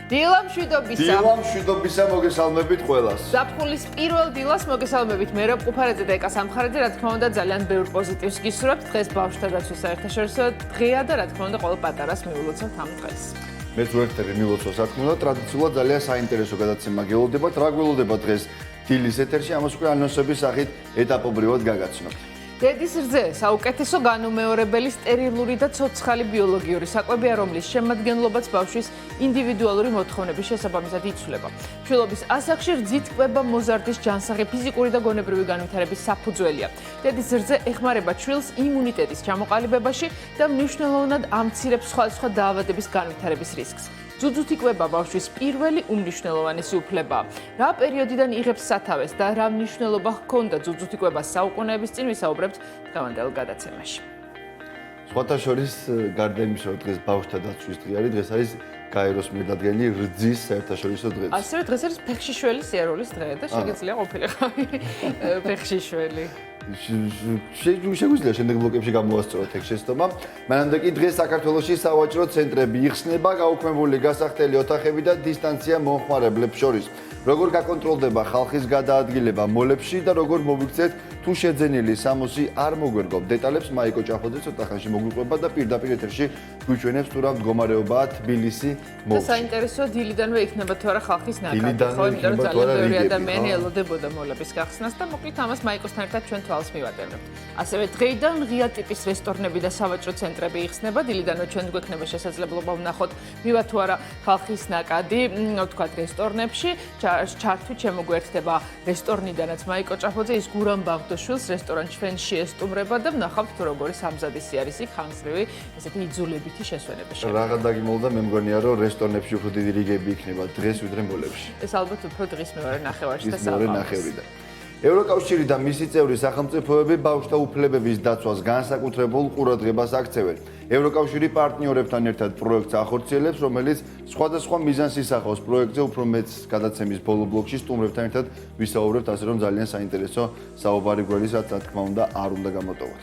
დილა მშვიდობისა. დილა მშვიდობისა მოგესალმებით ყველას. ზაფხულის პირველ დილას მოგესალმებით მერაბ ყუფარეძე და ეკა სამხარეძე, რა თქმა უნდა, ძალიან ბევრ პოზიტივს გისურვებთ. დღეს ბავშვთა დაცვის საერთაშორისო დღეა და რა თქმა უნდა, ყველა პატარას მიულოცავთ ამ დღეს. მეც ვერთები მილოცავს, რა თქმა უნდა, ტრადიციულად ძალიან საინტერესო გადაცემა გელოდებათ. რა გველოდება დღეს დილის ეთერში, ამას უკვე ანონსების სახით ეტაპობრივად გაგაცნობთ. დედის რძე საუკეთესო განუმეორებელი სტერილური და ცოცხალი ბიოლოგიური საკვებია, რომლის შემადგენლობაც ბავშვის ინდივიდუალური მოთხოვნების შესაბამისად იცვლება. შვილობის ასაკში რძით კვება მოზარდის ჯანსაღი ფიზიკური და გონებრივი განვითარების საფუძველია. დედის რძე ეხმარება ჩვილს იმუნიტეტის ჩამოყალიბებაში და მნიშვნელოვნად ამცირებს სხვადასხვა დაავადების განვითარების რისკს. ძუძუთი კვება ბავშვის პირველი უმნიშვნელოვანესი უფლებაა. რა პერიოდიდან იღებს სათავეს და რა მნიშვნელობა ჰქონდა ძუძუთი კვებას საუკუნეების წინ ვისაუბრებთ დღევანდელ გადაცემაში. სხვათა შორის, გარდა იმისა, რომ დღეს ბავშვთა დაცვის დღე არის, დღეს არის გაეროს მიერ დადგენილი რძის საერთაშორისო დღე. ასევე დღეს არის ფეხშიშველი სიარულის დღე და შეგიძლია ყოფილიყავი ფეხშიშველი. შეგვიძლია შემდეგ ბლოკებში გამოვასწოროთ ეგ შეცდომა. მანამდე კი დღეს საქართველოში სავაჭრო ცენტრები იხსნება, გაუქმებული გასახდელი ოთახები და დისტანცია მომხმარებლებს შორის. როგორ გაკონტროლდება ხალხის გადაადგილება მოლებში და როგორ მოვიქცეთ თუ შეძენილი სამოსი არ მოგვერგობ. დეტალებს მაიკო ჭაფოძე ცოტა ხანში მოგვიყვება და პირდაპირ ეთერში გვიჩვენებს თუ რა მდგომარეობაა თბილისი მოლში. საინტერესოა დილიდანვე იქნება თუ არა ხალხის ნაკადი, ხო, იმიტომ რომ ძალიან ბევრი ადამიანი ელოდებოდა მოლების გახსნას და მოკლედ ამას მაიკოსთან ერთად ჩვენ თვალს მივატევნებთ. ასევე დღეიდან ღია ტიპის რესტორნები და სავაჭრო ცენტრები იხსნება, დილიდანვე ჩვენ გვექნება შესაძლებლობა ვნახოთ მივა თუ არა ხალხის ნაკადი, ვთქვათ რესტორნებში. ჩართვით შემოგვერთდება რესტორნიდანაც მაიკო ჭაფოძე, ის გურამ ბაღდოშვილს რესტორან ჩვენში ესტუმრება და ვნახავთ თუ როგორი სამზადისი არის იქ ხანგრძლივი ესეთი იძულებითი შესვენების შემდეგ. რაღაც დაგიმოლდა, მე მგონია რომ რესტორნებში უფრო დიდი რიგები იქნება დღეს ვიდრე მოლებში. ეს ალბათ უფრო დღის მეორე ნახევარში და მეორე ნახევრიდან. ევროკავშირი და მისი წევრი სახელმწიფოები ბავშვთა უფლებების დაცვას განსაკუთრებულ ყურადღებას აქცევენ. ევროკავშირი პარტნიორებთან ერთად პროექტს ახორციელებს, რომელიც სხვადასხვა მიზანს ისახავს. პროექტზე უფრო მეც გადაცემის ბოლო ბლოკში სტუმრებთან ერთად ვისაუბრებთ, ასე რომ ძალიან საინტერესო საუბარი გვერდის, რაც რა თქმა უნდა არ უნდა გამოტოვოთ.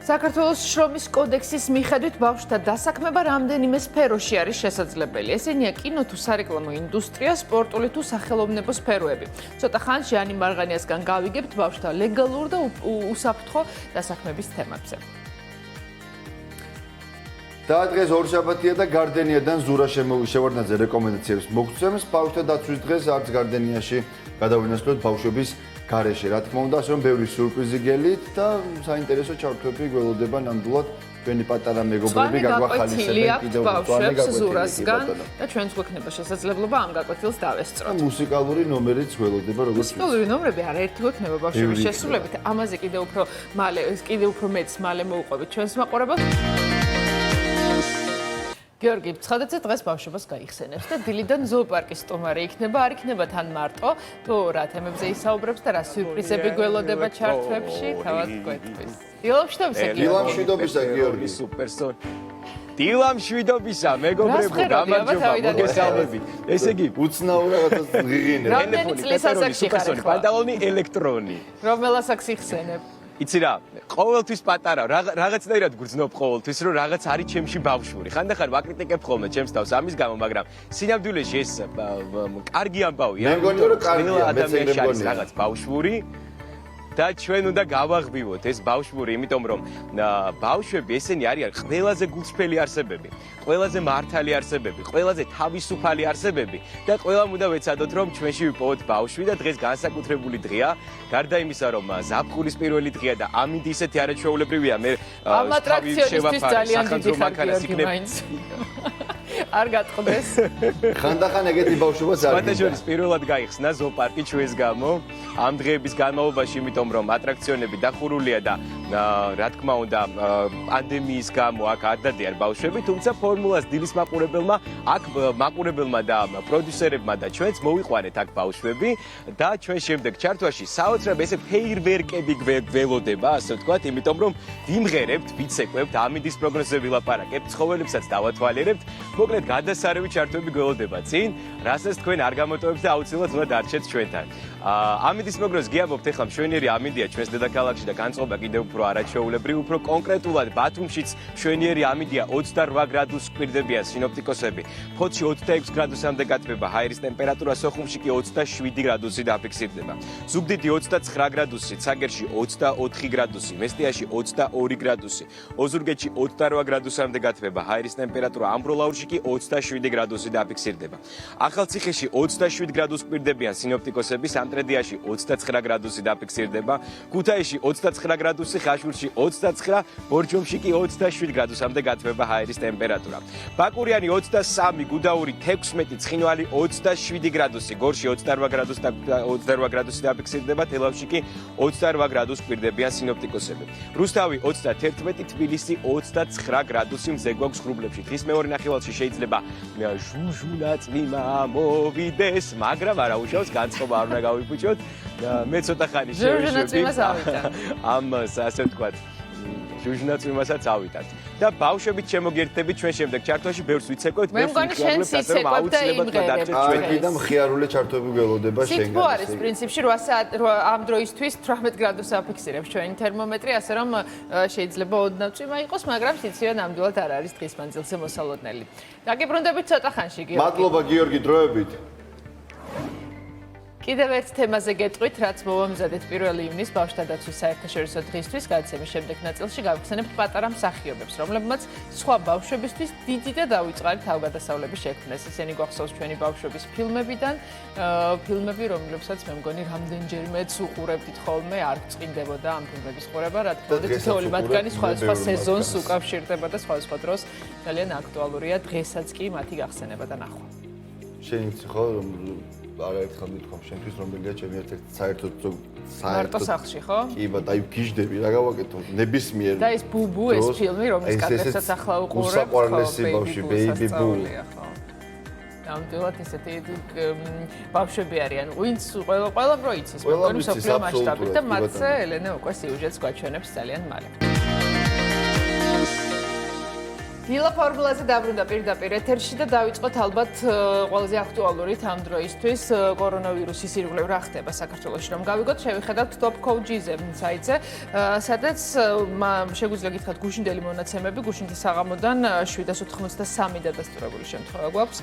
საქართველოს შრომის კოდექსის მიხედვით ბავშვთა დასაქმება რამდენიმე სფეროში არის შესაძლებელი. ესენია კინო თუ სარეკლამო ინდუსტრია, სპორტული თუ სახელოვნებო სფეროები. ცოტა ხანში ანი მარღანიასგან გავიგებთ ბავშვთა ლეგალურ და უსაფრთხო დასაქმების თემებზე. და დღეს ორშაბათია და გარდენიადან ზურა შევარდნაძე რეკომენდაციებს მოგცემს. ბავშვთა დაცვის დღეს არც გარდენიაში გადავინაცვლოთ ბავშვების გარეშე. რა თქმა უნდა, ასე რომ ბევრი სიურპრიზი გელით და საინტერესო ჩართვები გველოდება ნამდვილად ჩვენი პატარა მეგობრები გაგვახალისებენ კიდევ ბავშვებს ზურასგან და ჩვენც გვექნება შესაძლებლობა ამ გაკვეთილს დავესწროთ. მუსიკალური ნომერიც გველოდება როგორც მუსიკალური ნომრები არაერთი გვექნება ბავშვების შესრულებით. ამაზე კიდევ უფრო მეც მალე მოუყვებით ჩვენს მაყურებელს. გიორგი ცხადაძე დღეს ბავშვობას გაიხსენებს და დილიდან ზოოპარკის სტუმარი იქნება, არ იქნება თან მარტო, თუ რა თემებზე ისაუბრებს და რა სიურპრიზები გველოდება ჩართვებში, თავად გვეტყვის. დილა მშვიდობისა, დილა მშვიდობისა, გიორგი. სუპერსონ. დილა მშვიდობისა, მეგობრებო, გამარჯობა, მოგესალმებით. ესე იგი, უცნაურ რაღაცას ღიღინებ. რამდენი წლის ასაკში ხარ ახლა? პანტალონი ელექტრონი. რომელ ასაკს იხსენებ? იცი რა, ყოველთვის პატარა, რაღაცნაირად გრძნობ ყოველთვის, რომ რაღაც არის ჩემში ბავშვური. ხანდახან ვაკრიტიკებ ხოლმე ჩემს თავს ამის გამო, მაგრამ სინამდვილეში ეს კარგი ამბავია. მე მგონია რომ კარგია, ადამიანში არის რაღაც ბავშვური. და ჩვენ უნდა გავაღბივოთ ეს ბავშვური, იმიტომ რომ ბავშვები ესენი არიან ყველაზე გულწრფელი არსებები, ყველაზე მართალი არსებები, ყველაზე თავისუფალი არსებები და ყველამ უნდა ვეცადოთ, რომ ჩვენში ვიპოვოთ ბავშვი და დღეს განსაკუთრებული დღეა, გარდა იმისა, რომ ზაფხულის პირველი დღეა და ამინდი ისეთი არაჩვეულებრივია, მე ამ ატრაქციონისთვის ძალიან დიდი ხარჯი მაინც. არ გატყდეს. ხანდახან ეგეთი ბავშვობაც არ გვინდა. შორის პირველად გაიხსნა ზოოპარკი ჩვენს გამო ამ დღეების განმავლობაში, იმიტომ რომ ატრაქციონები დახურულია და რა თქმა უნდა პანდემიის გამო აქ არ დადიან ბავშვები, თუმცა ფორმულას დილის მაყურებელმა და პროდიუსერებმა და ჩვენც მოვიყვანეთ აქ ბავშვები და ჩვენ შემდეგ ჩართვაში საოცრად ესე ფეირვერკები გველოდება, ასე ვთქვათ, იმიტომ რომ ვიმღერებთ, ვიცეკვებთ, ამინდის პროგნოზზე ვილაპარაკებთ, ცხოველებსაც დავათვალიერებთ. მოკლედ გადასარევი ჩართვები გველოდება წინ, რასაც თქვენ არ გამოტოვებთ და აუცილებლად უნდა დარჩეთ ჩვენთან. ამინდის მოგროს გიაბობთ ეხლა მშვენიერი ამინდია ჩვენს დედაქალაქში და განწყობა კიდევ უფრო არაჩვეულებრივი, უფრო კონკრეტულად ბათუმშიც მშვენიერი ამინდია 28 გრადუსს კვირდებიან სინოპტიკოსები. ფოთში 26 გრადუსამდე გათბება, ჰაერის ტემპერატურა სოხუმში კი 27 გრადუსი დაფიქსირდება. ზუგდიდი 29 გრადუსი, ცაგერში 24 გრადუსი, მესტიაში 22 გრადუსი, ოზურგეთში 28 გრადუსამდე გათბება, ჰაერის ტემპერატურა ამბროლაურში კი 27 გრადუსი დაფიქსირდება. ახალციხეში 27 გრადუსს კვირდებიან სინოპტიკოსები, სამტრედიაში 29 გრადუსი დაფიქსირდება, ქუთაისში 29 გრადუსი, ხაშურში 29, ბორჯომში კი 27 გრადუსამდე გათბება ჰაერის ტემპერატურა. ბაკურიანი 23, გუდაური 16, ცხინვალი 27 გრადუსი, გორში 28 გრადუსი დაფიქსირდება, თელავში კი 28 გრადუსს კვირდებიან სინოპტიკოსები. რუსთავი 31, თბილისი 29 გრადუსი მზე გვაქვს ღრუბლებში. დღის მეორე ნახევარში შეიძლება ჟუჟულა წვიმა მოვიდეს, მაგრამ არა უშავს განწყობა არ უნდა გავიფუჭოთ. მე ცოტა ხანი შევიშვები. ამ ასე ვთქვათ, ჟუჟულა წვიმასაც ავიტანთ. და ბავშვებით შემოგერთდებით ჩვენ შემდეგ ჩართვაში, ბევრს ვიცეკვებთ, მე მგონი შენ სიცეკვებ და იმღერებ. კარგი და მხიარული ჩართვები გველოდება შენგან. სიტყვა არის პრინციპში 8 საათ ამ დროისთვის 18 გრადუსს აფიქსირებს ჩვენი თერმომეტრი, ასე რომ შეიძლება ოდნავ წვიმა იყოს, მაგრამ სიცივე ნამდვილად არ არის დღის მანძილზე მოსალოდნელი. დაგიბრუნდებით ცოტა ხანში, გიორგი. მადლობა გიორგი, დროებით. კიდევ ერთ თემაზე გეტყვით, რაც მოვამზადეთ 1 ივნის ბავშვთა დაცვის საერთაშორისო დღისთვის, გადაცემის შემდეგ ნაწილში გავხსენებთ პატარა მსახიობებს, რომლებმაც სხვა ბავშვებისთვის დიდი და დავიწყარი თავგადასავლები შექმნეს. ისინი გვახსოვს ჩვენი ბავშვების ფილმებიდან, ფილმები, რომლებსაც მე მგონი რამდენჯერმეც უყურებდით ხოლმე, არ წინდებოდა ამ ფილმების ყურება, რა თქმა უნდა, თითოეული მათგანი სხვადასხვა სეზონს უკავშირდება და სხვადასხვა დროს ძალიან აქტუალურია დღესაც კი მათი გახსენება და ნახვა. შენ იცი ხო არაერთხელ მithkom შენთვის რომელია ჩემი ერთ-ერთი საერთოდ მარტო სახლში ხო? კი ბატონო, აი გიждები რა გავაკეთო ნებისმიერ და ეს ბუბუ ეს ფილმი რომლის კადრებსაც ახლა უყურებ უსაყვარლესი ბავშვი ბეიბი ბუ ნამდვილად ესეთი ბავშვები არიან ვინც ყველა რო იცის მოგონი სოფლიო მასშტაბით და მათზე ელენე უკვე სიუჟეტს გვაჩვენებს ძალიან მალე. დილა ფორმულაზე დაბრუნდა პირდაპირ ეთერში და დავიწყოთ ალბათ ყველაზე აქტუალური ამ დროისთვის კორონავირუსის ირგვლივ რა ხდება საქართველოში რომ გავიგოთ შევიხედავთ top.gz-ზე საიტზე სადაც შეგვიძლია გითხრათ გუშინდელი მონაცემები გუშინდელ საღამოდან 783 დადასტურებული შემთხვევა გვაქვს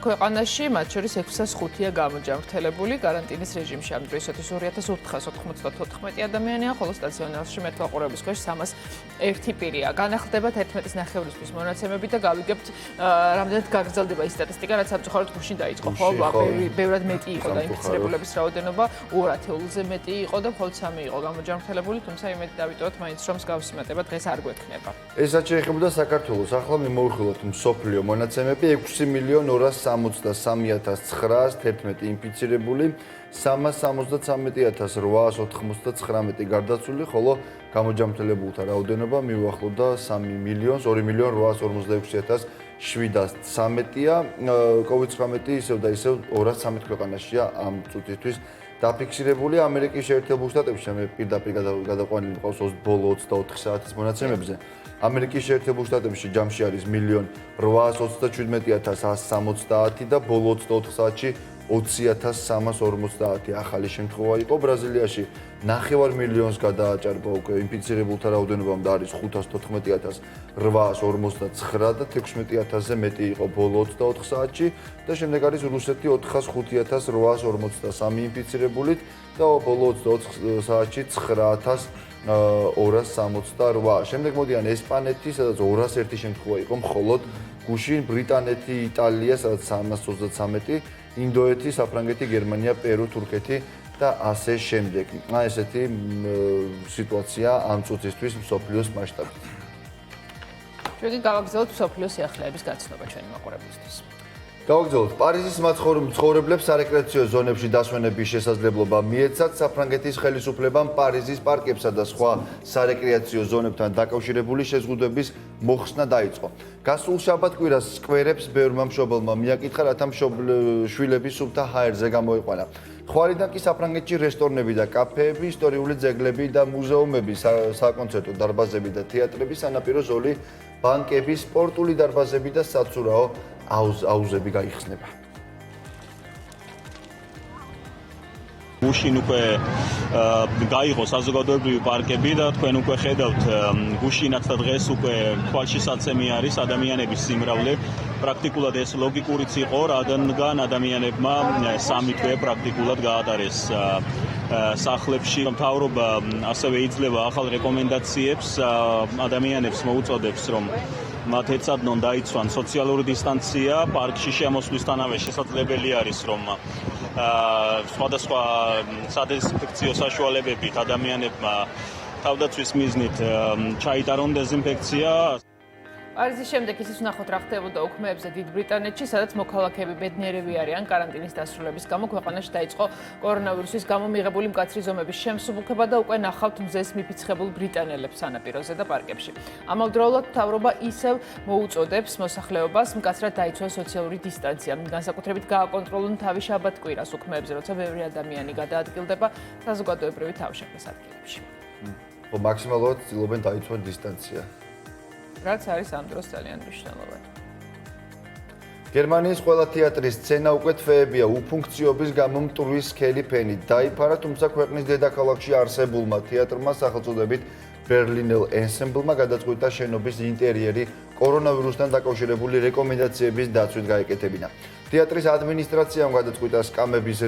ქვეყანაში მათ შორის 605-ია გამოჯანმრთელებული каранტინის რეჟიმში ამ დროისათვის 2494 ადამიანია ხოლო სტაციონარში მეთვალყურების ქვეშ 301 პირია განახლდება 11-ის ნახევრისთვის მონაცემები და გავიგებთ რამდენად გაგრძელდება ის სტატისტიკა რაც სამწუხაროდ გუშინ დაიწყო ხო ბევრად მეტი იყო და ინფიცირებულების რაოდენობა 200-ზე მეტი იყო და მხოლოდ 3 იყო გამოჯანმრთელებული თუმცა იმედი დავიტოვოთ მაინც რომ მსგავსი მატება დღეს არ გვექნება ესაც შეეხებოდა საქართველოს ახლა მიმოვიხილოთ მსოფლიო მონაცემები 6,663,911 ინფიცირებული 373,899 გარდაცვლილი ხოლო გამოჯანმრთელებულთა რაოდენობა მიუახლოვდა 3,246,713-ია. COVID-19 ისევ და ისევ 213 ქვეყანაშია ამ წუთისთვის დაფიქსირებული. ამერიკის შეერთებულ შტატებში მე პირდაპირ გადაყვანილი მყავს ბოლო 24 საათის მონაცემებზე. ამერიკის შეერთებულ შტატებში ჯამში არის 1,827,170 და ბოლო 24 საათში 20,350 ახალი შემთხვევა იყო. ბრაზილიაში 9 მილიონს გადააჭარბა უკვე ინფიცირებულთა რაოდენობამ და არის 514,859 და 16,000-ზე მეტი იყო ბოლო 24 საათში და შემდეგ არის რუსეთი 405,853 ინფიცირებულით და ბოლო 24 საათში 9,268. შემდეგ მოდიან ესპანეთი, სადაც 201 შემთხვევა იყო მხოლოდ გუშინ, ბრიტანეთი, იტალია, სადაც 323, ინდოეთი, საფრანგეთი, გერმანია, პერუ, თურქეთი და ასე შემდეგ. ესეთი სიტუაცია ამ წუთისთვის მსოფლიოს მასშტაბით. ჩვენ გავაგრძელოთ მსოფლიოს სიახლეების გაცნობა ჩვენი მაყურებლისთვის. გავაგრძელოთ პარიზის მაცხოვრებლებს სარეკრეაციო ზონებში დასვენების შესაძლებლობა მიეცათ საფრანგეთის ხელისუფლებამ პარიზის პარკებსა და სხვა სარეკრეაციო ზონებთან დაკავშირებული შეზღუდვების მოხსნა დაიწყო. გასულ შაბათ-კვირას სკვერებს ბევრმა მშობელმა მიაკითხა, რათა შვილების სუფთა ჰაერზე გამოიყვანა. ხვალიდან კი საფრანგეთში რესტორნები და კაფეები, ისტორიული ძეგლები და მუზეუმები, საკონცერტო დარბაზები და თეატრები, სანაპირო ზოლი, ბანკები, სპორტული დარბაზები და საცურაო აუზები გაიხსნება. გუშინ უკვე გაიღო საზოგადოებრივი პარკები და თქვენ უკვე ხედავთ გუშინაც და დღეს უკვე თვალშისაცემი არის ადამიანების სიმრავლე. პრაქტიკულად ეს ლოგიკურიც იყო, რადგან ადამიანებმა 3 თვე პრაქტიკულად გაატარეს სახლებში. მთავრობა ასევე იძლევა ახალ რეკომენდაციებს ადამიანებს მოუწოდებს, რომ მათ ეცადნონ დაიცვან სოციალური დისტანცია, პარკში შემოსვლისთანავე შესაძლებელი არის, რომ სხვადასხვა სადეზინფექციო საშუალებებით ადამიანებმა თავდაცვის მიზნით ჩაიტარონ დეზინფექცია. პარიზის შემდეგ ისიც ვნახოთ რა ხდებოდა უქმეებზე დიდ ბრიტანეთში, სადაც მოქალაქეები ბედნიერები არიან კარანტინის დასრულების გამო. ქვეყანაში დაიწყო კორონავირუსის გამო მიღებული მკაცრი ზომების შემსუბუქება და უკვე ნახავთ მზეს მიფიცხებულ ბრიტანელებს სანაპიროზე და პარკებში. ამავდროულად მთავრობა ისევ მოუწოდებს მოსახლეობას მკაცრად დაიცვას სოციალური დისტანცია. განსაკუთრებით გააკონტროლონ თავი შაბათ-კვირას უქმეებზე, როცა ბევრი ადამიანი გადაადგილდება საზოგადოებრივი თავშეყრის ადგილებში. მაქსიმალურად ცდილობენ დაიცვან დისტანცია. რაც არის ამ დროს ძალიან მნიშვნელოვანი. გერმანიის ყველა თეატრის სცენა უკვე თვეებია უფუნქციობის გამო მტვრის სქელი ფენით. დაიფარა, თუმცა ქვეყნის დედაქალაქში არსებულმა თეატრმა სახელწოდებით ბერლინელ ენსემბლმა გადაწყვიტა შენობის ინტერიერი კორონავირუსთან დაკავშირებული რეკომენდაციების დაცვით გაეკეთებინა. თეატრის ადმინისტრაციამ გადაწყვიტა სკამების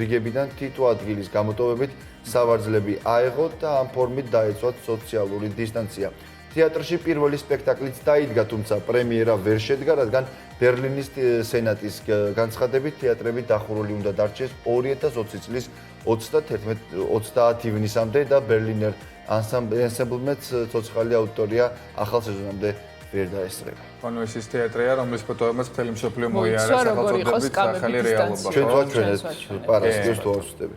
რიგებიდან თითო ადგილის გამოტოვებით სავარძლები აეღოთ და ამ ფორმით დაეცვათ სოციალური დისტანცია. თეატრში პირველი სპექტაკლიც დაიდგა, თუმცა პრემიერა ვერ შედგა, რადგან ბერლინის სენატის განცხადებით თეატრები დახურული უნდა დარჩეს 2020 წლის 30 ივნისამდე და ბერლინერ ანსამბლმეც ცოცხალი აუდიტორია ახალ სეზონამდე ვერ დაესწრება. ეს თეატრია, რომლის ფოტოებმაც მთელი მსოფლიო მოიარა სახელწოდებით ახალი რეალობა. ჩვენ პარასკევის თუ არ ვსწრები.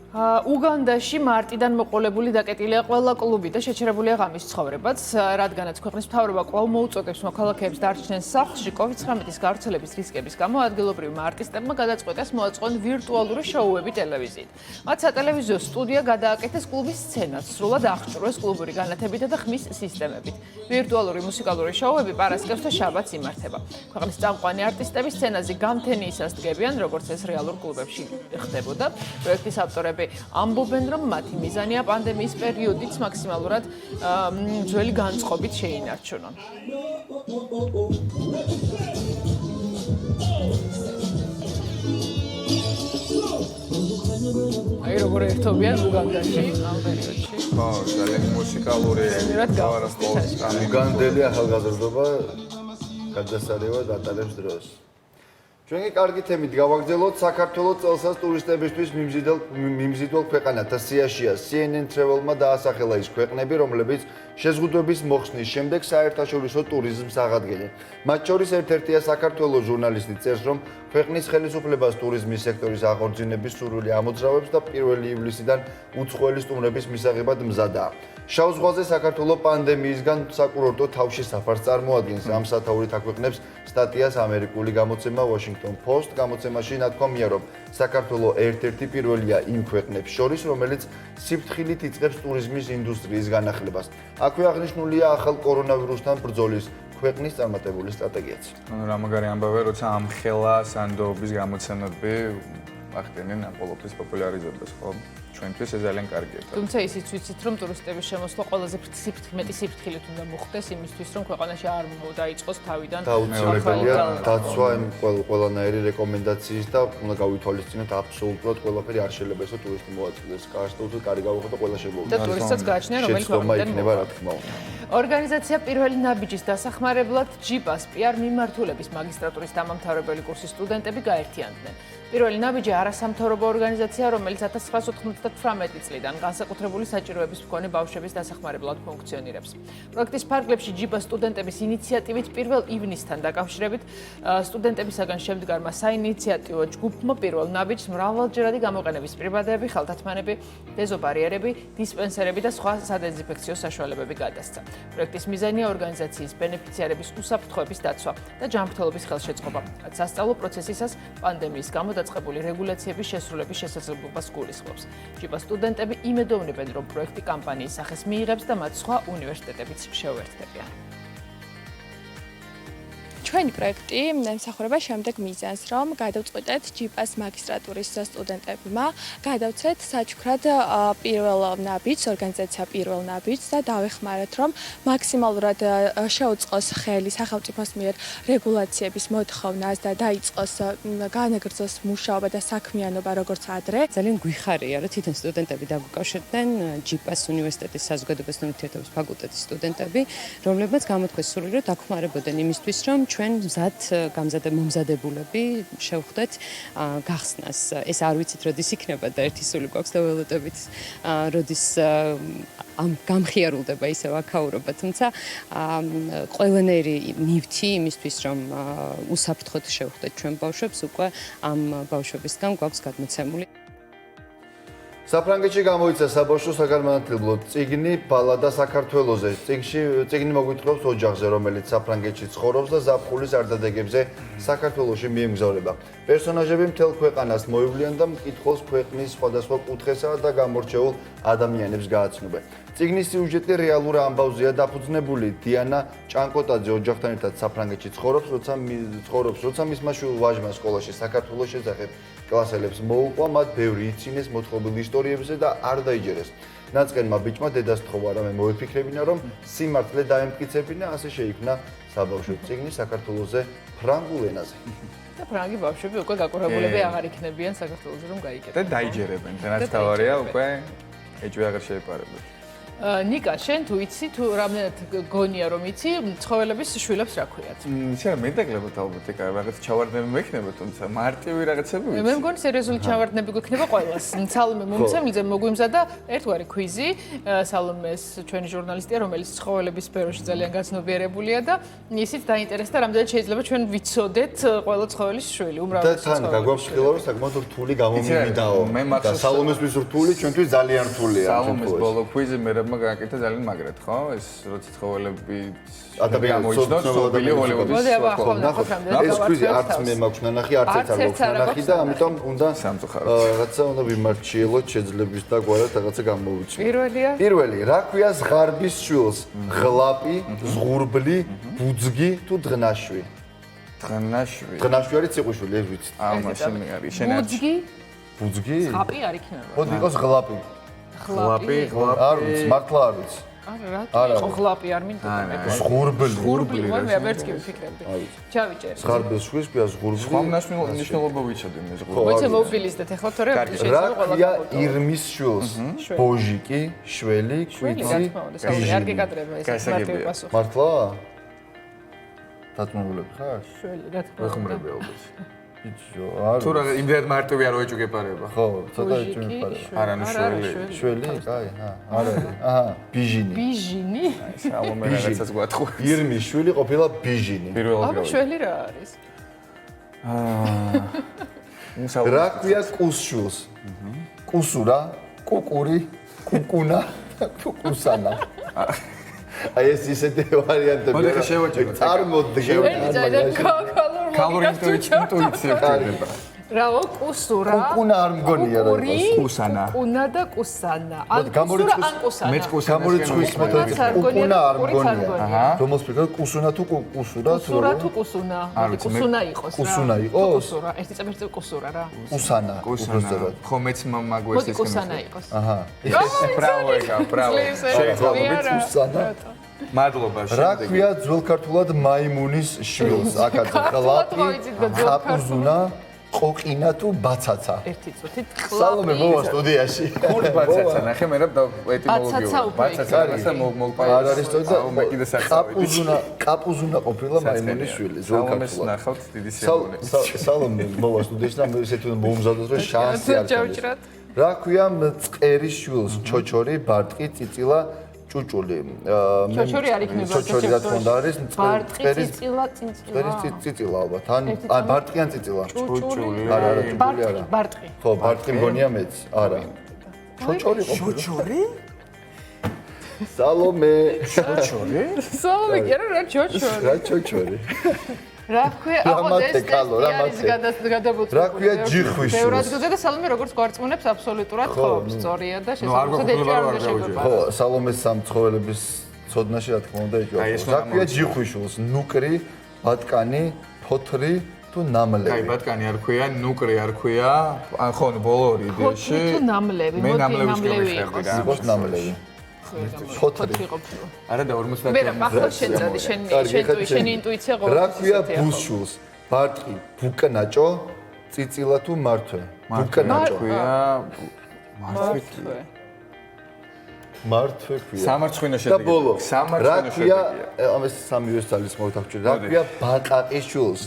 უგანდაში მარტიდან მოყოლებული დაკეტილია ყველა კლუბი და შეჩერებულია ღამის ცხოვრებაც, რადგანაც ქვეყნის მთავრობა კვლავ მოუწოდებს მოქალაქეებს დარჩნენ სახლში COVID-19-ის გავრცელების რისკების გამო ადგილობრივმა არტისტებმა გადაწყვეტეს მოაწყონ ვირტუალური შოუები ტელევიზიით. მათ სატელევიზიო სტუდია გადააკეთეს კლუბის სცენაც, სრულად აღჭურვეს კლუბური განათებითა და ხმის სისტემებით. ვირტუალური მუსიკალური შოუები პარასკევს და შაბათს იმართება. ქვეყნის წამყვანი არტისტები სცენაზე გამთენიისას დგებიან, როგორც ეს რეალურ კლუბებში ხდებოდა. პროექტის ავტორები ამბობენ, რომ მათი მიზანია პანდემიის პერიოდიც მაქსიმალურად ძველი განწყობით შეინარჩუნონ. აი როგორ ერთობიან უგანდაში ამ პერიოდში. ხო, ძალიან მუსიკალური უგანდელი ახალგაზრდობა გადასარევად ატარებს დროს. ჩვენ კი კარგი თემით გავაგრძელოთ. საქართველოს წელსაც ტურისტებისთვის მიმზიდველ ქვეყანათა სიაშია. CNN Travel-მა დაასახელა ის ქვეყნები, რომლებიც შეზღუდვების მოხსნის შემდეგ საერთაშორისო ტურიზმს აღადგენენ. მათ შორის ერთ-ერთია საქართველოს. ჟურნალისტი წერს, რომ ქვეყნის ხელისუფლებას ტურიზმის სექტორის აღორძინების სურვილი ამოძრავებს და 1 ივლისიდან უცხოელი სტუმრების მისაღებად მზადაა. შავ ზღვაზე საქართველოს პანდემიისგან საკურორტო თავში საფარს წარმოადგენს. ამ სათაურით აქვეყნებს სტატიას ამერიკული გამოცემა Washington Post. გამოცემაში ნათქვამია, რომ საქართველოს ერთ-ერთი პირველია იმ ქვეყნებს შორის, რომელიც სიფრთხილით იწყებს ტურიზმის ინდუსტრიის განახლებას. აქვე აღნიშნულია ახალ კორონავირუსთან ბრძოლის ქვეყნის წარმატებული სტრატეგიაც. რა მაგარი ამბავია, როცა ამ ხელა სანდოობის გამოცემები ახდენენ ამ ყოველთვის პოპულარიზებას, ხო? ჩვენთვის ეს ძალიან კარგია. თუმცა ისიც ვიცით, რომ ტურისტების შემოსვლა ყველაზე მეტი სიფრთხილით უნდა მოხდეს იმისთვის, რომ ქვეყანაში არ დაიწყოს თავიდან დაუცილებელია დაცვა იმ ყველანაირი რეკომენდაციის და უნდა გავითვალისწინოთ აბსოლუტურად ყველაფერი არ შეიძლება ესო ტურისტი მოაწილდეს. კარსტოუთი კარი გავუხოთ და ყველა შემოვიდა. და ტურისტსაც გააჩნია, რომელი ქვეყნიდან იქნება, რა თქმა უნდა. ორგანიზაცია პირველი ნაბიჯის დასახმარებლად ჯიპას PR მიმართულების მაგისტრატურის დამამთავრებელი კურსის სტუდენტები გაერთიანდნენ. პირველი ნაბიჯი არასამთავრობო ორგანიზაცია, რომელიც 1998 წლიდან განსაკუთრებული საჭიროების მქონე ბავშვების დასახმარებლად ფუნქციონირებს. პროექტის ფარგლებში ჯიბას სტუდენტების ინიციატივით 1 ივნისთან დაკავშირებით სტუდენტებისაგან შემდგარმა საინიციატივო ჯგუფმა პირველ ნაბიჯს მრავალჯერადი გამოყენების პრიბადეები, ხელთათმანები, დეზობარიერები, დისპენსერები და სხვა სადეზინფექციო საშუალებები გადასცა. პროექტის მიზანია ორგანიზაციის ბენეფიციარების უსაფრთხოების დაცვა და ჯანმრთელობის ხელშეწყობა, რაც სასწავლო პროცესისას პანდემიის გამო დაწყებული რეგულაციების შესრულების შესაძლებლობას გულისხმობს. ჯიბას სტუდენტები იმედოვნებენ, რომ პროექტი კამპანიის სახეს მიიღებს და მათ სხვა უნივერსიტეტებიც შეუერთდებიან. ჩვენი პროექტი ემსახურება შემდეგ მიზანს, რომ გადავწყვეტეთ ჯიპას მაგისტრატურის სტუდენტებმა, გადავცეთ საჩუქრად პირველ ნაბიჯს, ორგანიზაცია პირველ ნაბიჯს და დავეხმაროთ, რომ მაქსიმალურად შეუწყოს ხელი სახელმწიფოს მიერ რეგულაციების მოთხოვნას და დაიწყოს განაგრძოს მუშაობა და საქმიანობა როგორც ადრე. ძალიან გვიხარია, რომ თვითონ სტუდენტები დაგვიკავშირდნენ ჯიპას უნივერსიტეტის საზოგადოებასთან ურთიერთობის ფაკულტეტის სტუდენტები, რომლებმაც გამოთქვეს სრული, რომ დაგხმარებოდნენ იმისთვის, რომ ჩვენ მომზადებულები შევხვდეთ გახსნას. ეს არ ვიცით, როდის იქნება და ერთი სული გვაქვს და ველოდებით, როდის გამხიარულდება ისევ აქაურობა, თუმცა ყველანაირი ნივთი იმისთვის, რომ უსაფრთხოდ შევხვდეთ ჩვენ ბავშვებს, უკვე ამ ბავშვებისგან გვაქვს გადმოცემული. საფრანგეთში გამოიცა საბავშვო საგანმანათლებლო წიგნი ბალადა საქართველოზე. წიგნი მოგვითხრობს ოჯახზე, რომელიც საფრანგეთში ცხოვრობს და ზაფხულის არდადეგებზე საქართველოში მიემგზავრება. პერსონაჟები მთელ ქვეყანას მოივლიან და მკითხველს ქვეყნის სხვადასხვა კუთხესა და გამორჩეულ ადამიანებს გააცნობენ. წიგნის სიუჟეტი რეალურ ამბავზეა დაფუძნებული. დიანა ჭანკოტაძე ოჯახთან ერთად საფრანგეთში ცხოვრობს, როცა მისმა ვაჟმა სკოლაში საქართველოს შესახებ კლასელებს მოუყვა, მათ ბევრი იცინეს მოთხრობილ ისტორიებზე და არ დაიჯერეს. ნაწყენმა ბიჭმა დედას თხოვა, რამე მოეფიქრებინა, რომ სიმართლე დაემტკიცებინა, ასე შეიქმნა საბავშვო წიგნი საქართველოზე ფრანგულ ენაზე. და ფრანგი ბავშვები უკვე გაკურებულები აღარ იქნებიან საქართველოზე რომ გაიგებენ. და დაიჯერებენ, რაც თავარია უკვე ეჭვი აღარ შეეპარებათ. ნიკა, შენ თუ იცი, თუ რამდენად გონია რომ იცი, ცხოველების შვილებს რა ქვიათ? შენ მეტაკლებად ალბათ ეკა რაღაც ჩავარდნები მექნება, თუმცა მარტივი რაღაცები ვიცი. მე მგონი სერიოზული ჩავარდნები გვექნება ყველას. სალომე მომცემლიძე მოგვიმზადა ერთგვარი კვიზი. სალომეს ჩვენი ჟურნალისტია, რომელიც ცხოველების სფეროში ძალიან გაცნობიერებულია და ისიც დაინტერესდა, რამდენად შეიძლება ჩვენ ვიცოდეთ ყველა ცხოველის შვილი, უმრავლესი და თან გაგვაქვს ხილო, რომ საკმაოდ რთული გამომივიდაო. და სალომესთვის რთული, ჩვენთვის ძალიან რთულია. სალომეს ბოლო კვიზი მე გაკეთა ძალიან მაგრად, ხო? ეს როცა ცხოველები ადამიანის ცნობილი ჰოლივუდის მოდი აბა ახლა ნახოთ რამდენად ეს კვიზი არც მე მაქვს ნანახი, არც ერთ არ მაქვს ნანახი და ამიტომ უნდა რაღაცა უნდა ვიმარჩიელოთ შეძლების და გვარად რაღაცა გამოვიჩინოთ. პირველი, რა ქვია ზღარბის შვილს? ღლაპი, ზღურბლი, ბუძგი თუ დღნაშვი? დღნაშვი. დღნაშვი არის ციყვიშვილი, ეს ვიცით. მაშინ არის. შენ ბუძგი? ხაპი არ იქნება. მოდი იყოს ღლაპი. ღლაპი. არ ვიცი, მართლა არ ვიცი. არა, ღლაპი არ მინდა მე. ზღურბლი. მე ვერც კი ვფიქრებდი. ჩავიჭერ. ზღარბის შვილს ქვია ზღურბლი. სხვა მნიშვნელობა ვიცოდი მე ზღურბლი. მოიცე მოვბილისდეთ ახლა თორე რა ქვია ირმის შვილს? ბოჟიკი, შველი, კვიცი, ბიჟი. არ გეკადრება ეს მარტივი პასუხი. მართლა? დათმობილები ხარ? შველი, რა თქმა უნდა. ვეხმარები ალბათ. ბიჭო, არ თუ რა იმდენად მარტივი არ ვეჭუგეპარება. ხო, ცოტა ეჭვმეპარება. არა, ნუ შველი. შველი, კაი, არ არის. აჰა, ბიჟინი. ბიჟინი? სალომე რაღაცას გვატყუა. ირმის შვილი ყოფილა ბიჟინი. აბა შველი რა არის? რა ქვია კუსშვილს? კუსურა, კუკური, კუკუნა, კუკუსანა. აი ეს ისეთი ვარიანტები. მოდი შევაჭროთ. წარმოდგენ. კალორი ინტუიცია ხდება. რავო, კუსურა. კუკუნა არ მგონია რა იყოს. კუსანა. კუკუნა და კუსანა. ან კუსურა, ან კუსანა. მეც კუსანა. გამორიცხვის მეთოდი. კუკუნა არ მგონია. აჰა. რომელ ფიქრობ კუსუნა თუ კუსურა? კუსურა თუ კუსუნა? კუსუნა იყოს რა. კუსუნა იყოს? კუსურა. ერთი წამერწევ კუსურა რა. კუსანა. კუსანა. ხო მეც მაგვეს მოდი კუსანა იყოს. აჰა. ბრავო ეკა, ბრავო. შეიძლება კუსანა. მადლობა. რა ქვია ძველ ქართულად მაიმუნის შვილს? აქაც ღლაპი, ხაპუზუნა, ყოყინა თუ ბაცაცა? ერთი წუთით ყლაპი. სალომე მოვა სტუდიაში. ხური ბაცაცა, ნახე მე რა ეტიმოლოგია. ბაცაცა და მოგპარა. არ არის სწორად. მე კიდე საერთოდ ყაპუზუნა ყოფილა მაიმუნის შვილი ძველ ქართულად. ნახავთ დიდი სიამოვნებით. სალომე მოვა სტუდიაში და მე ისეთი უნდა მომზადოს რომ შანსი არ ჩავჭრათ. რა ქვია მწყერის შვილს? ჩოჩორი, ბარტყი, წიწილა, ჭუჭული. ჩოჩორი არ იქნება. ჩოჩორი რა თქმა უნდა არის ბარტყი, წიწილა, წინწილა. წიწილა ალბათ. ან ბარტყი ან წიწილა. ჭუჭული. არა, ჭუჭული არა. ბარტყი. ხო, ბარტყი მგონია მეც. არა. ჩოჩორი ყოფილა. ჩოჩორი? სალომე. ჩოჩორი? სალომე კი არა, რა ჩოჩორი. რა ჩოჩორი? რა ქვია, რა ქვია ჯიხვის შვილს? ბევრად გძე და სალომე როგორც გვარწმუნებს აბსოლუტურად ხო, სწორია და შესაძლოა ეჭვი არ უნდა შეგვეპარა. ხო, სალომეს სამ ცხოველების ცოდნაში რა თქმა უნდა ეჭვი. რა ქვია ჯიხვის შვილს? ნუკრი, ბატკანი, ფოთრი თუ ნამლევი. აი, ბატკანი არ ქვია, ნუკრი არ ქვია, ან ხო, ბოლო ორი იდეაში. ფოთრი თუ ნამლევი? მე მოდი ნამლევის ნამლევი გამიხსენდი რა. იყოს ნამლევი. ფოთრი. ყოფილა. არა და 50 ვერა, ახლა შეწადი შენი ინტუიცია რა ყოველთვის ქვია ისეთია. ბუშულს? ბარტყი, ბუკნაჭო, წიწილა თუ მართვე? ბუკნაჭო. ქვია მართვე. მართვე ქვია. სამარცხვინო და შედეგია. ბოლო, რა სამარცხვინო ქვია, შედეგია. ამას სამივე ძალის მოვთამჩვენ. რა ქვია ბაყაყის შულს?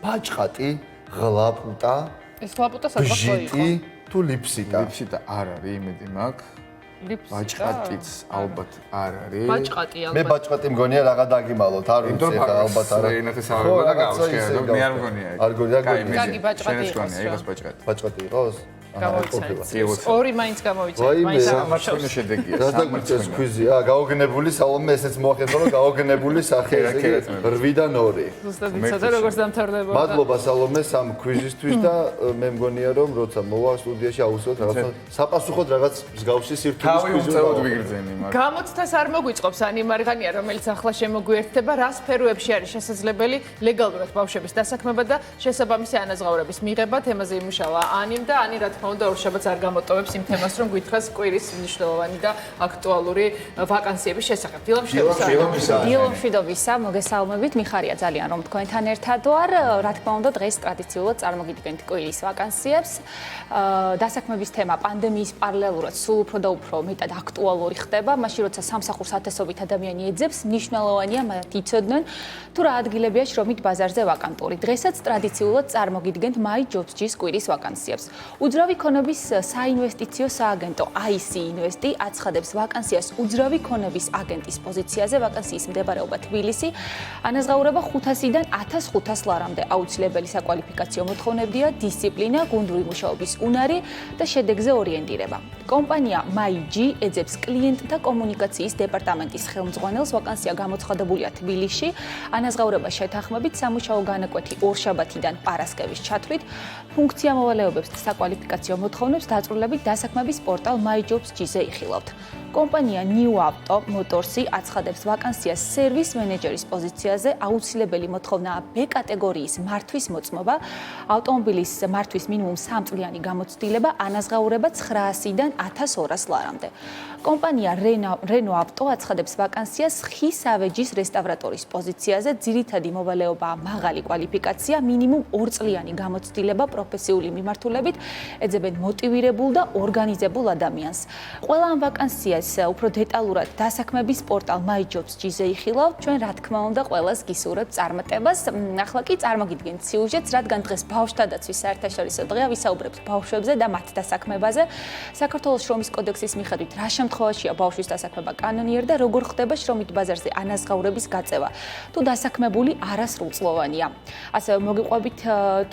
ბაჭყატი, ღლაპუტა, ეს ლაპუტა სადღაც იყო. ბჟიტი თუ ლიფსიტა? ლიფსიტა არ არის, იმედი მაქვს. ლიფსიტა. ბაჭყატიც ალბათ არ არის. ბაჭყატი მე ალბათ. ბაჭყატი მგონია რაღაცა დაგიმალოთ, არ ვიცი ხა ალბათ არა. ინათე საუბარია და გავსკერდო, მე არ მგონია. არ გონია, კარგი ბაჭყატი იყოს რა. იყოს ბაჭყატი. ბაჭყატი იყოს? გამოვიცეთ. ორი მაინც გამოვიცეთ. ვაიმე, მაინც სამარცხვინო შედეგია. რა დაგვიწეს კვიზი? გაოგნებული სალომე ესეც მოახერხა რომ გაოგნებული სახე ესე იგი 8-დან 2. ზუსტად იცოდა როგორც დამთავრდებოდა. მადლობა სალომე სამ კვიზისთვის და მე მგონია რომ როცა მოვა სტუდიაში აუცილებლად რაღაცა საპასუხოდ რაღაც მსგავსი სირთულის თავი უმწეოდ ვიგრძენი მაგ. გამოცდას არ მოგვიწყობს ანიმარღანია, რომელიც ახლა შემოგვიერთდება, რა სფეროებში არის შესაძლებელი ლეგალურად ბავშვების დასაქმება და შესაბამისი ანაზღაურების მიღება. თემაზე იმუშავა ანიმ და ანი რა თქმა უნდა ორშაბათს არ გამოტოვებს იმ თემას, რომ გითხრას კვირის მნიშვნელოვანი და აქტუალური ვაკანსიების შესახებ. დილომშვიდობისა, მოგესალმებით, მიხარია ძალიან რომ თქვენთან ერთად ვარ. რა თქმა უნდა, დღეს ტრადიციულად წარმოგიდგენთ კვირის ვაკანსიებს. დასაქმების თემა პანდემიის პარალელურად სულ უფრო და უფრო მეტად აქტუალური ხდება. მაშინ როცა სამსახურს ათასობით ადამიანი ეძებს, მნიშვნელოვანია მათ იცოდნენ თუ რა ადგილებია შრომით ბაზარზე ვაკანტური. დღესაც ტრადიციულად წარმოგიდგენთ My Jobs-ის კვირის ვაკანსიებს. უძრავი ქონების საინვესტიციო სააგენტო IC Investi აცხადებს ვაკანსიას უძრავი ქონების აგენტის პოზიციაზე. ვაკანსიის მდებარეობა თბილისი. ანაზღაურება 500-დან 1500 ლარამდე. აუცილებელი საკვალიფიკაციო მოთხოვნებია დისციპლინა, გუნდური მუშაობის უნარი და შედეგზე ორიენტირება. კომპანია MyG ეძებს კლიენტთა კომუნიკაციის დეპარტამენტის ხელმძღვანელს. ვაკანსია გამოცხადებულია თბილისში. ანაზღაურება შეთანხმებით სამუშაო განაკვეთი ორშაბათიდან პარასკევის ჩათვლით. ფუნქცია მოვალეობებს და საკვალიფიკაციო მოთხოვნებს დაწვრილებით დასაქმების პორტალ MyJobs-ზე იხილავთ. კომპანია New Auto Motors-ი აცხადებს ვაკანსიას სერვის მენეჯერის პოზიციაზე. აუცილებელი მოთხოვნაა B კატეგორიის მართვის მოწმობა. ავტომობილის მართვის მინიმუმ 3 წლიანი გამოცდილება. ანაზღაურება 900-დან 1200 ლარამდე. კომპანია Renault Auto აცხადებს ვაკანსიას ხის ავეჯის რესტავრატორის პოზიციაზე. ძირითადი მოვალეობაა მაღალი კვალიფიკაცია, მინიმუმ 2 წლიანი გამოცდილება პროფესიული მიმართულებით. ეძებენ მოტივირებულ და ორგანიზებულ ადამიანს. ყველა ამ ვაკანსიას უფრო დეტალურად დასაქმების პორტალ MyJobs-ზე იხილავთ. ჩვენ რა თქმა უნდა ყველას გისურვებთ წარმატებას. ახლა კი წარმოგიდგენთ სიუჟეტს, რადგან დღეს ბავშვთა დაცვის საერთაშორისო დღეა, ვისაუბრებთ ბავშვებზე და მათ დასაქმებაზე. საქართველოს შრომის კოდექსის მიხედვით რა შემთხვევაშია ბავშვის დასაქმება კანონიერ და როგორ ხდება შრომით ბაზარზე ანაზღაურების გაწევა. თუ დასაქმებული არასრულწლოვანია. ასევე მოგიყვებით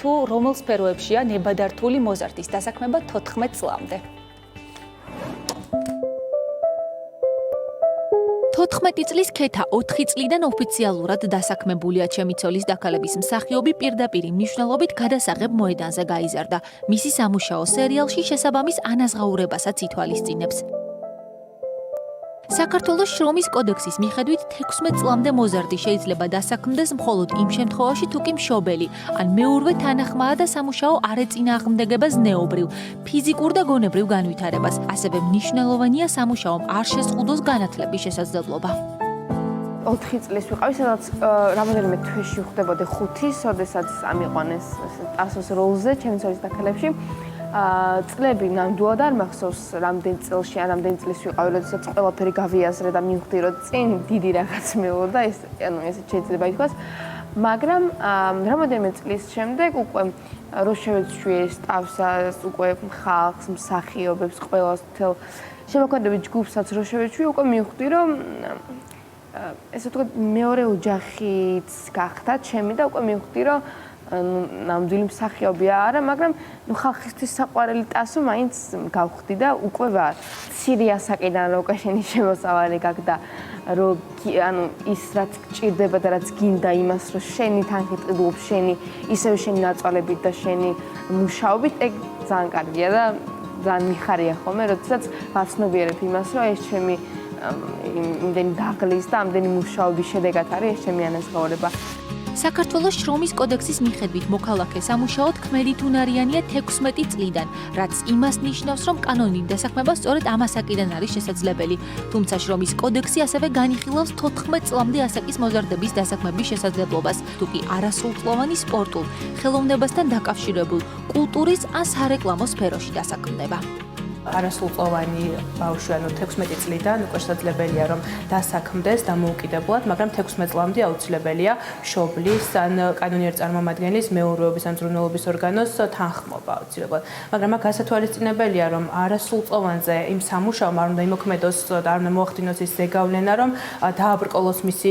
თუ რომელ სფეროებშია ნებადართული მოზარდის დასაქმება 14 წლამდე. 14 წლის ქეთა 4 წლიდან ოფიციალურად დასაქმებულია. ჩემი ცოლის დაქალების მსახიობი პირდაპირ მნიშვნელობით გადასაღებ მოედანზე გაიზარდა. მისი სამუშაო სერიალში შესაბამის ანაზღაურებასაც ითვალისწინებს. საქართველოს შრომის კოდექსის მიხედვით 16 წლამდე მოზარდი შეიძლება დასაქმდეს მხოლოდ იმ შემთხვევაში, თუ კი მშობელი ან მეურვე თანახმაა და სამუშაო არ ეწინააღმდეგება ზნეობრივ, ფიზიკურ და გონებრივ განვითარებას. ასევე მნიშვნელოვანია სამუშაომ არ შეზღუდოს განათლების შესაძლებლობა. 4 წლის ვიყავი, სადაც რამოდენიმე თვეში ვხვდებოდი 5, სოდესაც ამიყვანეს ტასოს როლზე ჩემი ცოლის დაქალებში. წლები ნამდვილად არ მახსოვს რამდენ წელში ან რამდენ წლის ვიყავი, როდესაც ყველაფერი გავიაზრე და მივხვდი, რომ წინ დიდი რაღაც მეულოდა, ეს ესეც შეიძლება ითქვას. მაგრამ რამოდენიმე წლის შემდეგ უკვე რო შევეცვიეს ტავსას, უკვე ხალხს, მსახიობებს, ყველას მთელ შემოქმედებით ჯგუფსაც რო შევეცვიე, უკვე მივხვდი, რომ ესე ვთქვათ, მეორე ოჯახიც გახდა ჩემი და უკვე მივხვდი, რომ ნამდვილი მსახიობია არა, მაგრამ ხალხისთვის საყვარელი ტასო მაინც გავხდი და უკვე ვარ. მცირე ასაკიდან რო უკვე შენი შემოსავალი გაქვს და რომ ის რაც გჭირდება და რაც გინდა იმას, რომ შენი თანხით ყიდულობს შენი, ისევე შენი ნაწვალებით და შენი მუშაობით, ეგ ძალიან კარგია და ძალიან მიხარია ხოლმე, როდესაც ვაცნობიერებ იმას, რომ ეს ჩემი იმდენი დაღლის და ამდენი მუშაობის შედეგად არის ეს ჩემი ანაზღაურება. საქართველოს შრომის კოდექსის მიხედვით მოქალაქე სამუშაოდ ქმედით უნარიანია 16 წლიდან, რაც იმას ნიშნავს, რომ კანონიერი დასაქმება სწორედ ამ ასაკიდან არის შესაძლებელი. თუმცა შრომის კოდექსი ასევე განიხილავს 14 წლამდე ასაკის მოზარდების დასაქმების შესაძლებლობას, თუ კი არასრულწლოვანი სპორტულ, ხელოვნებასთან დაკავშირებულ, კულტურის ან სარეკლამო სფეროში დასაქმდება. არასრულწლოვანი ბავშვი, ანუ 16 წლიდან უკვე შესაძლებელია რომ დასაქმდეს დამოუკიდებლად, მაგრამ 16 წლამდე აუცილებელია მშობლის ან კანონიერი წარმომადგენლის მეურვეობის ან ზრუნველობის ორგანოს თანხმობა აუცილებლად. მაგრამ აქ გასათვალისწინებელია რომ არასრულწლოვანზე იმ სამუშაომ არ უნდა იმოქმედოს და არ უნდა მოახდინოს ის ზეგავლენა, რომ დააბრკოლოს მისი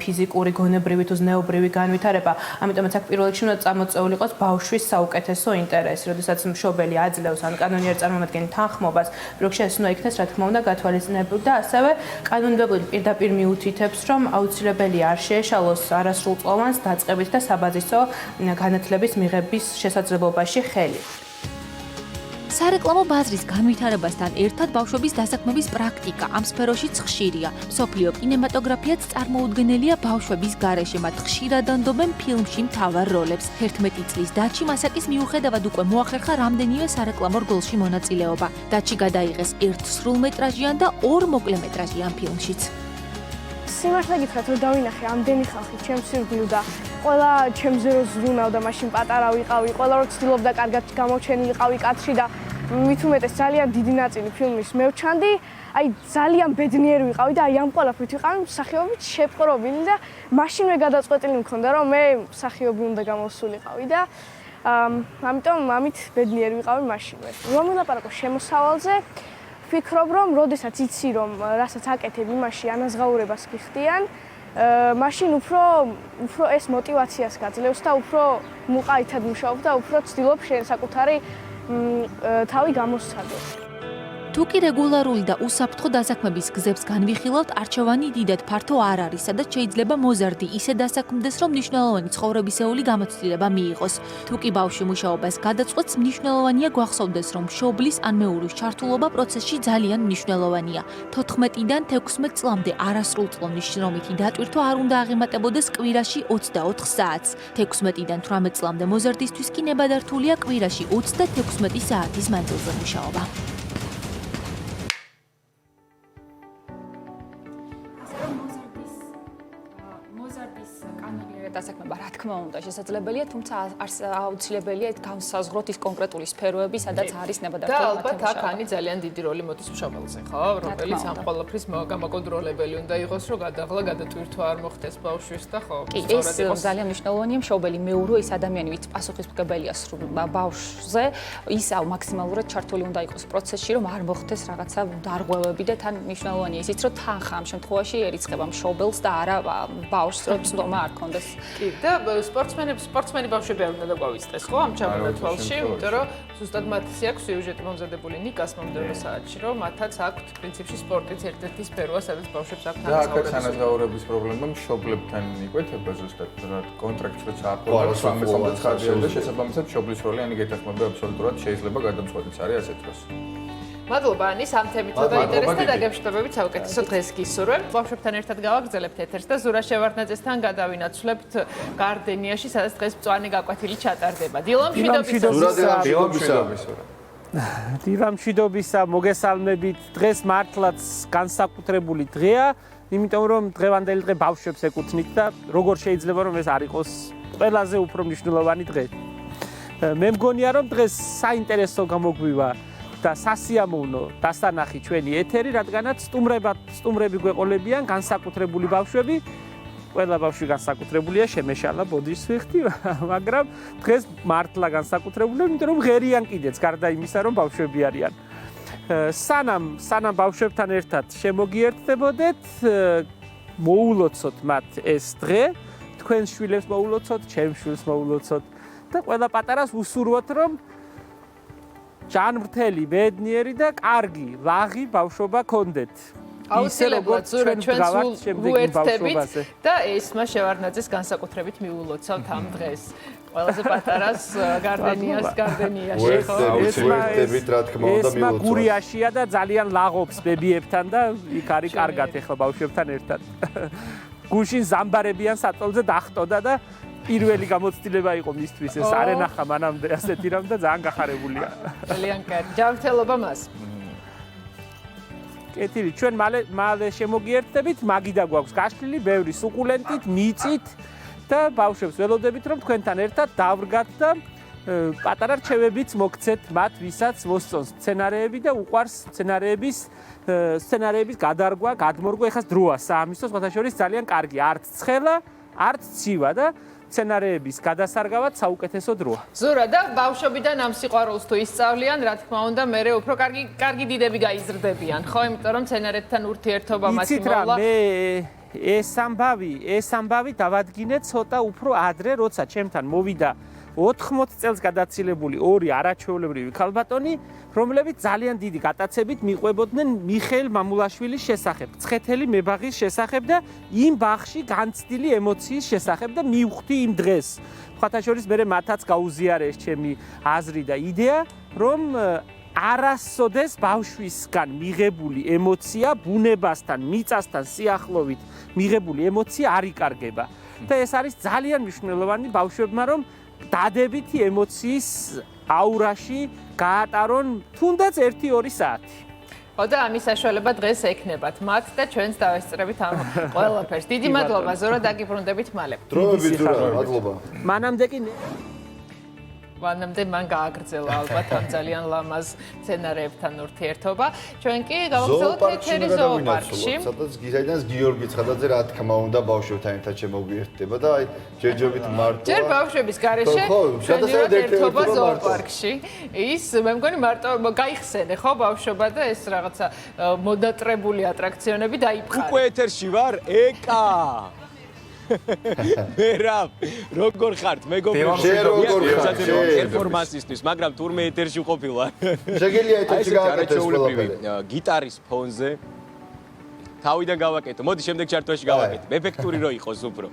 ფიზიკური, გონებრივი თუ ზნეობრივი განვითარება. ამიტომაც აქ პირველ რიგში უნდა წამოწეული იყოს ბავშვის საუკეთესო ინტერესი, როდესაც მშობელი აძლევს ან კანონიერი წარმომადგენელი ხმობას, პროექტში ეს უნდა იქნეს, რა თქმა უნდა, გათვალისწინებული და ასევე კანონმდებლობა პირდაპირ მიუთითებს, რომ აუცილებელია არ შეეშალოს არასრულწლოვანს დაწყებით და საბაზისო განათლების მიღების შესაძლებლობაში ხელი. სარეკლამო ბაზრის განვითარებასთან ერთად ბავშვების დასაქმების პრაქტიკა ამ სფეროშიც ხშირია. მსოფლიო კინემატოგრაფიაც წარმოუდგენელია ბავშვების გარეშე, მათ ხშირად ანდობენ ფილმში მთავარ როლებს. 11 წლის დათში მასაკის მიუხედავად უკვე მოახერხა რამდენიმე სარეკლამო რგოლში მონაწილეობა. დათში გადაიღეს 1 სრულმეტრაჟიან და 2 მოკლემეტრაჟიან ფილმშიც. სიმართლე გითხრათ, რომ დავინახე ამდენი ხალხი ჩემს ირგვლივ და ყველა ჩემზე რო ზრუნავდა, მაშინ პატარა ვიყავი, ყველა რო ცდილობდა კარგად გამოჩენილიყავი კადრში და მით უმეტეს ძალიან დიდი ნაწილი ფილმის მე ვჩანდი, აი ძალიან ბედნიერი ვიყავი და აი ამ ყველაფრით ვიყავი მსახიობით შეპყრობილი და მაშინვე გადაწყვეტილი მქონდა, რომ მე მსახიობი უნდა გამოსულიყავი და ამიტომ ამით ბედნიერი ვიყავი მაშინვე. რომ ვილაპარაკო შემოსავალზე, ვფიქრობ, რომ როდესაც იცი, რომ რასაც აკეთებ, იმაში ანაზღაურებას გიხდიან, მაშინ უფრო ეს мотиваციას გაძლევს და უფრო მუყაითად მუშაობ და უფრო ცდილობ შენ საკუთარი თავი გამოსცადო. თუ კი რეგულარული და უსაფრთხო დასაქმების გზებს განვიხილავთ, არჩევანი დიდად ფართო არ არის, სადაც შეიძლება მოზარდი ისე დასაქმდეს, რომ მნიშვნელოვანი ცხოვრებისეული გამოცდილება მიიღოს. თუ კი ბავშვი მუშაობას გადაწყვეტს, მნიშვნელოვანია გვახსოვდეს, რომ მშობლის ან მეურის ჩართულობა პროცესში ძალიან მნიშვნელოვანია. 14-დან 16 წლამდე არასრულწლოვნის შრომითი დატვირთვა არ უნდა აღემატებოდეს კვირაში 24 საათს. 16-დან 18 წლამდე მოზარდისთვის კი ნებადართულია კვირაში 20 და 16 საათის მანძილზე მუშაობა. დასაქმება რა თქმა უნდა შესაძლებელია, თუმცა აუცილებელია განსაზღვროთ ის კონკრეტული სფეროები, სადაც არის ნებადართული და ალბათ აქ ანი ძალიან დიდი როლი მოდის მშობელზე, ხო? რომელიც ამ ყველაფრის გამაკონტროლებელი უნდა იყოს, რომ გადაღლა გადატვირთვა არ მოხდეს ბავშვის და ხო, სწორად იყოს. ძალიან მნიშვნელოვანია მშობელი, მეურო, ის ადამიანი, ვინც პასუხისმგებელია ბავშვზე, ის მაქსიმალურად ჩართული უნდა იყოს პროცესში, რომ არ მოხდეს რაღაცა დარღვევები და თან მნიშვნელოვანია ისიც, რომ თანხა ამ შემთხვევაში ერიცხება მშობელს და არა ბავშვს, რომ წვდომა არ ქონდეს. კი და სპორტსმენი ბავშვები არ უნდა დაგვავიწყდეს ხო ამ ჩამონათვალში, იმიტომ რომ ზუსტად მათი აქვს სიუჟეტი მომზადებული ნიკას მომდევნო საათში, რომ მათაც აქვთ პრინციპში სპორტიც ერთ-ერთი სფეროა, სადაც ბავშვებს აქვთ თანაზღაურების პრობლემა მშობლებთან იკვეთება ზუსტად რა კონტრაქტს როცა აპროვებს და შესაბამისად მშობლის როლი ანი გეთანხმება აბსოლუტურად შეიძლება გადამწყვეტიც არის ასეთ დროს. მადლობა ანის ამ თემით და ინტერესთა დაგემშვიდობებით საუკეთესო დღეს გისურვებთ. ბავშვებთან ერთად გავაგრძელებთ ეთერს და ზურა შევარდნაძესთან გადავინაცვლებთ გარდენიაში, სადაც დღეს მწვანე გაკვეთილი ჩატარდება. დილა მშვიდობისა, მოგესალმებით. დღეს მართლაც განსაკუთრებული დღეა, იმიტომ რომ დღევანდელი დღე ბავშვებს ეკუთვნით და როგორ შეიძლება რომ ეს არ იყოს ყველაზე უფრო მნიშვნელოვანი დღე. მე მგონია რომ დღეს საინტერესო გამოგვივა და სასიამოვნო დასანახი ჩვენი ეთერი, რადგანაც სტუმრები გვეყოლებიან განსაკუთრებული ბავშვები. ყველა ბავშვი განსაკუთრებულია, შემეშალა ბოდის ვიხდი, მაგრამ დღეს მართლა განსაკუთრებულია, იმიტომ რომ ღერიან კიდეც, გარდა იმისა, რომ ბავშვები არიან. სანამ ბავშვებთან ერთად შემოგიერთდებოდეთ, მოულოცოთ მათ ეს დღე, თქვენ შვილებს მოულოცოთ, ჩემ შვილს მოულოცოთ და ყველა პატარას ვუსურვოთ, რომ ჯანმრთელი, ბედნიერი და კარგი, ლაღი ბავშვობა გქონდეთ. აუცილებლად ჩვენ ვუერთდებით და ესმა შევარდნაძეს განსაკუთრებით მიულოცავთ ამ დღეს. ყველაზე პატარას გარდენიაში ხო? აუცილებლად რა თქმა უნდა ესმა გურიაშია და ძალიან ლაღობს ბებიებთან და იქ არის კარგად ეხლა ბავშვებთან ერთად. გუშინ ზამბარებიან საწოლზე დახტოდა და პირველი გამოცდილება იყო მისთვის ეს არ ენახა მანამდე ასეთი რამ და ძალიან გახარებულია. ძალიან კარგი. ჯანმრთელობა მას. კეთილი, ჩვენ მალე შემოგიერთდებით, მაგიდა გვაქვს გაშლილი, ბევრი სუკულენტით, მიწით და ბავშვებს ველოდებით, რომ თქვენთან ერთად დავრგათ და პატარა რჩევებიც მოგცეთ მათ, ვისაც მოსწონს სცენარეები და უყვარს სცენარეების გადარგვა, გადმორგვა, ეხლა დროა საამისო, სხვათა შორის ძალიან კარგი, არც ცხელა, არც ცივა და სცენარეების გადასარგავად საუკეთესო დროა. ზურა და ბავშვობიდან ამ სიყვარულს თუ ისწავლიან, რა თქმა უნდა, მე უფრო კარგი დიდები გაიზრდებიან, ხო? იმიტომ რომ სცენარებთან ურთიერთობა მათი მოვლა. ეს ამბავი დავადგინე ცოტა უფრო ადრე, როცა ჩემთან მოვიდა 80 წელს გადაცილებული ორი არაჩვეულებრივი ქალბატონი, რომლებიც ძალიან დიდი გატაცებით მიყვებოდნენ მიხეილ მამულაშვილის შესახებ, ცხეთელი მებაღის შესახებ და იმ ბაღში განცდილი ემოციის შესახებ და მივხვდი იმ დღეს. სხვათა შორის მე მათაც გაუზიარეს ჩემი აზრი და იდეა, რომ არასოდეს ბავშვისგან მიღებული ემოცია ბუნებასთან, მიწასთან სიახლოვით მიღებული ემოცია არ იკარგება. და ეს არის ძალიან მნიშვნელოვანი ბავშვებმა, რომ დადებითი ემოციის აურაში გაატარონ თუნდაც 1-2 საათი. ხო და ამის საშუალება დღეს ექნებათ მათ და ჩვენს დავესწრებით ამ ყველაფერს. დიდი მადლობა ზორა, დაგიბრუნდებით მალე. დროებით ზურა, მადლობა. მანამდე კი მანამდე მან გააგრძელა ალბათ ამ ძალიან ლამაზ სცენარეებთან ურთიერთობა. ჩვენ კი გავაგრძელოთ ეთერი ზოოპარკში. სადაც გიზაიდანს გიორგი ცხადაძე რა თქმა უნდა ბავშვებთან ერთად შემოგვიერთდება და აი ჯერჯერობით მარტო. ჯერ ბავშვების გარეშე ჩვენივად ერთობა ზოოპარკში. ის მე მგონი მარტო გაიხსენე ხო ბავშვობა და ეს რაღაცა მონატრებული ატრაქციონები დაიფხარე. უკვე ეთერში ვარ, ეკა. მერაბ, როგორ ხართ? პერფორმანსისტვის, მაგრამ თურმე ეთერში ყოფილა. შეგიძლია ეთერში გავაკეთოს ყველაფერი. გიტარის ფონზე თავიდან გავაკეთო. მოდი შემდეგ ჩარტოში გავაკეთე. ეფექტური რო იყოს უფრო.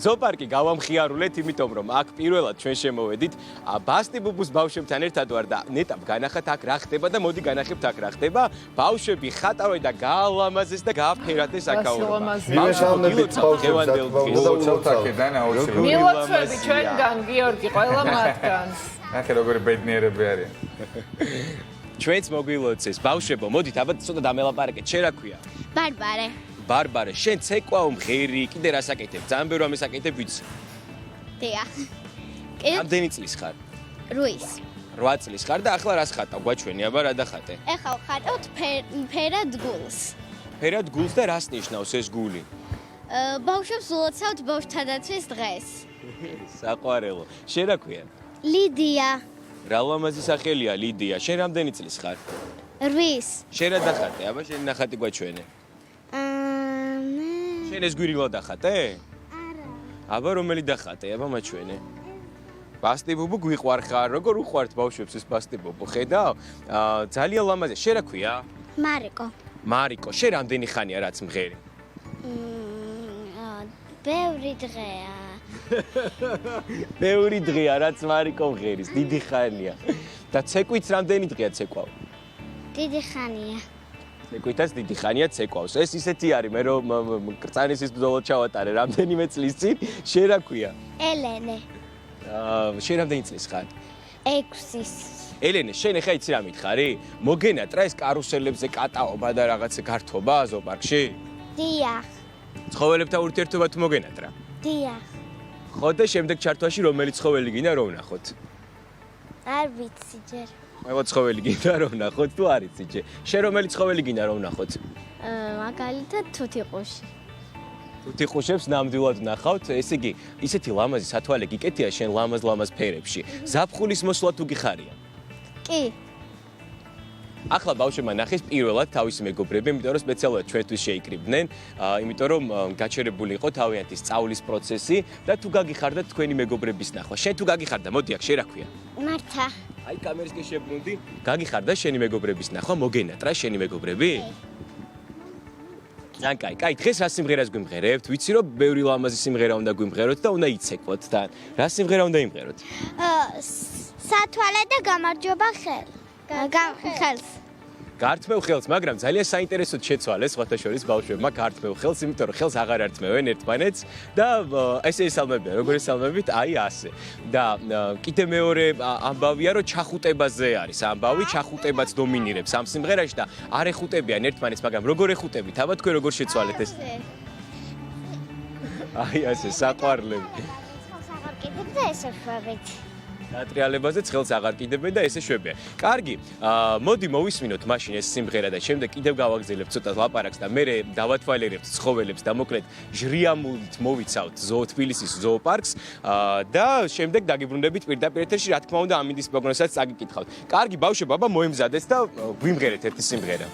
ზოოპარკი გავამხიარულეთ, იმიტომ რომ აქ პირველად ჩვენ შემოვედით, ბასტი ბუბუს ბავშვებთან ერთად ვარ და ნეტავ განახათ აქ რა ხდება და მოდი განახებთ აქ რა ხდება. ბავშვები ხატავენ და გაალამაზეს და გააფერადეს აქაურობა. მილოცვები ჩვენგან, გიორგი, ყველა მათგან. ახლა როგორი ბედნიერები არიან. ჩვენც მოგვილოცეს. ბავშვებო, მოდით აბა ცოტა დამელაპარაკეთ. შენ რა ქვია? ბარბარე, შენ ცეკვაო მღერი, კიდე რას აკეთებ? ძალიან ბევრი ამას აკეთებ, ვიცი. დიახ. რამდენი წლის ხარ? 8. 8 წლის ხარ და ახლა რას ხატავ? გვაჩვენი, აბა რა დახატე? ეხლა ვხატავთ ფერად გულს. ფერად გულს და რას ნიშნავს ეს გული? ბავშვებს ულოცავთ ბავშვთანაცვის დღეს. საყვარელო. შენ რა ქვია? ლიდია. რა ლამაზი სახელია ლიდია. შენ რამდენი წლის ხარ? 8. შენ რა დახატე? აბა შენი ნახატი გვაჩვენე. შენ ეს გვირილა დახატე? არა. აბა რომელი დახატე? აბა მაჩვენე. ბასტი ბუბუ გვიყვარ ხარ? როგორ უყვართ ბავშვებს ეს ბასტი ბუბუ? ხედავ? ძალიან ლამაზია. შენ რა ქვია? მარიკო. შენ რამდენი ხანია რაც მღერი? ბევრი დღეა. ბევრი დღეა რაც მარიკო მღერის. დიდი ხანია. და ცეკვიც რამდენი დღეა ცეკვავ? დიდი ხანია. ცეკვითაც დიდი ხანია ცეკვავს. ეს ისეთი არის, მე რომ კრწანისის ბრძოლა ჩავატარე რამდენიმე წლის წინ. შენ რა ქვია? ელენე. შენ რამდენი წლის ხარ? 6. ელენე, შენ ახლა იცი რა მითხარი? მოგენატრა ეს კარუსელებზე კატაობა და რაღაცა გართობა ზოოპარკში? დიახ. ცხოველებთან ურთიერთობა თუ მოგენატრა? დიახ. ხო და შემდეგ ჩარტვაში რომელი ცხოველი გინდა რომ ვნახოთ? არ ვიცი ჯერ. ყველა ცხოველი გინდა რომ ვნახოთ თუ არ იცი ჯერ? შენ რომელი ცხოველი გინდა რომ ვნახოთ? მაგალითად თუთიყუში. თუთიყუშებს ნამდვილად ვნახავთ. ესე იგი, ისეთი ლამაზი სათვალე გიკეთია შენ ლამაზ ფერებში. ზაფხულის მოსვლა თუ გიხარია? კი. ახლა ბავშვებმა ნახეს პირველად თავისი მეგობრები, იმიტომ რომ სპეციალურად ჩვენთვის შეიკრიბნენ, იმიტომ რომ გაჩერებული იყო თავიანთი სწავლის პროცესი და თუ გაგიხარდა თქვენი მეგობრების ნახვა. შენ თუ გაგიხარდა, მოდი აქ შენ რა ქვია? მართა. აი კამერას კი შებრუნდი. გაგიხარდა შენი მეგობრების ნახვა, მოგენატრა შენი მეგობრები? ძალიან კაი, დღეს რა სიმღერას გვიმღერებთ? ვიცი რომ ბევრი ლამაზი სიმღერა უნდა გვიმღეროთ და უნდა იცეკვოთ თან. რა სიმღერა უნდა იმღეროთ? სათვალე და გამარჯობა ხელს. გართმევ ხელს, მაგრამ ძალიან საინტერესოდ შეცვალეს სხვათა შორის ბავშვებმა გართმევ ხელს, იმიტომ რომ ხელს აღარ ართმევენ ერთმანეთს და ესე ესალმებიან, როგორ ესალმებით, აი ასე. და კიდე მეორე ამბავია, რომ ჩახუტებაზე არის ამბავი, ჩახუტებაც დომინირებს ამ სიმღერაში და არ ეხუტებიან ერთმანეთს, მაგრამ როგორ ეხუტებით? აბა თქვენ როგორ შეცვალეთ ეს? აი ასე, საყვარლები. აღარ კიდევ და ესე შვებეთ. თეატრალებაზე ცხელს აღარ კიდებენ და ესე შვებიან. კარგი, მოდი მოვისმინოთ მაშინ ეს სიმღერა და შემდეგ კიდევ გავაგზავნებთ ცოტა ლაპარაკს და მე დავათვალიერებთ ცხოველებს და მოკლედ ჟრიამულით მოვიცავთ თბილისის ზოოპარკს და შემდეგ დაგიბრუნდებით პირდაპირ ეთერში, რა თქმა უნდა, ამინდის პროგნოზსაც წაგიკითხავთ. კარგი, ბავშვებო, აბა მოემზადეთ და გვიმღერეთ ერთი სიმღერა.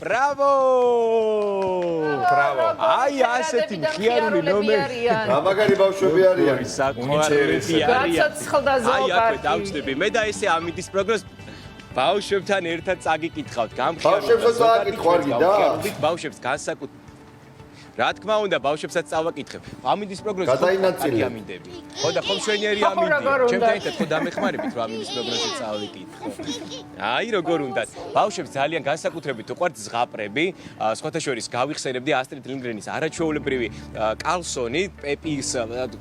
Bravo! Bravo! Ai, ასეთი მხიარული ნომერი. გამაგარი ბავშვები არიან. საყვარლები არიან. გაცოცხლდა ზოოპარკი. აი, აქვე დავწდები. მე და ესე ამინდის პროგნოზ ბავშვებთან ერთად წაგიკითხავთ. გამხიარული. ბავშვებსაც წაგიკითხავ და ბავშვებს განსაკუთრებით რა თქმა უნდა, ბავშვებსაც წავაკითხებ. ამინდის პროგნოზი გადაინაწილე. ამინდები. ხო და ხომ შვენი ამინდი. ჩემთან ერთად ხო დამეხმარებით, რომ ამინდის პროგნოზი წავიკითხო. აი, როგორ უნდათ. ბავშვებს ძალიან განსაკუთრებით უყვართ ზღაპრები. სხვათა შორის გავიხსენებდი ასტრიდ ლინგრენის არაჩვეულებრივი კალსონი, პეპის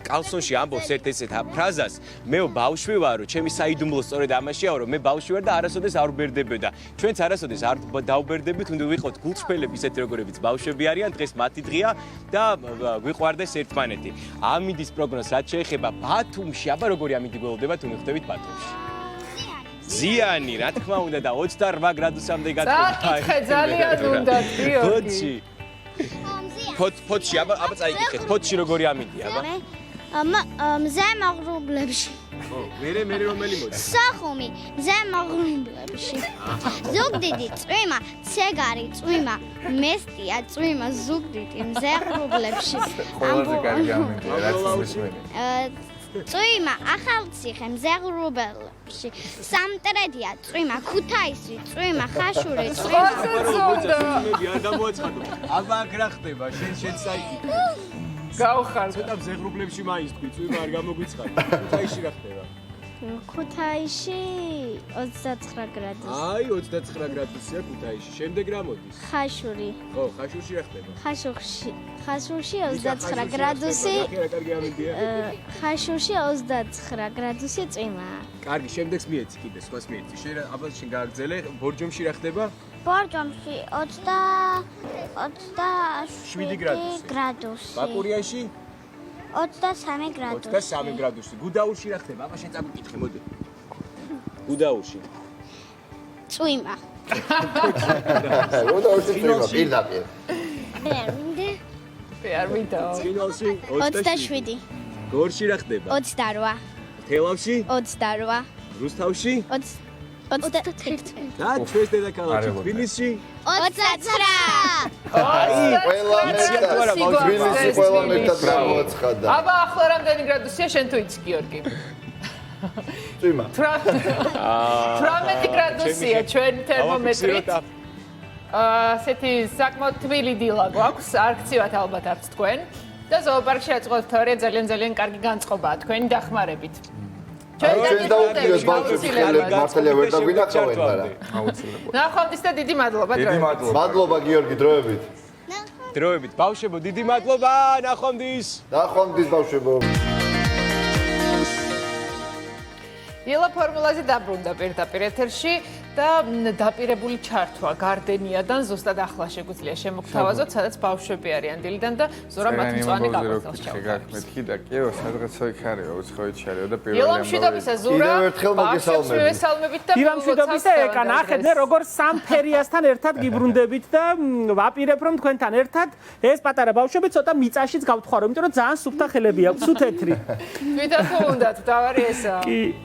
კალსონში ამბობს ერთ ესეთ ფრაზას. მეო ბავშვი ვარო, ჩემი საიდუმლო სწორედ ამაშია, რომ მე ბავშვი ვარ და არასოდეს არ ვბერდებოდა. ჩვენც არასოდეს არ დავბერდებით, უნდა ვიყოთ გულწრფელები ისეთი როგორებიც ბავშვები არიან, დღეს მათი დღე და გვიყვარდეს ერთმანეთი. ამინდის პროგნოზს რაც შეეხება ბათუმში, აბა როგორი ამინდი გველოდება თუ მივხვდებით ბათუმში? ზიანი, რა თქმა უნდა და 28 გრადუსამდე გაწევდა. წაიკითხე ძალიან უნდა, გიორგი. ფოთში, აბა წაიკითხეთ. ფოთში როგორი ამინდია, აბა? მზე მაღრუბლებში. მე რომელი მოდი? სახუმი მზე მაღრუბლებში. ზუგდიდი წვიმა, ცეგარი წვიმა, მესტია წვიმა, ზუგდიდი მზე მაღრუბლებში. ყველაზე კარგი ამინდია, რაც მისმენი. წვიმა ახალციხე მზე მაღრუბლებში. სამტრედია წვიმა, ქუთაისი წვიმა, ხაშური წვიმა. არ დამოაცხადო. აბა აქ რა ხდება? შენ საიკითხე. გავხარ ცოტა ზეღრუბლებში მაინც თქვი, წვიმა არ გამოგვიცხადი. ქუთაისში რა ხდება? ქუთაისში 29 გრადუსი. აი, 29 გრადუსია ქუთაისში. შემდეგ რა მოდის? ხაშური. ხო, ხაშურში რა ხდება? ხაშურში 29 გრადუსი. რა კარგი ამინდია. ხაშურში 29 გრადუსი წვიმა. კარგი, შემდეგს მიეცი კიდე, სხვას მიეცი. შენ აბა შენ გააგზელე, ბორჯომში რა ხდება? ბორჯომში 27 7 გრადუსი. გრადუსი. ბაკურიაში? 23 გრადუსი. 23 გრადუსი. გუდაურში რა ხდება? აბა შენ წამიკითხე, მოდი. გუდაურში. წვიმა. გუდაურში წვიმა პირდაპირ. არ მინდა. წინალში 27. გორში რა ხდება? 28. თელავში? 28. რუსთავში? 31. და ჩვენს დედაქალაქში თბილისში? 29. ყველა თბილისი ყველა მეტად გამოაცხადა. აბა ახლა რამდენი გრადუსია შენ თუ იცი გიორგი? წვიმა. 18 გრადუსია ჩვენ თერმომეტრით. ასეთი საკმაოდ თბილი დილა გვაქვს, არ გწივათ ალბათ არც თქვენ. და ზოოპარკში რაც ყოველ თორე ძალიან კარგი განწყობაა თქვენი დახმარებით. ჩვენ დავუკვირდით ბავშვებს ხელებს მართალია ვერ დაგვინახავენ, მაგრამ აუცილებლად. ნახვამდის და დიდი მადლობა დიდი დროებით. მადლობა. მადლობა გიორგი დროებით. დროებით ბავშვებო, დიდი მადლობა, ნახვამდის. ნახვამდის ბავშვებო. დილა ფორმულაზე დაბრუნდა პირდაპირ ეთერში და დაპირებული ჩართვა გარდენიადან ზუსტად ახლა შეგვიძლია შემოგთავაზოთ, სადაც ბავშვები არიან დილიდან და ზურა მათ მწვანე გაყიდავს ჩავთვალეს. მეთქი და კიო, სადღაცა იქ არისო, უცხოეთში არისო და პირველი დილა მშვიდობისა ზურა. კიდევ ერთხელ მოგესალმებით. მოგესალმებით და დილა მშვიდობისა ეკა, ნახეთ როგორ სამ ფერიასთან ერთად გიბრუნდებით და ვაპირებ რომ თქვენთან ერთად ეს პატარა ბავშვები ცოტა მიწაშიც გავთხოვრო, იმიტომ რომ ძალიან სუფთა ხელები აქვს, სუთეთრი. თვითონ თუ უნდათ, დავარი ესაა. კი.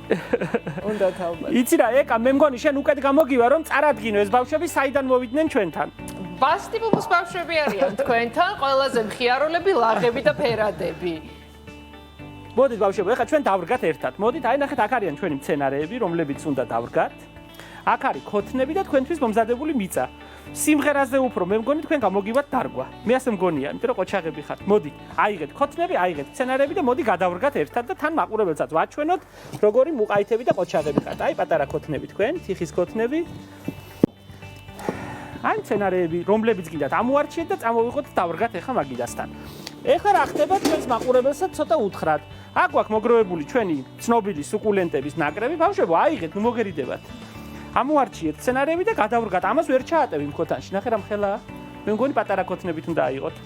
უნდათ ალბათ. იცი რა, ეკა, მე მგონი შენ უკეთ გამოგივა რომ წარადგინო ეს ბავშვები საიდან მოვიდნენ ჩვენთან. ბასტიპუს ბავშვები არიან თქვენთან, ყველაზე მხიარულები, ლაღები და ფერადები. მოდით ბავშვებო, ეხლა ჩვენ დავრგათ ერთად. მოდით, აი ნახეთ, აქ არიან ჩვენი მცენარეები, რომლებიც უნდა დავრგათ. აქ არის ქოთნები და თქვენთვის მომზადებული მიწა. სიმღერაზე უფრო მე მგონი თქვენ გამოგივათ დარგვა. მე ასე მგონია, იმიტომ რომ ყოჩაღები ხართ. მოდით, აიღეთ ქოთნები, აიღეთ მცენარეები და მოდი გადავრგათ ერთად და თან მაყურებელსაც ვაჩვენოთ, როგორი მუყაითები და ყოჩაღები ხართ. აი პატარა ქოთნები თქვენ, თიხის ქოთნები. აი მცენარეები, რომლებიც გინდათ ამოარჩიეთ და წამოვიღოთ დავრგათ ეხლა მაგიდასთან. ეხლა რა ხდება თქვენს მაყურებელსაც ცოტა უთხრათ. აქ გვაქვს მოგროვებული ჩვენი ცნობილი სუკულენტების ნაკრები. ბავშვებო, აიღეთ, ნუ მოგერიდებათ. ამოარჩიეთ სცენარები და გადავრგათ. ამას ვერ ჩაატევ იმ ქოთანში. ნახე რა მხელაა. მე მგონი პატარა ქოთნებით უნდა აიღოთ.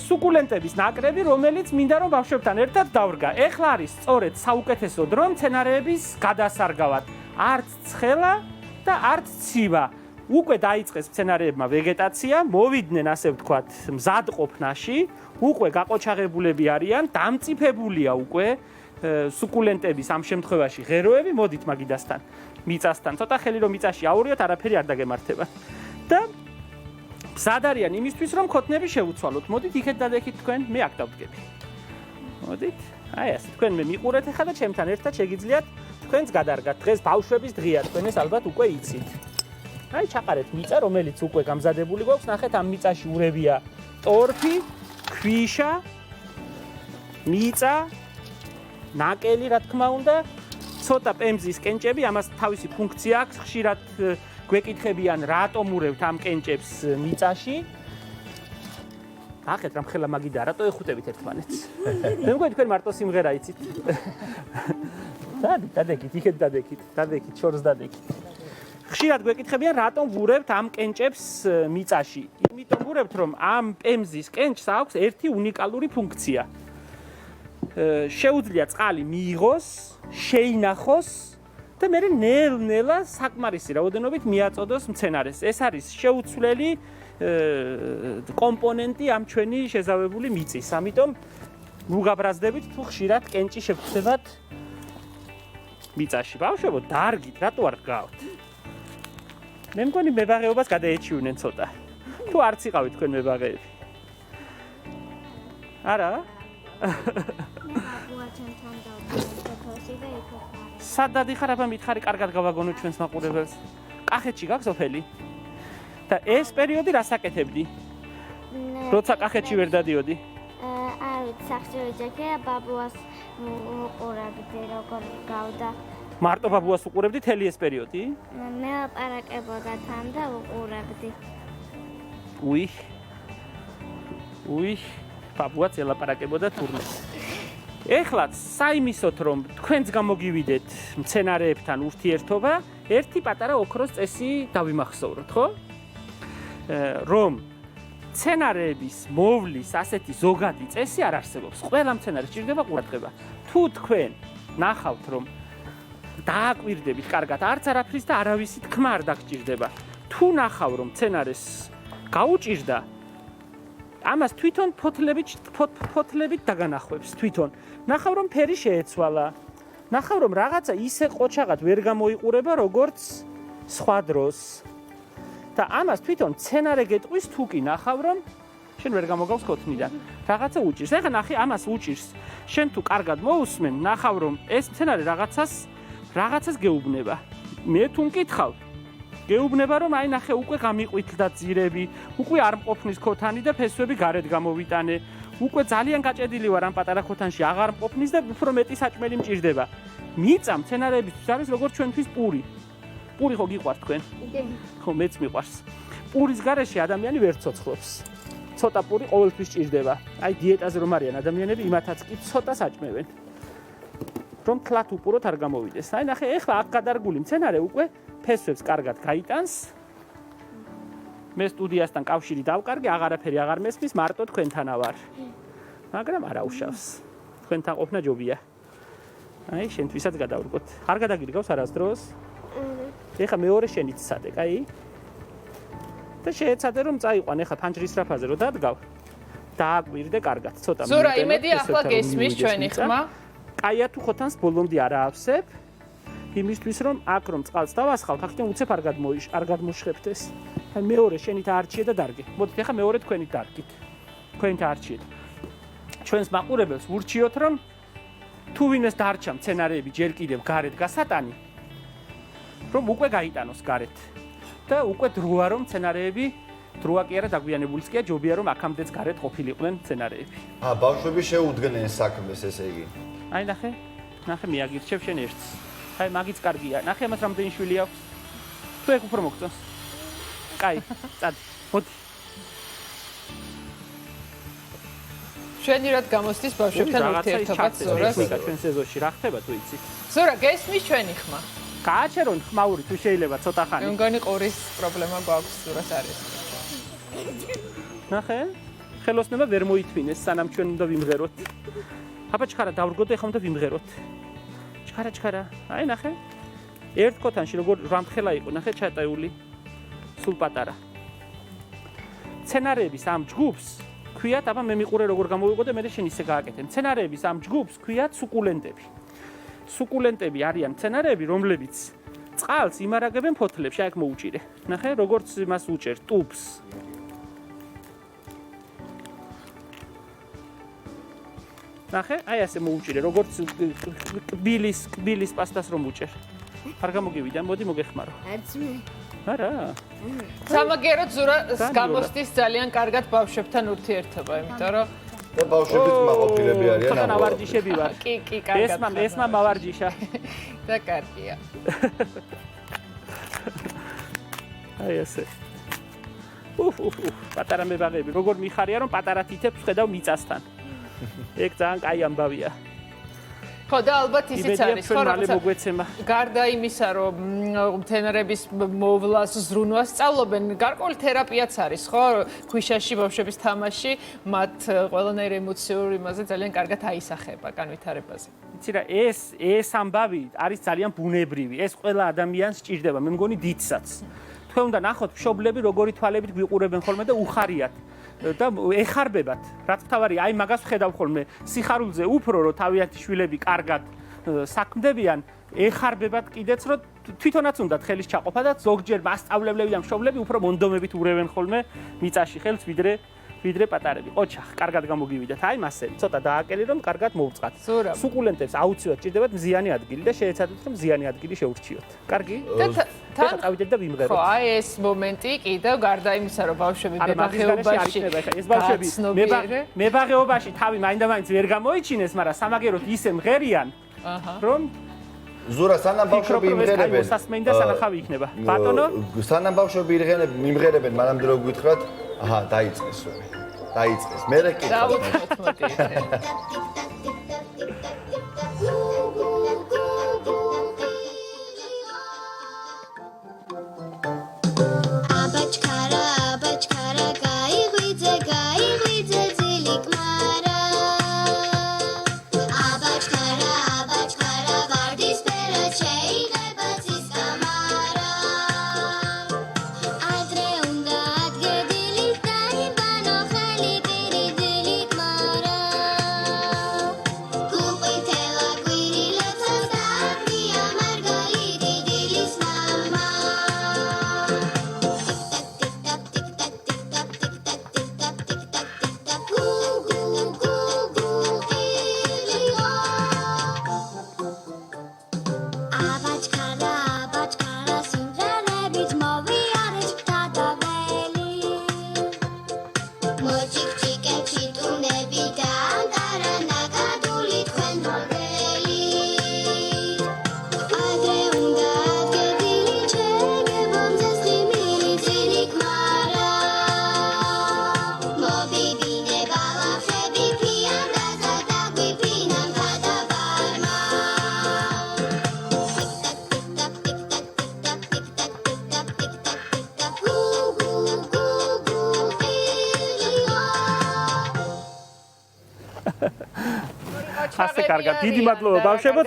სუკულენტების ნაკრები, რომელიც მინდა რომ ბავშვებთან ერთად დავრგა. ეხლა არის სწორედ საუკეთესო დრო სცენარების გადასარგავად. არც ცხელა და არც ცივა. უკვე დაიწყეს სცენარეებმა ვეგეტაცია, მოვიდნენ ასე ვთქვათ მზადყოფნაში, უკვე გაყოჩაღებულები არიან, დამწიფებულია უკვე სუკულენტების ამ შემთხვევაში ღეროები. მოდით მაგიდასთან მიწასთან ცოტა ხელი რომ მიწაში აურიოთ, არაფერი არ დაგემართება. და მზად არიან იმისთვის რომ ქოთნები შევუცვალოთ. მოდით იქეთ დადექით თქვენ, მე აქ დავდგები. მოდით, აი ასე თქვენ მე მიყურეთ ახლა და ჩემთან ერთად შეგიძლიათ თქვენს გადარგათ. დღეს ბავშვების დღეა, თქვენ ეს ალბათ უკვე იცით. აი ჩაყარეთ მიწა, რომელიც უკვე გამზადებული გვაქვს. ნახეთ ამ მიწაში ურევია ტორფი, ქვიშა, მიწა, ნაკელი რა თქმა უნდა. ცოტა პემზის კენჭები, ამას თავისი ფუნქცია აქვს. ხშირად გვეკითხებიან, რატომ ურევთ ამ კენჭებს მიწაში? ნახეთ რა მხელა მაგიდა, რატო ეხუტებით ერთმანეთს? მე მგონი თქვენ მარტო სიმღერა იცით. დადექით, იქეთ დადექით, შორს დადექით. ხშირად გვეკითხებიან, რატომ ვურევთ ამ კენჭებს მიწაში? იმიტომ ვურევთ, რომ ამ პემზის კენჭს აქვს ერთი უნიკალური ფუნქცია. შეუძლია წყალი მიიღოს, შეინახოს და მე ნელ-ნელა საკმარისი რაოდენობით მიაწოდოს მცენარეს. ეს არის შეუცვლელი კომპონენტი ამ ჩვენი შეზავებული მიწის. ამიტომ მოგაბრაზდებით თუ ხშირად კენჭი შეგხვდებათ მიწაში. ბავშვებო, დარგით, რატო არ გგავთ? მე მგონი მებაღეობას გადაეჩიუნენ ცოტა. თუ არც იყავით თქვენ მებაღეები. არა? სადად იხარ აბა მითხარი კარგად გავაგონო ჩვენს მაყურებელს. კახეთში გაქვს ოფელი? და ეს პერიოდი რას აკეთებდი? როცა კახეთში ვერ დადიოდი? არ ვიცი, სახში ვიჯექე, ბაბუას უყურებდი როგორ გავდა. მარტო ბაბუას უყურებდი თელი ეს პერიოდი? მე ლაპარაკებოდა თან და უყურებდი. უი, ბაბუაც ელაპარაკებოდა თურმე. ეხლაც საიმისოთ რომ თქვენს გამოგივიდეთ მცენარეებთან ურთიერთობა, ერთი პატარა ოქროს წესი დავიმახსოვროთ, ხო? რომ მცენარეების მოვლის ასეთი ზოგადი წესი არ არსებობს. ყველა მცენარეს სჭირდება ყურადღება. თუ თქვენ ნახავთ, რომ დააკვირდებით კარგად, არც არაფრის და არავისი თქმა არ დაგჭირდება. თუ ნახავ, რომ მცენარეს გაუჭირდა, ამას თვითონ ფოთლებით დაგანახვებს, თვითონ. ნახავ, რომ ფერი შეეცვალა. ნახავ, რომ რაღაცა ისე ყოჩაღად ვერ გამოიყურება, როგორც სხვა დროს. და ამას თვითონ მცენარე გეტყვის თუ კი ნახავ, რომ შენ ვერ გამოგავს ქოთნიდან. რაღაცა უჭირს. ეხლა ნახე, ამას უჭირს. შენ თუ კარგად მოусმენ, ნახავ, რომ ეს მცენარე რაღაცას გეუბნება. მე თუ მკითხავ, გეუბნება, რომ აი ნახე, უკვე გამიყვითლდა ძირები, უკვე არ მყოფნის ქოთანი და ფესვები გარეთ გამოვიტანე. უკვე ძალიან გაჭედილი ვარ ამ პატარა ქოთანში, აღარ მყოფნის და უფრო მეტი საჭმელი მჭირდება. მიწა მცენარეებისთვის არის როგორც ჩვენთვის პური. პური ხო გიყვართ თქვენ? ხო, მეც მიყვარს. პურის გარეშე ადამიანი ვერ ცოცხლობს. ცოტა პური ყოველთვის ჭირდება. აი დიეტაზე რომ არიან ადამიანები, იმათაც კი ცოტა საჭმევენ. რომ თლათ უპუროთ არ გამოვიდეს. აი ნახე, ეხლა აქ გადარგული მცენარე უკვე ფესვებს კარგად გაიტანს. მე სტუდიასთან კავშირი დავკარგე, აღარაფერი აღარ მესმის, მარტო თქვენთანა ვარ. მაგრამ არ აუშავს. თქვენთან ყოფნა ჯობია. აი შენთვისაც გადავრგოთ. არ გადაგირგავს არასდროს? ეხლა მეორე შენიც სადე, კაი? და შეეცადე რომ წაიყვან ეხლა ფანჯრის რაფაზე რომ დადგავ. დააკვირდე კარგად, ცოტა მინუტები. ზურა, იმედი ახლა გესმის ჩვენი ხმა. კაია თუ ხოთანს ბოლომდე არ აავსებ. იმისთვის რომ აქ რომ წყალს დავასხავთ, აქედან უცებ არ გადმოშხებთ ეს. აი მეორე შენით აარჩიე და დარგე. მოდით ეხლა მეორე თქვენით დარგით. თქვენით აარჩიეთ. ჩვენს მაყურებელს ვურჩიოთ რომ თუ ვინმეს დარჩა მცენარეები ჯერ კიდევ გარეთ გასატანი, რომ უკვე გაიტანოს გარეთ. და უკვე დროა რომ მცენარეები დროა კი არა დაგვიანებულიც კი ჯობია რომ აქამდეც გარეთ ყოფილიყვნენ მცენარეები. ბავშვები შეუდგნენ საქმეს, ესე იგი. აი ნახე მიაგირჩევ შენ ერთს. აი მაგიც კარგია. ნახე ამას რამდენი შვილი აქვს. თუ ეგ უფრო მოგწონს. კაი, წადი. მოდი. ჩვენი რად გამოსდის ბავშვებთან ურთიერთობაც ზურას. ჩვენ სეზონში რა ხდება თუ იცი? ზურა, გესმის ჩვენი ხმა? გააჩერონ ხმაური თუ შეიძლება ცოტა ხანი. მე მგონი ყურის პრობლემა გვაქვს ზურას არის. ნახე, ხელოსნება ვერ მოითმინეს, სანამ ჩვენ უნდა ვიმღეროთ. აბა ჩქარა დავრგოთ და ეხლა უნდა ვიმღეროთ. ჩქარა. აი ნახე. ერთ ქოთანში როგორ რამხელა იყო, ნახე ჩატეული. სულ პატარა. მცენარეების ამ ჯგუფს ქვიათ, აბა მე მიყურე როგორ გამოვიყო და მე შენ ისე გააკეთე. მცენარეების ამ ჯგუფს ქვიათ სუკულენტები. სუკულენტები არიან მცენარეები, რომლებიც წყალს იმარაგებენ ფოთლებში, აი აქ მოუჭირე. ნახე, როგორც იმას უჭერ, ტუბს. ნახე, აი ასე მოუჭირე, როგორც კბილის პასტას რომ უჭერ. არ გამოგივიდა, მოდი მოგეხმარო. არც მე. არა. სამაგეროთ ზურას გამოსდის ძალიან კარგად ბავშვებთან ურთიერთობა, იმიტომ რომ და ბავშვებიც მაყოფილები არიან. ხოთა ნავარჯიშები ვარ. კი, კარგად. ესმა მავარჯიშა. და კარგია. აი ასე. პატარა მებაღები, როგორ მიხარია რომ პატარა თითებს ხედავ მიწასთან. ეგ ძალიან კაი ამბავია. ხო და ალბათ ისიც არის, ხო რაღაცა მოგვეცემა. გარდა იმისა, რომ მცენარეების მოვლას, ზრუნვას სწავლობენ, გარკვეული თერაპიაც არის, ხო? ქვიშაში ბავშვების თამაში, მათ ყველანაირ ემოციურ იმაზე ძალიან კარგად აისახება განვითარებაზე. იცი რა, ეს ამბავი არის ძალიან ბუნებრივი. ეს ყველა ადამიანს სჭირდება, მე მგონი დიდსაც. თქვენ უნდა ნახოთ მშობლები როგორი თვალებით გვიყურებენ ხოლმე და უხარიათ. და ეხარბებათ. რაც თავარი, აი მაგას ვხედავ ხოლმე სიხარულზე უფრო რომ თავიანთი შვილები კარგად საქმდებიან, ეხარბებათ კიდეც რომ თვითონაც უნდათ ხელის ჩაყოფა და ზოგჯერ მასწავლებლები და მშობლები უფრო მონდომებით ურევენ ხოლმე მიწაში ხელს ვიდრე პატარები. ოჩახ, კარგად გამოგივიდათ. აი მასები, ცოტა დააკელი რომ კარგად მოვწყათ. სუკულენტებს აუცილებლად ჭირდებათ მზიანი ადგილი და შეეცადოთ რომ მზიანი ადგილი შეურჩიოთ. კარგი? თან წავიდეთ და ვიმღეროთ. ხო, აი ეს მომენტი კიდევ გარდა იმისა, რომ ბავშვები მებაღეობაში თავი მაინდა-მაინც ვერ გამოიჩინეს, მაგრამ სამაგეროდ ისე მღერიან, რომ ზურა სანამ ბავშვები იმღერებენ. სასმენდა სანახავი იქნება. ბატონო, სანამ ბავშვები იმღერებენ, მანამდე რო გვითხრათ, აჰა, დაიწყეს უკვე. დაიწყეს. მე რა კითხავ. აბაჩქარა, გაიღვიძე ასე კარგად. დიდი მადლობა ბავშვებო,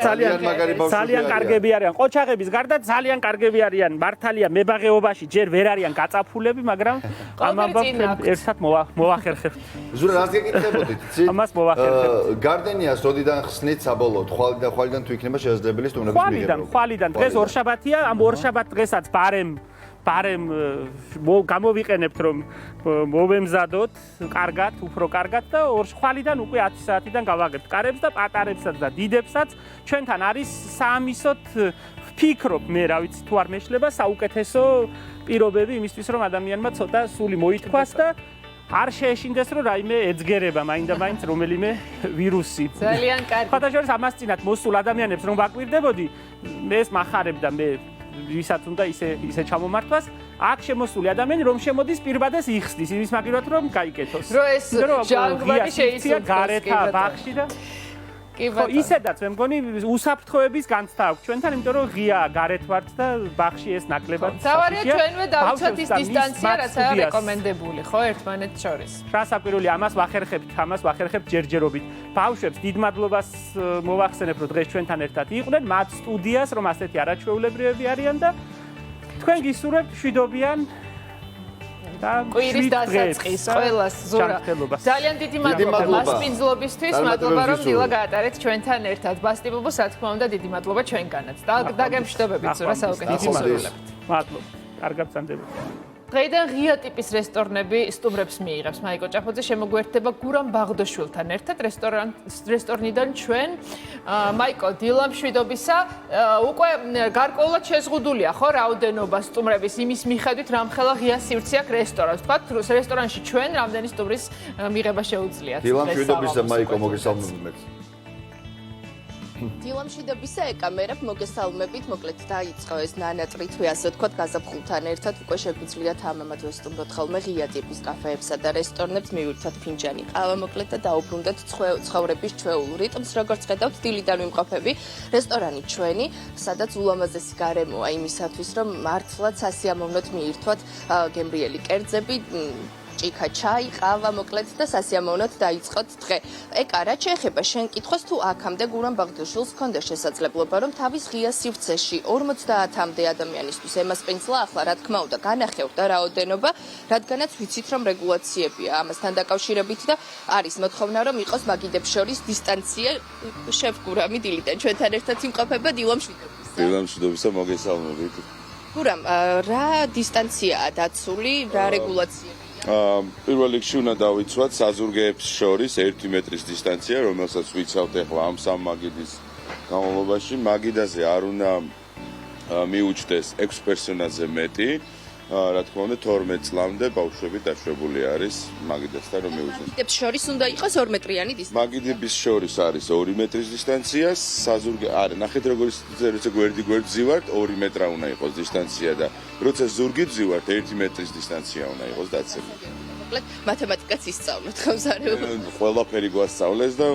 ძალიან კარგები არიან. ყოჩაღების გარდა ძალიან კარგები არიან. მართალია მებაღეობაში ჯერ ვერ არიან გაწაფულები, მაგრამ ამ ამბავს ერთად მოვახერხებთ. ზურა, რას გეკითხებოდით, იცი? ამას მოვახერხებთ. გარდენიას როდიდან ხსნით საბოლოოდ? ხვალიდან თუ იქნება შესაძლებელი სტუმრების მიღება? ხვალიდან. დღეს ორშაბათია, ამ ორშაბათ დღესაც ბარემ გამოვიყენებთ რომ მოვემზადოთ კარგად, უფრო კარგად და ხვალიდან უკვე 10 საათიდან გავაგებთ კარებს და პატარებსაც და დიდებსაც. ჩვენთან არის საამისოდ ვფიქრობ მე, რა ვიცი, თუ არ მეშლება საუკეთესო პირობები იმისთვის რომ ადამიანმა ცოტა სული მოითქვას და არ შეეშინდეს რომ რაიმე ეძგერება მაინდა-მაინც რომელიმე ვირუსი. ძალიან კარგი. ფათაშორის ამას წინათ მოსულ ადამიანებს რომ ვაკვირდებოდი, მე ეს მახარებ და მე ვისაც უნდა ისე ჩამომართვას, აქ შემოსული ადამიანი რომ შემოდის პირბადეს იხსნის იმის მაგივრად რომ გაიკეთოს. რომ ეს ჟანგბადი შეიცვალოს გარეთა ბაღში და ხო ისედაც მე მგონი უსაფრთხოების განცდა აქვს ჩვენთან, იმიტომ რომ ღია გარეთ ვართ და ბაღში ეს ნაკლებად თავარია ჩვენვე დავიცვათ ის დისტანცია, რაც არის რეკომენდებული, ხო, ერთმანეთს შორის. რასაკვირველი, ამას ვახერხებთ ჯერჯერობით. ბავშვებს დიდ მადლობას მოვახსენებ, რომ დღეს ჩვენთან ერთად იყვნენ, მათ სტუდიას, რომ ასეთი არაჩვეულებრივები არიან და თქვენ გისურვებთ მშვიდობიან კვირის დასაწყის ყველას ზურა. ძალიან დიდი მადლობა მასპინძლობისთვის, მადლობა რომ დილა გაატარეთ ჩვენთან ერთად. ბასტიბუბოს, რა თქმა უნდა, დიდი მადლობა ჩვენგანაც. დაგემშვიდობებით ზურა, საუკეთესო სულელებთ. მადლობა. კარგად სანდებოდ. დღეიდან ღია ტიპის რესტორნები სტუმრებს მიიღებს. მაიკო ჭაფოძე შემოგვერთდება გურამ ბაღდაშვილთან ერთად რესტორნიდან ჩვენ. მაიკო, დილა მშვიდობისა. უკვე გარკვეულად შეზღუდულია, ხო, რაოდენობა სტუმრების იმის მიხედვით, რამხელა ღია სივრცე აქვს რესტორანს. თქვათ, რესტორანში ჩვენ რამდენი სტუმრის მიღება შეუძლიათ. დილა მშვიდობისა, მაიკო, მოგესალმებით. დილა მშვიდობისა, ეკამერებ, მოგესალმებით, მოკლედ დაიწყო ეს ნანატრითვი, ასე ვთქვათ, გაზაფხულთან ერთად უკვე შეგვიძლიათ ამამად ვესტუმროთ ხოლმე ღია ტიპის კაფეებსა და რესტორნებს, მივირთვათ ფინჯანი ყავა, მოკლედ და დაუბრუნდეთ ცხოვრების ჩვეულ რიტმს, როგორც ხედავთ, დილიდან ვიმყოფები რესტორანი ჩვენი, სადაც ულამაზესი გარემოა იმისათვის, რომ მართლაც სასიამოვნოდ მიირთვათ გემრიელი კერძები, ჭიქა, ჩაი, ყავა, მოკლედ და სასიამოვნოდ დაიწყოთ დღე. ეკა, რა შეეხება შენ კითხვას, თუ აქამდე გურამ ბაღდაშვილს ჰქონდა შესაძლებლობა, რომ თავის ღია სივრცეში 50-მდე ადამიანისთვის ემასპინძლა, ახლა რა თქმა უნდა, განახევრდა რაოდენობა, რადგანაც ვიცით, რომ რეგულაციებია ამასთან დაკავშირებით და არის მოთხოვნა, რომ იყოს მაგიდებს შორის დისტანცია. შევ გურამი დილიდან ჩვენთან ერთად იმყოფება, დილა მშვიდობისა. დილა მშვიდობისა, მოგესალმებით. გურამ, რა დისტანციაა დაცული, რა რეგულაციაა? პირველ რიგში უნდა დავიცვათ საზურგეებს შორის 1 მეტრის დისტანცია, რომელსაც ვიცავთ ახლა ამ სამ მაგიდის განმავლობაში. მაგიდაზე არ უნდა მიუჩნდეს 6 პერსონაჟზე მეტი. რა თქმა უნდა 12 წლამდე ბავშვები დაშვებული არის მაგიდასთან რომ მიუჩნდეს. მაგიდებს შორის უნდა იყოს 2 მეტრიანი დისტანცია. მაგიდების შორის არის 2 მეტრის დისტანცია, საზურგე არა, ნახეთ როგორც გვერდ ზივართ 2 მეტრა უნდა იყოს დისტანცია და როცა ზურგით ზივართ 1 მეტრის დისტანცია უნდა იყოს დაცემული. მოკლედ მათემატიკაც ისწავლოთ ხავსარეულო. ყველაფერი გვასწავლეს და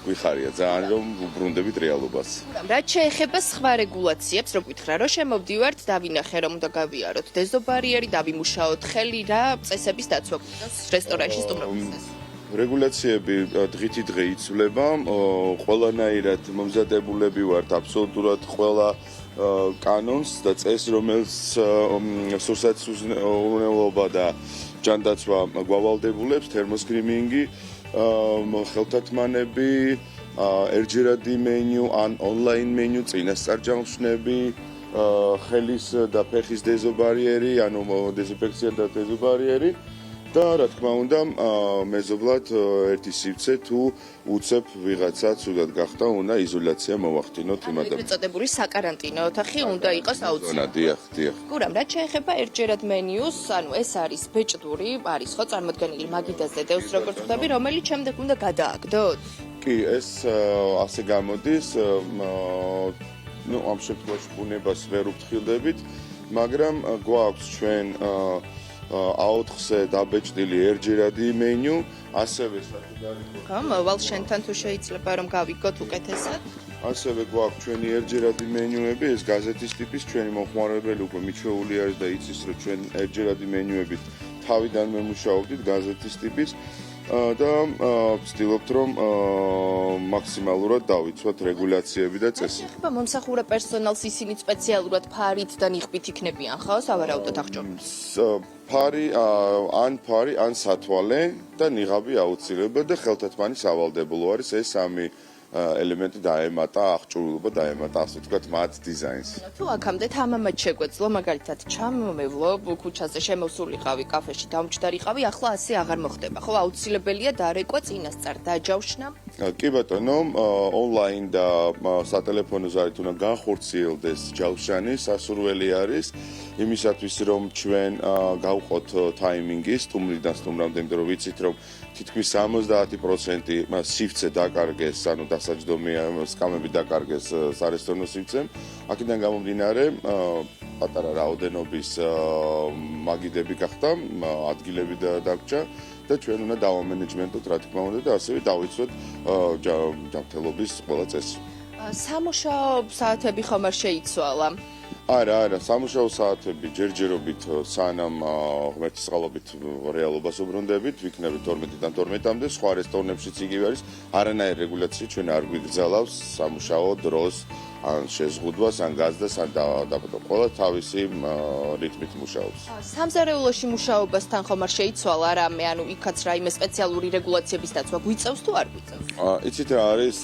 გვიხარია ძალიან რომ ვბრუნდებით რეალობას. რაც შეეხება სხვა რეგულაციებს, რო გითხრა, რომ შემოვდივართ, დავინახე რომ უნდა გავიაროთ დეზობარიერი, დავიმუშაოთ ხელი, რა წესების დაცვა გვინდას რესტორანში სტუმრობისთვის. რეგულაციები დღითი დღე იცვლება, ყველანაირად მომზადებულები ვართ აბსოლუტურად ყველა კანონს და წესს, რომელიც სურსათმოძღვრება და ჯანდაცვა გვავალდებულებს, თერმოსკრიმინგი, ხელთათმანები, ერთჯერადი მენიუ ან ონლაინ მენიუ, წინასწარჯამში, ხელის და ფეხის დეზობარიერი, ანუ დეზინფექცია და დეზობარიერი. და რა თქმა უნდა მეზობლად ერთი სივრცე თუ უცებ ვიღაცა ცუდად გახდა, უნდა იზოლაცია მოვახდინოთ იმ ადამიანს. ეგრეთ წოდებული საკარანტინო ოთახი უნდა იყოს აუცილებლად. დიახ. გურამ, რაც შეეხება ერთჯერად მენიუს, ანუ ეს არის ბეჭდური, არის ხო წარმოდგენილი მაგიდაზე დევს როგორც ხვდები, რომელიც შემდეგ უნდა გადააგდოთ? კი, ეს ასე გამოდის, ამ შემთხვევაში ბუნებას ვერ უფრთხილდებით, მაგრამ გვაქვს ჩვენ A4-ზე დაბეჭდილი ერთჯერადი მენიუ, ასევე მოვალ შენთან თუ შეიძლება რომ გავიგოთ უკეთესად. ასევე გვაქვს ჩვენი ერთჯერადი მენიუები, ეს გაზეთის ტიპის, ჩვენი მომხმარებელი უკვე მიჩვეული არის და იცის, რომ ჩვენ ერთჯერადი მენიუებით თავიდან მემუშაობდით გაზეთის ტიპის და ვცდილობთ რომ მაქსიმალურად დავიცვათ რეგულაციები და წესები. ხება მომსახურე პერსონალს ისინი სპეციალურად ფარით და ნიღბით იქნებიან ხო, სავარაუდოდ აღჭურვილს? ფარი ან სათვალე და ნიღაბი აუცილებლად და ხელთათმანი სავალდებულო არის ეს სამი ელემენტი დაემატა აღჭურვილობა დაემატა ასე ვთქვათ მათ დიზაინს. თუ აქამდე თამამად შეგვეძლო მაგალითად ჩამომევლო ქუჩაზე შემოსულიყავი კაფეში დამჭდარიყავი ახლა ასე აღარ მოხდება ხო აუცილებელია დარეკვა წინასწარ დაჯავშნა კი ბატონო ონლაინ და სატელეფონო ზარით უნდა განხორციელდეს ჯავშანი სასურველი არის იმისათვის რომ ჩვენ გავყოთ ტაიმინგი სტუმრიდან სტუმრამდე იმიტომ რომ ვიცით რომ თითქმის 70% სივრცე დაკარგეს, ანუ დასაჯდომია სკამები დაკარგეს სარესტორნო სივრცემ. აქედან გამომდინარე, პატარა რაოდენობის მაგიდები გახდა, ადგილები დაგჭა და ჩვენ უნდა დავამენეჯმენტოთ, რა თქმა უნდა, და ასევე დავიცვათ ჯანმრთელობის ყველა წესი. სამუშაო საათები ხომ არ შეიცვალა? არა, სამუშაო საათები ჯერჯერობით სანამ ღმერთის წყალობით რეალობას უბრუნდებით, ვიქნებით 12-დან 12-მდე, სხვა რესტორნებშიც იგივე არის, არანაირი რეგულაცია ჩვენ არ გვიგრძელავს სამუშაო დროს, ან შეზღუდვას, ან გაზდას, ან დაბადო. ყველა თავისი რიტმით მუშაობს. სამზარეულოში მუშაობასთან ხომ არ შეიცვალა რამე, ანუ იქაც რაიმე სპეციალური რეგულაციების დაცვა გვიწევს თუ არ გვიწევს? იცით რა არის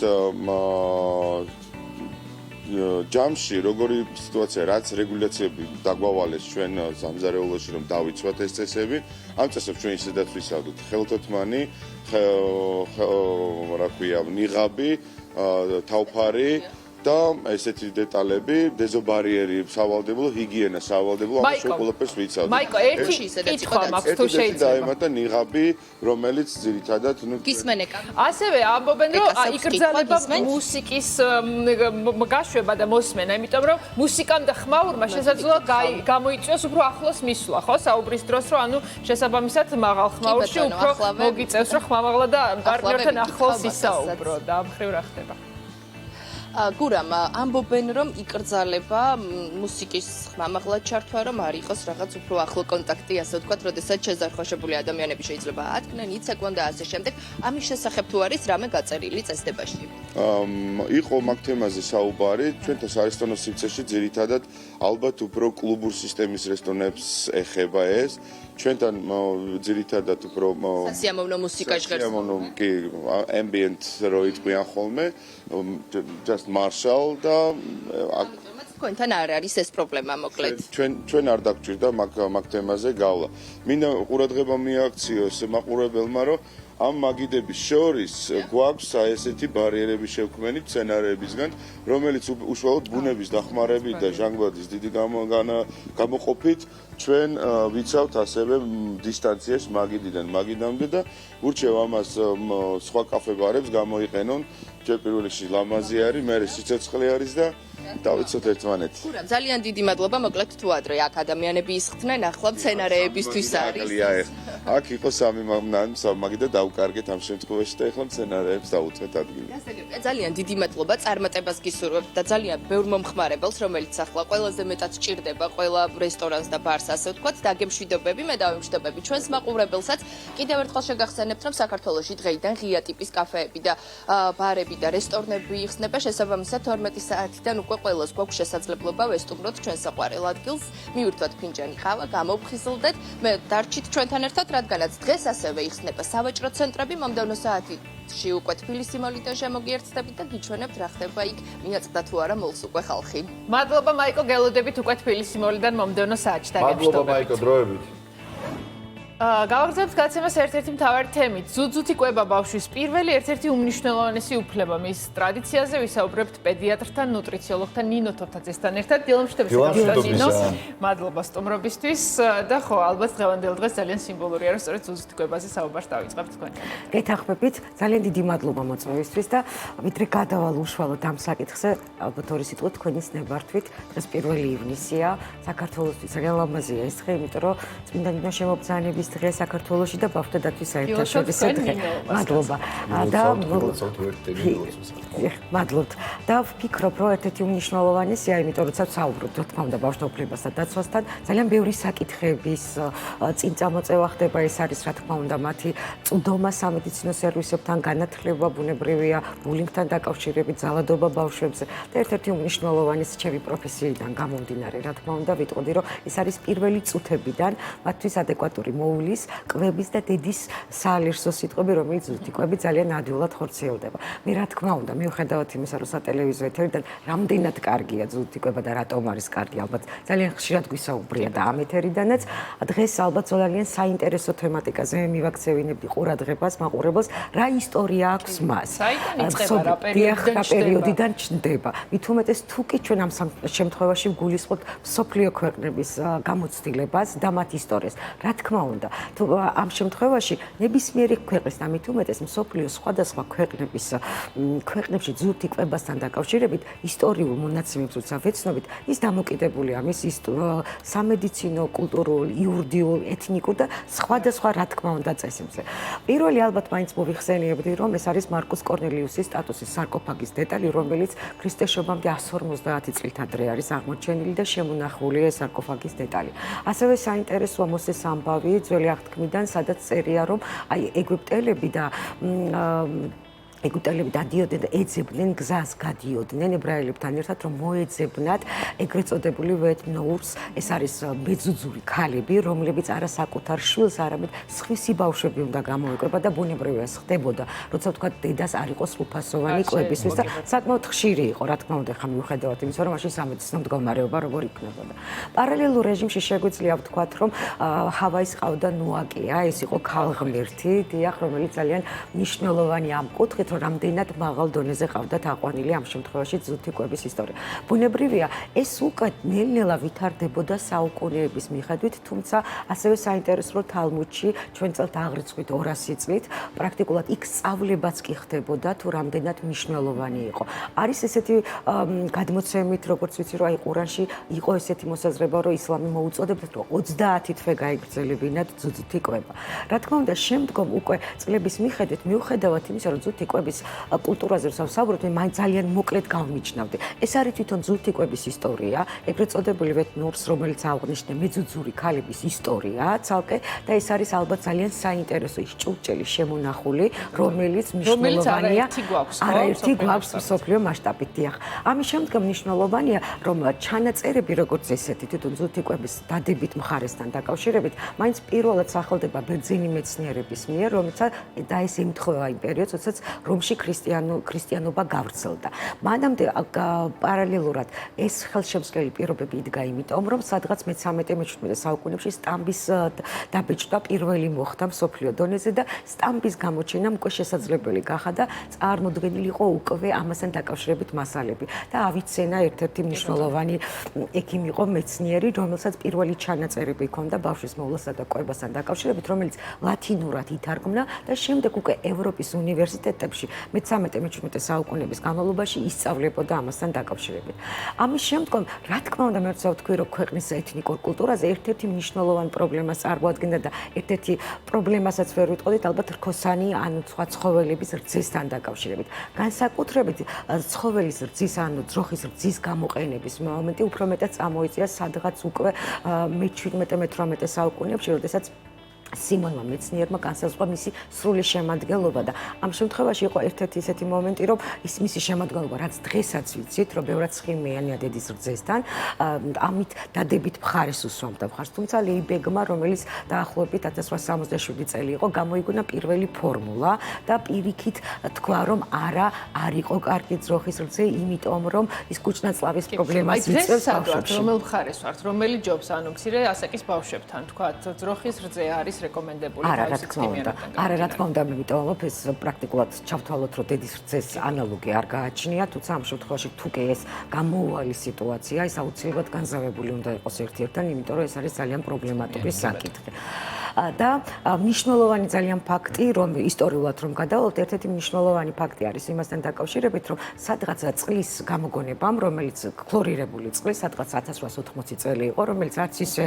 ჯამში როგორი სიტუაცია რაც რეგულაციები დაგვავალეს ჩვენ სამზარეულოში რომ დავიცვათ ეს წესები ამ წესებს ჩვენ ისედაც ვისაუბრეთ ხელთათმანი რა ქვია ნიღაბი თავფარი და ესეთი დეტალები დეზობარიერი სავალდებულო ჰიგიენა სავალდებულო ამ ყველაფერს ვიცავთ მაიკო ერთი კითხვა მაქვს თუ შეიძლება დაემატა ნიღაბი რომელიც ძირითადად გისმენეკა ასევე ამბობენ რომ იკრძალება მუსიკის გაშვება და მოსმენა იმიტომ რომ მუსიკამდე ხმაურმა შესაძლოა გამოიწვიოს უფრო ახლოს მისვლა ხო საუბრის დროს რომ ანუ შესაბამისად მაღალ ხმაურში უფრო მოგიწევს რომ ხმამაღლა და პარტნიორთან ახლოს ისაუბრო და ამ ხრივ რა ხდება გურამ ამბობენ რომ იკრძალება მუსიკის ხმამაღლა ჩართვა რომ არ იყოს რაღაც უფრო ახლო კონტაქტი ასე ვთქვათ, როდესაც შეზარხვაშებული ადამიანები შეიძლება ატკნენ, იცეკვან და ასე შემდეგ. ამის შესახებ თუ არის რამე გაწერილი წესდებაში? იყო მაგ თემაზე საუბარი, ჩვენთან სარესტორნო სივრცეში ძირითადად ალბათ უფრო კლუბურ სისტემის რესტორნებს ეხება ეს. ჩვენთან ძირითადად უფრო სასიამოვნო მუსიკა ჟღერს. სასიამოვნო კი ambient რო იყვიან ხოლმე just marshall და თქვენთან არ არის ეს პრობლემა მოკლედ. ჩვენ არ დაგჭირდა მაგ თემაზე გავლა. მინდა ყურადღება მიაქციოს მაყურებელმა რომ ამ მაგიდების შორის გვაქვს ესეთი ბარიერები შევქმნილი სცენარებისგან, რომელიც უშუალოდ ბუნების დახმარებით და ჟანგბადის დიდი გამოყოფით ჩვენ ვიცავთ ასევე დისტანციას მაგიდიდან მაგიდამდე და ურჩევ ამას სხვა კაფე-ბარებს გამოიყენონ. ჯერ პირველ რიგში ლამაზი არის, მერე სიცოცხლე არის და დავიცოთ ერთმანეთს. ძალიან დიდი მადლობა, მოკლედ თუ ადრე აქ ადამიანები ისხდნენ, ახლა მცენარეებისთვის არის. აქ იყო სამი მაგიდა დავკარგეთ ამ შემთხვევაში და ახლა მცენარეებს დაუწევთ ადგილი. ძალიან დიდი მადლობა, წარმატებას გისურვებთ და ძალიან ბევრ მომხმარებელს, რომელიც ახლა ყველაზე მეტად სჭირდება ყველა რესტორანს და ბარს, ასე ვთქვათ, დაგემშვიდობები, მე დავემშვიდობები ჩვენს მაყურებელსაც. კიდევ ერთხელ შეგახსენებთ, რომ საქართველოში დღეიდან ღია ტიპის კაფეები და ბარები და რესტორნები იხსნება შესაბამისად 12 საათიდან უკვე ყველას გვაქვს შესაძლებლობა ვესტუმროთ ჩვენ საყვარელ ადგილს, მივირთვათ ფინჯანი ყავა, გამოვხიზლდეთ, მე დარჩით ჩვენთან ერთად, რადგანაც დღეს ასევე იხსნება სავაჭრო ცენტრები, მომდევნო საათში უკვე თბილისი მოლიდან შემოგიერთდებით და გიჩვენებთ რა ხდება იქ, მიაწყდა თუ არა მოლს უკვე ხალხი. მადლობა მაიკო, გელოდებით უკვე თბილისი მოლიდან მომდევნო საათში დაგემშვიდობებით. მადლობა მაიკო, დროებით. გავაგრძელებთ გადაცემას ერთ-ერთი მთავარი თემით. ზუძუთი კვება ბავშვის პირველი ერთ-ერთი უმნიშვნელოვანესი უფლება. მის ტრადიციაზე ვისაუბრებთ პედიატრთან, ნუტრიციოლოგთან ნინო თოთაძესთან ერთად. დილამშვიდობის ნინო. მადლობა სტუმრობისთვის და ხო, ალბათ დღევანდელ დღეს ძალიან სიმბოლურია, რომ სწორედ ზუძუთი კვებაზე საუბარს დავიწყებთ თქვენთან. გეთანხმებით, ძალიან დიდი მადლობა მოწვევისთვის და ვიდრე გადავალ უშუალოდ ამ საკითხზე, ალბათ ორი სიტყვით თქვენის ნებართვით, დღეს 1 ივნისია, საქართველოსთვის ძალიან ლამაზია ეს დღე, იმიტომ რომ წმინდა ნინოს შემობრძანების დღე საქართველოში და ბავშვთა დათვის საერთაშორისო დღე. მადლობა. და მადლობთ. და ვფიქრობ, რომ ერთ-ერთი უმნიშვნელოვანესია, იმიტომ რომ საუბრობთ, რა თქმა უნდა, ბავშვთა უფლებასა და დაცვასთან, ძალიან ბევრი საკითხების წინ წამოწევა ხდება, ეს არის რა თქმა უნდა მათი წვდომა სამედიცინო სერვისებთან, განათლება, ბუნებრივია, ბულინგთან დაკავშირებით, ძალადობა ბავშვებზე და ერთ-ერთი უმნიშვნელოვანესი ჩემი პროფესიიდან გამომდინარე, რა თქმა უნდა, ვიტყოდი, რომ ეს არის პირველი წუთებიდან მათთვის ადეკვატური მოვლის, კვების და დედის საალერსო სიტყვები, რომელიც ზუსტი კვები ძალიან ადვილად ხორციელდება. მე რა თქმა უნდა, მიუხედავად იმისა, რომ სატელევიზიო ეთერიდან რამდენად კარგია ზუსტი კვება და რატომ არის კარგი, ალბათ ძალიან ხშირად გვისაუბრია და ამ ეთერიდანაც დღეს ალბათ ძალიან საინტერესო თემატიკაზე მივაქცევინებდი ყურადღებას, მაყურებელს, რა ისტორია აქვს მას. პერიოდიდან ჩნდება. მით უმეტეს თუ კი ჩვენ ამ შემთხვევაში ვგულისხმობთ მსოფლიო ქვეყნების გამოცდილებას და მათ ისტორიას. რა თქმა უნდა, თუ ამ შემთხვევაში ნებისმიერი ქვეყნის და მით უმეტეს მსოფლიოს სხვადასხვა ქვეყნებში ზუსტი კვებასთან დაკავშირებით ისტორიულ მონაცემებს როცა ვეცნობით, ის დამოკიდებულია მის სამედიცინო, კულტურულ, იურიდიულ, ეთნიკურ და სხვადასხვა რა თქმა უნდა წესებზე. პირველი ალბათ მაინც მოვიხსენიებდი, რომ ეს არის მარკუს კორნელიუსის სტატუსის სარკოფაგის დეტალი, რომელიც ქრისტეს შობამდე 150 წლით ადრე არის აღმოჩენილი და შემონახულია ეს სარკოფაგის დეტალი. ასევე საინტერესოა მოსეს ამბავი ძველი აღთქმიდან, სადაც წერია, რომ აი ეგვიპტელები დადიოდნენ და ეძებდნენ გზას, გადიოდნენ ებრაელებთან ერთად, რომ მოეძებნათ ეგრეთ წოდებული ვეთნოურს, ეს არის მეძუძური ქალები, რომლებიც არა საკუთარ შვილს, არამედ სხვისი ბავშვები უნდა გამოეკვება და ბუნებრივია ხდებოდა, როცა თქვა დედას არ იყოს სრულფასოვანი კვებისთვის და საკმაოდ ხშირი იყო, რა თქმა უნდა, ხა მიუხედავად იმისა, რომ მაშინ სამედიცინო მდგომარეობა როგორ იქნებოდა. პარალელურ რეჟიმში შეგვიძლია ვთქვათ, რომ ჰავაის ყავდა ნუაკია, ეს იყო ქალღმერთი, დიახ, რომელიც ძალიან მნიშვნელოვანი ამ კუთხით რამდენად მაღალ დონეზე ყავდათ აყვანილი ამ შემთხვევაში ზუსტი კვების ისტორია. ბუნებრივია, ეს უკვე ნელ-ნელა ვითარდებოდა საუკუნეების მიხედვით, თუმცა ასევე საინტერესო რომ თალმუდში ჩვენ წელთ აღრიცხვით 200 წლით პრაქტიკულად იქ სწავლებაც კი ხდებოდა თუ რამდენად მნიშვნელოვანი იყო. არის ესეთი გადმოცემით, როგორც ვიცი, რომ აი ყურანში იყო ესეთი მოსაზრება, რომ ისლამი მოუწოდებდა, რომ 30 თვე გაიგრძელებინათ ზუსტი კვება. რა თქმა უნდა, შემდგომ უკვე წლების მიხედვით მიუხედავად იმისა, რომ ზუსტი კვების კულტურაზე ვსაუბრობთ, მე მაინც ძალიან მოკლედ გავმიჩნევდი. ეს არის თვითონ ზუსტი კვების ისტორია, ეგრეთ წოდებული ვეთნურს, რომელიც აღნიშნე მეძუძური ქალების ისტორია, ცალკე და ეს არის ალბათ ძალიან საინტერესო ის ჭურჭელი შემონახული, რომელიც მნიშვნელოვანია. არაერთი გვაქვს მსოფლიო მასშტაბით, დიახ. ამის შემდგომ მნიშვნელოვანია, რომ ჩანაწერები, როგორც ესეთი, თვითონ ზუსტი კვების დადებით მხარესთან დაკავშირებით, მაინც პირველად სახელდება ბერძენი მეცნიერების მიერ, რომელსაც და ეს ემთხვევა იმ პერიოდს, როდესაც რომში ქრისტიანობა გავრცელდა. მანამდე პარალელურად ეს ხელშემსვლელი პირობები იდგა იმიტომ, რომ სადღაც მე-13-მე-14 საუკუნეებში სტამბის დაბეჭდა პირველი მოხდა მსოფლიო დონეზე და სტამბის გამოჩენამ უკვე შესაძლებელი გახადა წარმოდგენილი იყო უკვე ამასთან დაკავშირებით მასალები და ავიცენა ერთ-ერთი მნიშვნელოვანი ექიმი იყო მეცნიერი, რომელსაც პირველი ჩანაწერები ჰქონდა ბავშვის მოვლასა და კვებასთან დაკავშირებით, რომელიც ლათინურად ითარგმნა და შემდეგ უკვე ევროპის უნივერსიტეტებში მე-13-მე-14 საუკუნეების განმავლობაში ისწავლებოდა ამასთან დაკავშირებით. ამის შემდგომ, რა თქმა უნდა, მე როცა ვთქვი, რომ ქვეყნის ეთნიკურ კულტურაზე ერთ-ერთი მნიშვნელოვანი პრობლემა წარმოადგენდა და ერთ-ერთი პრობლემასაც ვერ ვიტყოდით, ალბათ რქოსანი ან სხვა ცხოველების რძესთან დაკავშირებით. განსაკუთრებით ცხოველის რძის ან ძროხის რძის გამოყენების მომენტი უფრო მეტად წამოიწია სადღაც უკვე მე-17-მე-18 საუკუნეებში, როდესაც სიმონმა მეცნიერმა განსაზღვრა მისი სრული შემადგენლობა და ამ შემთხვევაში იყო ერთ-ერთი ისეთი მომენტი, რომ ის მისი შემადგენლობა, რაც დღესაც ვიცით, რომ ბევრად ცხიმიანია დედის რძესთან, ამით დადებით მხარეს უსვამდა მხარს. თუმცა ლეიბეგმა, რომელიც დაახლოებით 1867 წელი იყო, გამოიგონა პირველი ფორმულა და პირიქით თქვა, რომ არ იყო კარგი ძროხის რძე, იმიტომ რომ ის კუჭნაწლავის პრობლემას იწვევს ბავშვებში. რომელ მხარეს ვართ, რომელი ჯობს, ანუ მცირე ასაკის ბავშვებთან, თქვა, ძროხის რძე არის რეკომენდებული არა, რა თქმა უნდა. არა, რა თქმა უნდა, მე ვიტოვებ ეს პრაქტიკულად ჩავთვალოთ, რომ დედის რძეს ანალოგი არ გააჩნია, თუმცა ამ შემთხვევაში თუ კი ეს გამოუვალი სიტუაცია, ეს აუცილებლად განზავებული უნდა იყოს ერთ-ერთთან, იმიტომ რომ ეს არის ძალიან პრობლემატური საკითხი. და მნიშვნელოვანი ძალიან ფაქტი, რომ ისტორიულად რომ გადავალთ, ერთ-ერთი მნიშვნელოვანი ფაქტი არის იმასთან დაკავშირებით, რომ სადღაც წყლის გამოგონებამ, რომელიც ქლორირებული წყლის, სადღაც 1880 წელი იყო, რომელიც არც ისე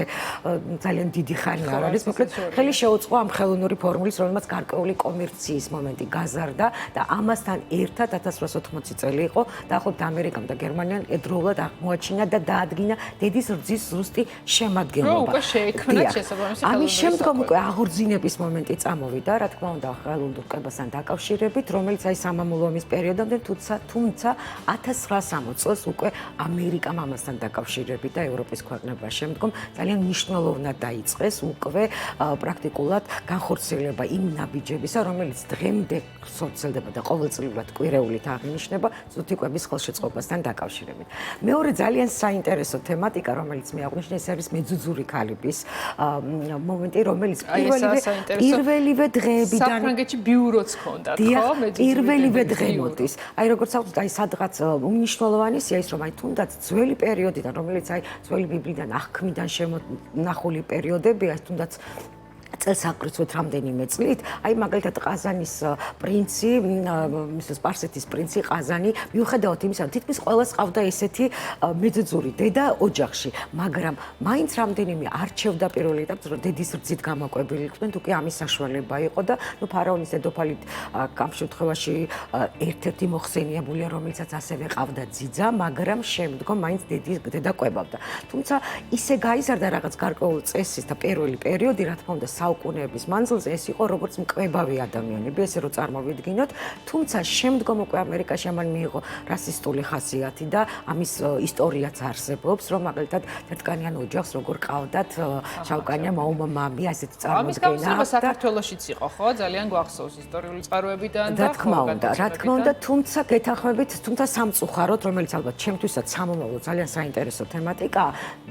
ძალიან დიდი ხანი არ არის, მოკლედ ხელი შეუწყო ამ ხელოვნური ფორმულის, რომელმაც გარკვეული კომერციის მომენტი გაზარდა და ამასთან ერთად 1880 წელი იყო, დაახლოებით ამერიკამ და გერმანიამ ერთდროულად აღმოაჩინა და დაადგინა დედის რძის ზუსტი შემადგენლობა. უკვე შეექმნა შესაბამისი ამის შემდგომ უკვე აღორძინების მომენტი წამოვიდა, რა თქმა უნდა, ხელოვნურ კებასთან დაკავშირებით, რომელიც აი სამამულო ომის პერიოდამდე, თუმცა 1960 წელს უკვე ამერიკამ ამასთან დაკავშირებით და ევროპის ქვეყნებმა შემდგომ ძალიან მნიშვნელოვნად დაიწყეს უკვე პრაქტიკულად განხორციელება იმ ნაბიჯებისა, რომელიც დღემდე ხორციელდება და ყოველწლიურად კვირეულით აღინიშნება წუთი კვების ხელშეწყობასთან დაკავშირებით. მეორე ძალიან საინტერესო თემატიკა, რომელიც მე აღვნიშნე, ეს არის მეძუძური ქალების მომენტი, რომელიც პირველივე დღეებიდან საფრანგეთში ბიუროც ჰქონდათ, ხო? პირველივე დღემოდის. აი როგორც აღვნიშნეთ, აი სადღაც უმნიშვნელოვანი ისია ის, რომ აი თუნდაც ძველი პერიოდიდან, რომელიც აი ძველი ბიბლიდან აღქმიდან შემონახული პერიოდებია, თუნდაც წელსაკრიცვით რამდენიმე წლით, აი მაგალითად ყაზანის პრინცი, სპარსეთის პრინცი ყაზანი, მიუხედავად იმისა, რომ თითქმის ყველას ყავდა ესეთი მეძუძური დედა ოჯახში, მაგრამ მაინც რამდენიმე არჩევდა პირველ ეტაპს, რომ დედის რძით გამოკვებილი იყვნენ, თუ კი ამის საშუალება იყო და ნუ ფარაონის დედოფალი ამ შემთხვევაში ერთ-ერთი მოხსენიებულია, რომელიცაც ასევე ყავდა ძიძა, მაგრამ შემდგომ მაინც დედა კვებავდა. თუმცა ისე გაიზარდა რაღაც გარკვეული წესის და პირველი პერიოდი, რა თქმა უნდა, საუკუნეების მანძილზე ეს იყო როგორც მკვებავი ადამიანები, ესე რომ წარმოვიდგინოთ, თუმცა შემდგომ უკვე ამერიკაში ამან მიიღო რასისტული ხასიათი და ამის ისტორიაც არსებობს, რომ მაგალითად ერთკანიან ოჯახს როგორ ყავდათ შავკანია მაუმა მამი, ასეთი ამის გამოსება საქართველოშიც იყო, ხო? ძალიან გვახსოვს ისტორიული წყაროებიდან და რა თქმა უნდა, თუმცა გეთანხმებით, თუმცა სამწუხაროდ, რომელიც ალბათ ჩემთვისაც სამომავლო ძალიან საინტერესო თემატიკაა,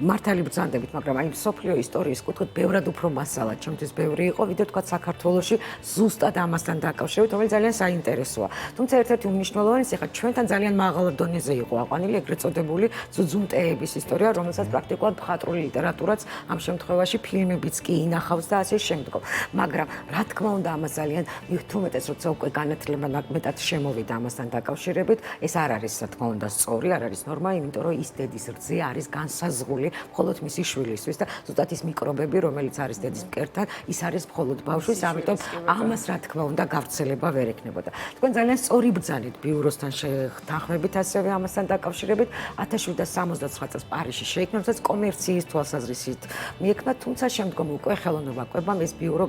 მართალი ბრძანდებით, მაგრამ აი მსოფლიო ისტორიის კუთხით ბევრად უფრო მასალა ჩემთვის ბევრი იყო, ვიდრე თქვა საქართველოში ზუსტად ამასთან დაკავშირებით, რომელიც ძალიან საინტერესოა. თუმცა ერთ-ერთი უმნიშვნელოვანესი ხა ჩვენთან ძალიან მაღალ დონეზე იყო აყვანილი ეგრეთ წოდებული ძუძუმტეების ისტორია, რომელსაც პრაქტიკულად მხატვრული ლიტერატურაც ამ შემთხვევაში ფილმებიც კი ინახავს და ასე შემდგომ. მაგრამ რა თქმა უნდა, ამას ძალიან მithumetes, როცა უკვე განათლება მეტად შემოვიდა ამასთან დაკავშირებით, ეს არ არის რა თქმა უნდა სწორი, არ არის ნორმა, იმიტომ რომ ის დედის რძე არის განსაზღვრული მხოლოდ მისი შვილისთვის და ზუსტად ის მიკრობები, რომელიც არის დედის მკერდთან, ის არის მხოლოდ ბავშვის, ამიტომ ამას რა თქმა უნდა გავრცელება ვერ ექნებოდა. თქვენ ძალიან სწორი ბრძანით ბიუროსთან შეთანხმებით ასევე ამასთან დაკავშირებით 1769 წელს პარიზში შეიქმნა, თუმცა კომერციის თვალსაზრისით მიექმნა, თუმცა შემდგომ უკვე ხელოვნურმა კვებამ ეს ბიურო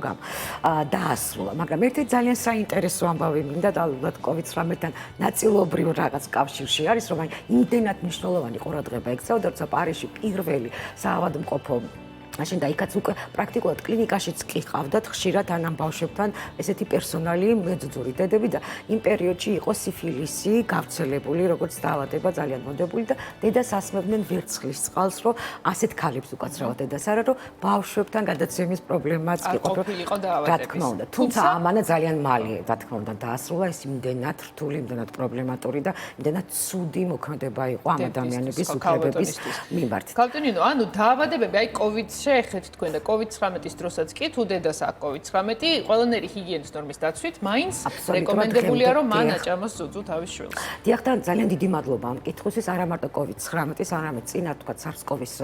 დაასრულა. მაგრამ ერთ-ერთი ძალიან საინტერესო ამბავი მინდა და ალბათ COVID-19-თან ნაწილობრივ რაღაც კავშირში არის, რომ აი იმდენად მნიშვნელოვანი ყურადღება ექცეოდა, როცა პარიზში პირველი საავადმყოფო მაშინ და იქაც უკვე პრაქტიკულად კლინიკაშიც კი ყავდათ ხშირად ან ამ ბავშვებთან ესეთი პერსონალი მეძუძური დედები და იმ პერიოდში იყო სიფილისი გავრცელებული, როგორც დაავადება ძალიან მოდებული და დედას ასმევდნენ ვერცხლის წყალს, რომ ასეთ ქალებს უკაცრავად დედას არა, რომ ბავშვებთან გადაცემის პრობლემაც კი ყოფილიყო დაავადების. რა თქმა უნდა, თუმცა ამანა ძალიან მალე, რა თქმა უნდა, დაასრულა ეს იმდენად რთული, იმდენად პრობლემატური და იმდენად ცუდი მოქმედება იყო ამ ადამიანების უფლებების მიმართ. ქალბატონინო, ანუ დაავადებები, აი COVID შეეხეთ თქვენ და COVID-19-ის დროსაც კი თუ დედას აქვს COVID-19, ყველანაირი ჰიგიენის ნორმის დაცვით, მაინც რეკომენდებულია რომ მან აჭამოს ზუძუ თავის შვილს. დიახ, და ძალიან დიდი მადლობა ამ კითხვისთვის, არა მარტო COVID-19-ის, არამედ წინა თქვა SARS-CoV-ის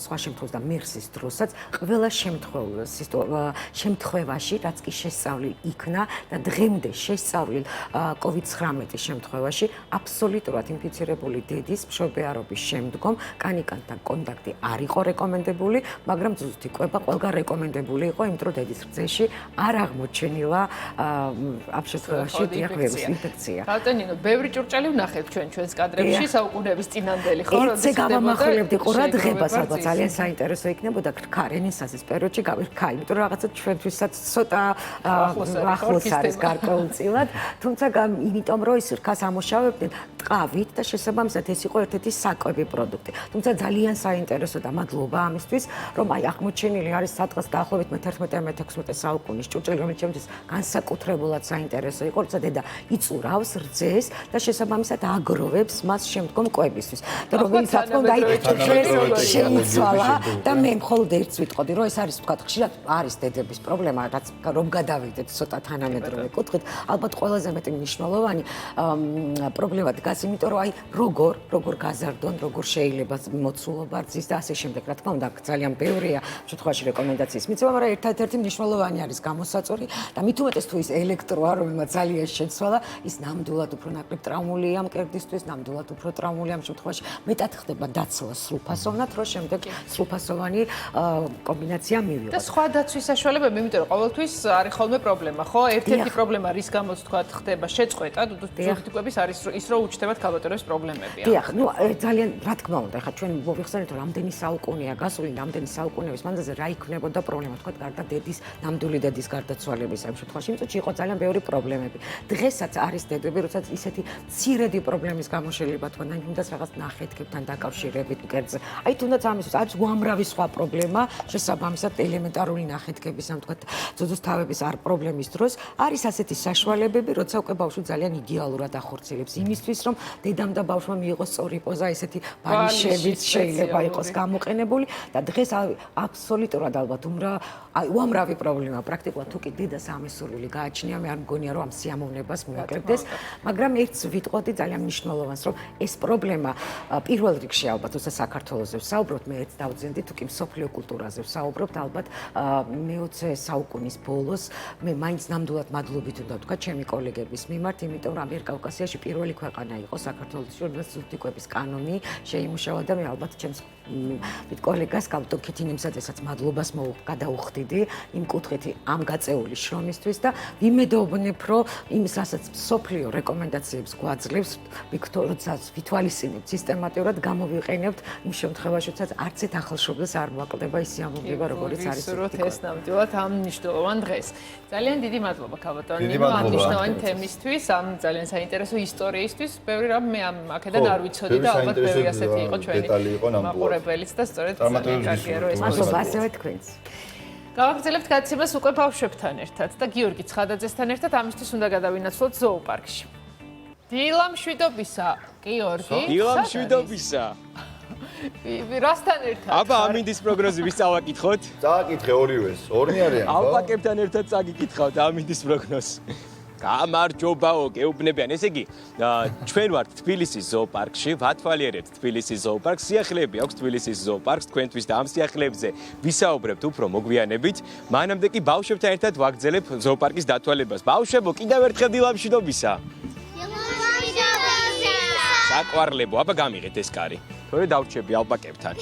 სხვა შემთხვევაში და MERS-ის დროსაც ყველა შემთხვევაში, რაც კი შესწავლილ იქნა და დღემდე შესწავლილ COVID-19-ის შემთხვევაში აბსოლუტურად ინფიცირებული დედის მშობიარობის შემდგომ კანიკანთან კონტაქტი არ იყო რეკომენდებული, მაგრამ ზუსტი კვება ყველგან რეკომენდებული იყო, იმიტომ რომ დედის რძეში არ აღმოჩენილა ამ შემთხვევაში ვირუსი ინფექცია. ქალბატონინო, ბევრი ჭურჭელი ვნახეთ ჩვენს კადრებში საუკუნეების წინანდელი, ხო? ერთზე გავამახვილებდი ყურადღებას, ალბათ ძალიან საინტერესო იქნებოდა რქა რენესანსის პერიოდში გავირქა, იმიტომ რომ რაღაცა ჩვენთვისაც ცოტა ახლოს არის გარკვეულწილად, თუმცა იმიტომ რომ ის რქას ამუშავებდნენ ტყავით და შესაბამისად ეს იყო ერთ-ერთი საკვები პროდუქტი. თუმცა ძალიან საინტერესო და მადლობა ამისთვის, რომ აი აღმოჩენილი არის სადღაც დაახლოებით 11-16 საუკუნის ჭურჭელი, რომელიც ჩემთვის განსაკუთრებულად საინტერესო იყო, როცა დედა იწურავს, რძეს და შესაბამისად აგროვებს მას შემდგომ კვებისთვის. და რომელიც რა თქმა უნდა შეიცვალა და მე მხოლოდ ერთს ვიტყოდი, რომ ეს არის თქვა ხშირად არის დედების პრობლემა, რაც რომ გადავიდეთ ცოტა თანამედროვე კუთხით, ალბათ ყველაზე მეტი მნიშვნელოვანი პრობლემა დგას, იმიტომ რომ აი როგორ გაზარდონ, როგორ შეიძლება მოცულობა რძის და ასე შემდეგ. რა თქმა უნდა, ძალიან ბევრია შემთხვევაში რეკომენდაციის მიცემა, მაგრამ ერთ-ერთი მნიშვნელოვანი არის გამოსაწორი და მით უმეტეს თუ ის ელექტროა, რომელმაც ძალიან შეცვალა, ის ნამდვილად უფრო ნაკლებ ტრაუმულია მკერდისთვის, ნამდვილად უფრო ტრაუმულია ამ შემთხვევაში. მეტად ხდება დაცვა სრულფასოვნად, რომ შემდეგ სრულფასოვანი კომბინაცია მივიღოთ. და სხვა დაცვის საშუალებები, იმიტომ რომ ყოველთვის არის ხოლმე პრობლემა, ხო? ერთ-ერთი პრობლემა რის გამოც თქვა ხდება შეწყვეტა, დუქტიკების არის ის რომ უჩნდებათ ქალბატონების პრობლემები. დიახ, ნუ ძალიან რა თქმა უნდა, ხა ჩვენ მოვიხსენეთ რომ რამდენი საუკუნეა გასული, რამდენი საუკუნეების მანძილზე რა იქნებოდა პრობლემა, თქვა გარდა დედის, ნამდვილი დედის გარდაცვალების ამ შემთხვევაში, იმიტომ რომ იყო ძალიან ბევრი პრობლემები. დღესაც არის დედები, როდესაც ისეთი მცირედი პრობლემის გამო შეიძლება თქვა, თუნდაც რაღაც ნახეთქებთან დაკავშირებით მკერდზე. აი თუნდაც ამისთვის არის უამრავი სხვა პრობლემა, შესაბამისად ელემენტარული ნახეთქების, ამ თქვა, ძუძუს თავების არ პრობლემის დროს არის ასეთი საშუალებები, როცა უკვე ბავშვი ძალიან იდეალურად ახორციელებს იმისთვის, რომ დედამ და ბავშვმა მიიღოს სწორი პოზა, ესეთი ბანიშებიც შეიძლება იყოს გამოყენებული და დღეს აბსოლუტურად ალბათ უამრავი პრობლემა პრაქტიკულად თუ კი დედას ამესურვილი გააჩნია, მე არ მგონია რომ ამ სიამოვნებას მოაკლებდეს, მაგრამ ერთს ვიტყოდი ძალიან მნიშვნელოვანს, რომ ეს პრობლემა პირველ რიგში ალბათ თორსა საქართველოზე ვსაუბრობთ, მე ერთს დავძენდი, თუ კი მსოფლიო კულტურაზე ვსაუბრობთ, ალბათ მე-20 საუკუნის ბოლოს მე მაინც ნამდვილად მადლობით უნდა ვთქვა ჩემი კოლეგების მიმართ, იმიტომ რომ ამიერკავკასიაში პირველი ქვეყანა იყო საქართველოში, რომელსაც ზუსტიკების კანონი შეიმუშავა და მე ალბათ ჩემს კოლეგას გავტოქით იმისადესაც მადლობას გადაუხდიდი იმ კუთხით ამ გაწეული შრომისთვის და ვიმედოვნებ, რომ იმის რასაც სოფლიო რეკომენდაციებს გვაძლევს, როდესაც ვითვალისწინებთ სისტემატურად გამოვიყენებთ იმ შემთხვევაში, როდესაც არც ერთ ახალშობილს არ მოაკლდება ის სიამოვნება, როგორიც არის ეს ნამდვილად ამ მნიშვნელოვან დღეს. ძალიან დიდი მადლობა ქალბატონი ამ მნიშვნელოვანი თემისთვის, ამ ძალიან საინტერესო ისტორიისთვის. ბევრი რამ მე აქედან არ ვიცოდი და ალბათ ბევრი ასეთი იყო ჩვენი მაყურებელიც და სწორედ კარგია რომ ეს მადლობა ასევე თქვენს. გავაგრძელებთ გადაცემას უკვე ბავშვებთან ერთად და გიორგი ცხადაძესთან ერთად ამისთვის უნდა გადავინაცვლოთ ზოოპარკში. დილა მშვიდობისა, გიორგი. დილა მშვიდობისა. რასთან ერთად? აბა ამინდის პროგნოზი ვის წავაკითხოთ? წააკითხე ორივეს, ორნი არიან, ხო? ალპაკებთან ერთად წაგიკითხავთ ამინდის პროგნოზს. გამარჯობაო, გეუბნებიან. ესე იგი, ჩვენ ვართ თბილისის ზოოპარკში, ვათვალიერებთ თბილისის ზოოპარკს. სიახლეები აქვს თბილისის ზოოპარკს, თქვენთვის და ამ სიახლეებზე ვისაუბრებთ უფრო მოგვიანებით. მანამდე კი ბავშვებთან ერთად ვაგრძელებ ზოოპარკის დათვალებას. ბავშვებო, კიდევ ერთხელ დილა მშვიდობისა. საყვარლებო, აბა გამიღეთ ეს კარი. თორე დავრჩები ალპაკებთან.